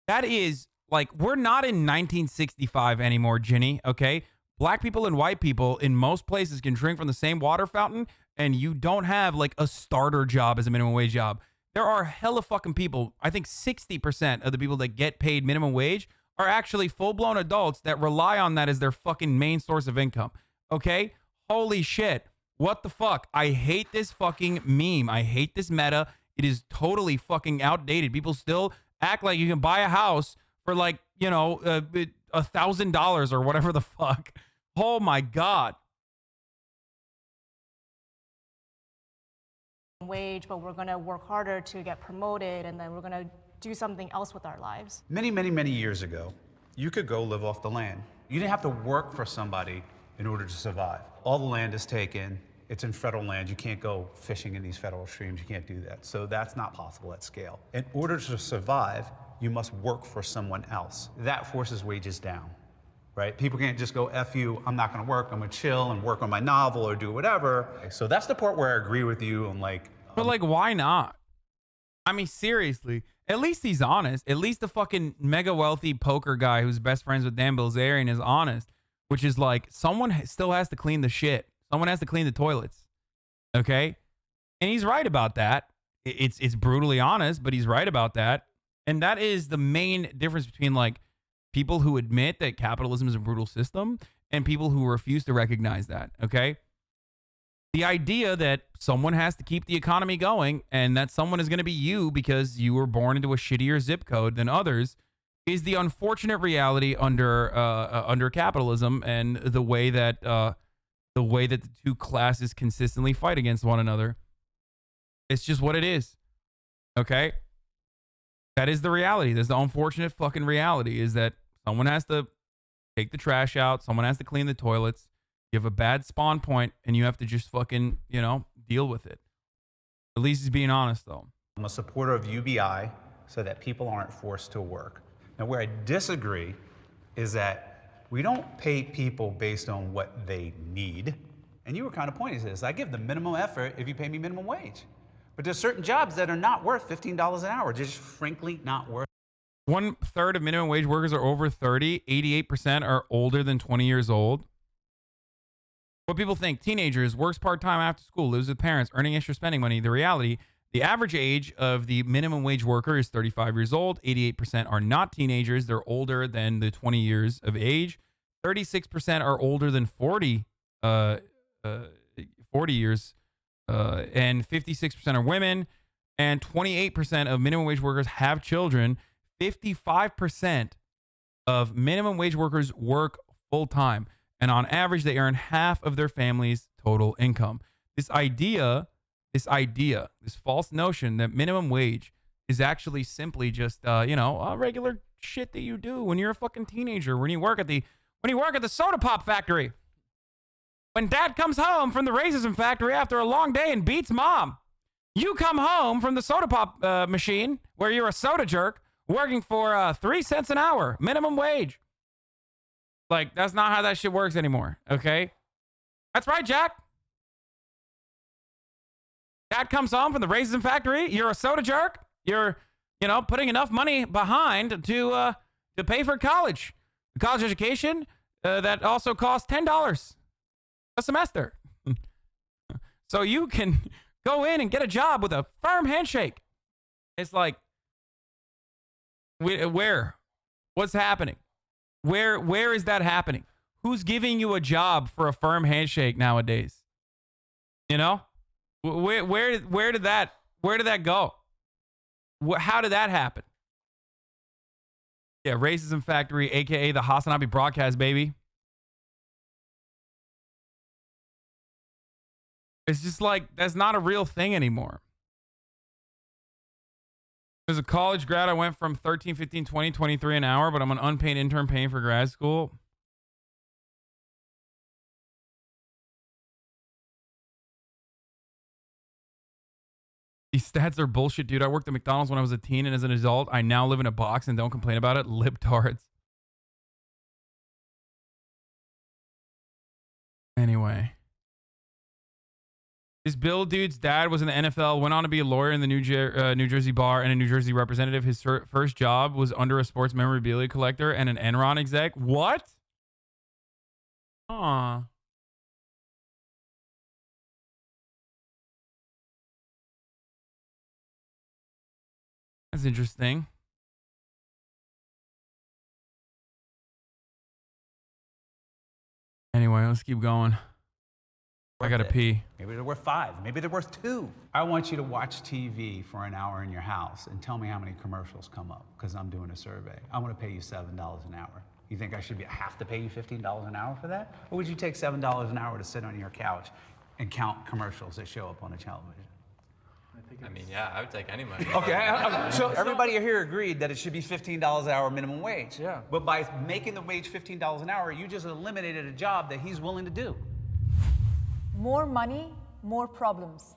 That is, like, we're not in 1965 anymore, Ginny, okay? Black people and white people in most places can drink from the same water fountain, and you don't have, like, a starter job as a minimum wage job. There are hella fucking people. I think 60% of the people that get paid minimum wage are actually full-blown adults that rely on that as their fucking main source of income. Okay? Holy shit. What the fuck? I hate this fucking meme. I hate this meta. It is totally fucking outdated. People still act like you can buy a house for like, you know, $1,000 or whatever the fuck. Oh my God. Wage, but we're gonna work harder to get promoted, and then we're gonna do something else with our lives. Many, many, many years ago, you could go live off the land. You didn't have to work for somebody in order to survive. All the land is taken. It's in federal land. You can't go fishing in these federal streams. You can't do that. So that's not possible at scale. In order to survive, you must work for someone else. That forces wages down, right? People can't just go, F you, I'm not gonna work, I'm gonna chill and work on my novel or do whatever. So that's the part where I agree with you on like... But like, why not? I mean, seriously. At least he's honest. At least the fucking mega wealthy poker guy who's best friends with Dan Bilzerian is honest. Which is like, someone still has to clean the shit. Someone has to clean the toilets. Okay? And he's right about that. It's brutally honest, but he's right about that. And that is the main difference between like people who admit that capitalism is a brutal system and people who refuse to recognize that. Okay? The idea that someone has to keep the economy going and that someone is going to be you because you were born into a shittier zip code than others is the unfortunate reality under capitalism and the way that the two classes consistently fight against one another. It's just what it is. Okay? That is the reality. That's the unfortunate fucking reality, is that someone has to take the trash out, someone has to clean the toilets. You have a bad spawn point, and you have to just fucking, you know, deal with it. At least he's being honest, though. I'm a supporter of UBI so that people aren't forced to work. Now, where I disagree is that we don't pay people based on what they need. And you were kind of pointing to this. I give the minimum effort if you pay me minimum wage. But there's certain jobs that are not worth $15 an hour, just frankly not worth. 1/3 of minimum wage workers are over 30. 88% are older than 20 years old. What people think, teenagers, works part-time after school, lives with parents, earning extra spending money. The reality, the average age of the minimum wage worker is 35 years old. 88% are not teenagers. They're older than the 20 years of age. 36% are older than 40 years. And 56% are women. And 28% of minimum wage workers have children. 55% of minimum wage workers work full-time. And on average, they earn half of their family's total income. This false notion that minimum wage is actually simply just, a regular shit that you do when you're a fucking teenager, when you work at the soda pop factory. When dad comes home from the racism factory after a long day and beats mom, you come home from the soda pop machine where you're a soda jerk working for 3 cents an hour, minimum wage. Like, that's not how that shit works anymore, okay? That's right, Jack. Dad comes home from the raisin factory. You're a soda jerk. You're, putting enough money behind to pay for college. College education that also costs $10 a semester. So you can go in and get a job with a firm handshake. It's like, where? What's happening? Where is that happening? Who's giving you a job for a firm handshake nowadays? Where did that go? How did that happen? Yeah, Racism Factory, aka the Hasanabi broadcast, baby. It's just like, that's not a real thing anymore. As a college grad, I went from 13, 15, 20, 23 an hour, but I'm an unpaid intern paying for grad school. These stats are bullshit, dude. I worked at McDonald's when I was a teen, and as an adult, I now live in a box and don't complain about it. Libtards. Anyway. This Bill dude's dad was in the NFL, went on to be a lawyer in the New Jersey bar and a New Jersey representative. His first job was under a sports memorabilia collector and an Enron exec. What? Aw. That's interesting. Anyway, let's keep going. I gotta pee. Maybe they're worth 5. Maybe they're worth 2. I want you to watch TV for an hour in your house and tell me how many commercials come up, because I'm doing a survey. I want to pay you $7 an hour. You think I should have to pay you $15 an hour for that? Or would you take $7 an hour to sit on your couch and count commercials that show up on the television? I mean, yeah, I would take any money. Okay, so everybody here agreed that it should be $15 an hour minimum wage. Yeah. But by making the wage $15 an hour, you just eliminated a job that he's willing to do. More money, more problems.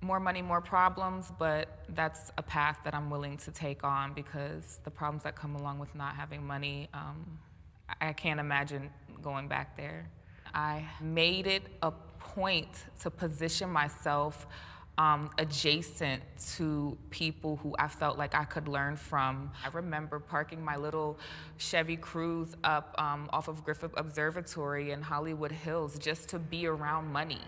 More money, more problems, but that's a path that I'm willing to take on because the problems that come along with not having money, I can't imagine going back there. I made it a point to position myself adjacent to people who I felt like I could learn from. I remember parking my little Chevy Cruze up off of Griffith Observatory in Hollywood Hills just to be around money.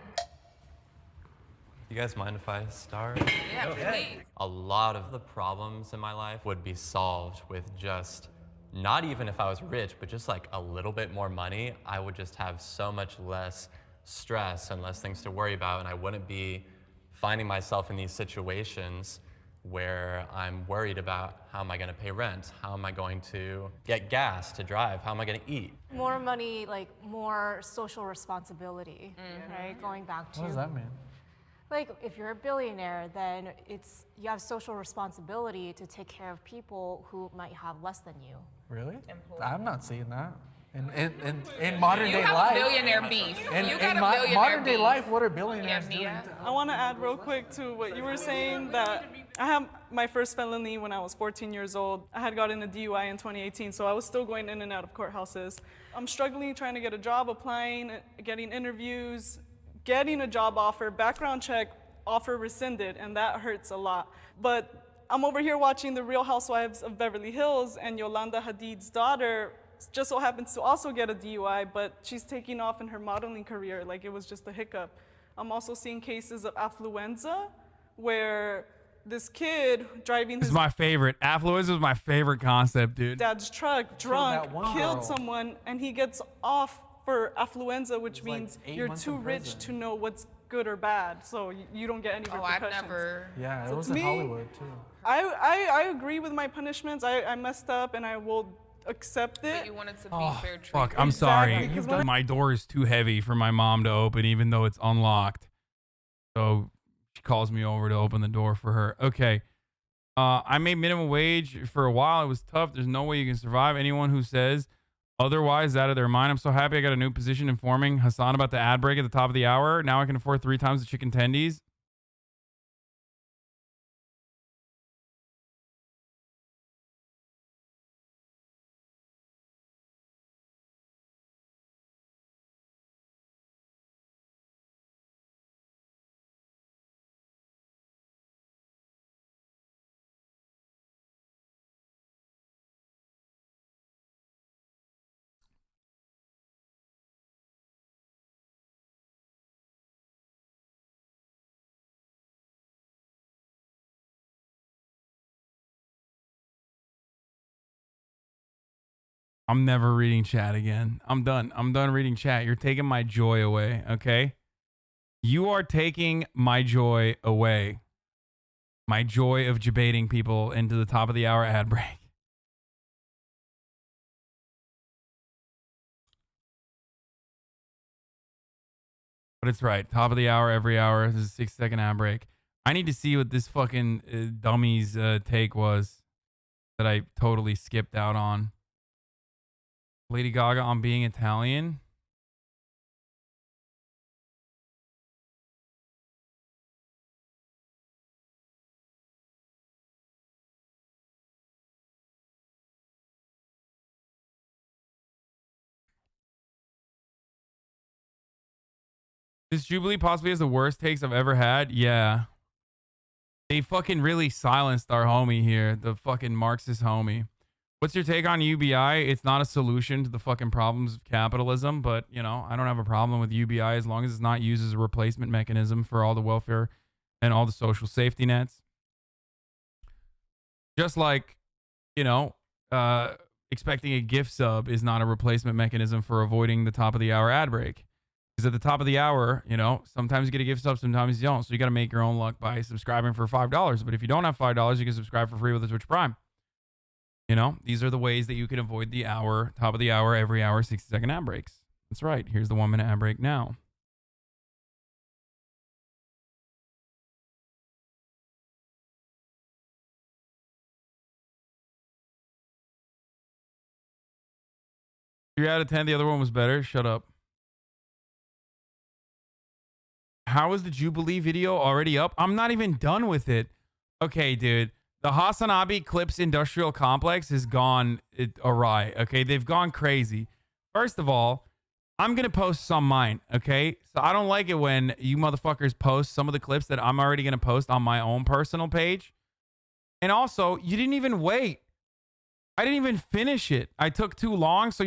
You guys mind if I start? Yeah, please. A lot of the problems in my life would be solved with just, not even if I was rich, but just like a little bit more money. I would just have so much less stress and less things to worry about, and I wouldn't be finding myself in these situations where I'm worried about how am I gonna pay rent? How am I going to get gas to drive? How am I gonna eat? More money, like more social responsibility, right? Going back to. What does that mean? Like, if you're a billionaire, then you have social responsibility to take care of people who might have less than you. Really? I'm not seeing that. In modern day life. You have billionaire beef. You got a billionaire modern day beef. life, what are billionaires doing? I want to add real quick to what you were saying that I had my first felony when I was 14 years old. I had gotten a DUI in 2018, so I was still going in and out of courthouses. I'm struggling trying to get a job, applying, getting interviews, getting a job offer, background check, offer rescinded, and that hurts a lot. But I'm over here watching The Real Housewives of Beverly Hills, and Yolanda Hadid's daughter just so happens to also get a DUI, but she's taking off in her modeling career like it was just a hiccup. I'm also seeing cases of affluenza, where this kid driving This his is my favorite. Affluence is my favorite concept, dude. dad's truck, drunk, killed someone, and he gets off for affluenza, which means you're too rich to know what's good or bad, so you don't get any repercussions. I've never. Yeah, So it was to in me, Hollywood too. I agree with my punishments. I messed up, and I will accept it. But you wanted to be fair treatment. Fuck, I'm sorry. Exactly, 'cause when- My door is too heavy for my mom to open, even though it's unlocked. So she calls me over to open the door for her. Okay. I made minimum wage for a while. It was tough. There's no way you can survive. Anyone who says otherwise is out of their mind. I'm so happy I got a new position informing Hasan about the ad break at the top of the hour. Now I can afford 3 times the chicken tendies. I'm never reading chat again. I'm done. I'm done reading chat. You're taking my joy away, okay? You are taking my joy away. my joy of debating people into the top of the hour ad break. But it's right. Top of the hour, every hour. This is a 6-second ad break. I need to see what this fucking dummy's take was that I totally skipped out on. Lady Gaga on being Italian. This Jubilee possibly has the worst takes I've ever had. Yeah. They fucking really silenced our homie here. The fucking Marxist homie. What's your take on UBI? It's not a solution to the fucking problems of capitalism, but, you know, I don't have a problem with UBI as long as it's not used as a replacement mechanism for all the welfare and all the social safety nets. Just like, you know, expecting a gift sub is not a replacement mechanism for avoiding the top of the hour ad break. Because at the top of the hour, you know, sometimes you get a gift sub, sometimes you don't. So you got to make your own luck by subscribing for $5. But if you don't have $5, you can subscribe for free with the Twitch Prime. You know, these are the ways that you can avoid the hour, top of the hour, every hour, 60-second ad breaks. That's right. Here's the 1-minute ad break now. You're out of 10. The other one was better. Shut up. How is the Jubilee video already up? I'm not even done with it. Okay, dude. The Hasanabi Clips Industrial Complex has gone awry. Okay, they've gone crazy. First of all, I'm going to post some mine. Okay, so I don't like it when you motherfuckers post some of the clips that I'm already going to post on my own personal page. And also, you didn't even wait. I didn't even finish it. I took too long, so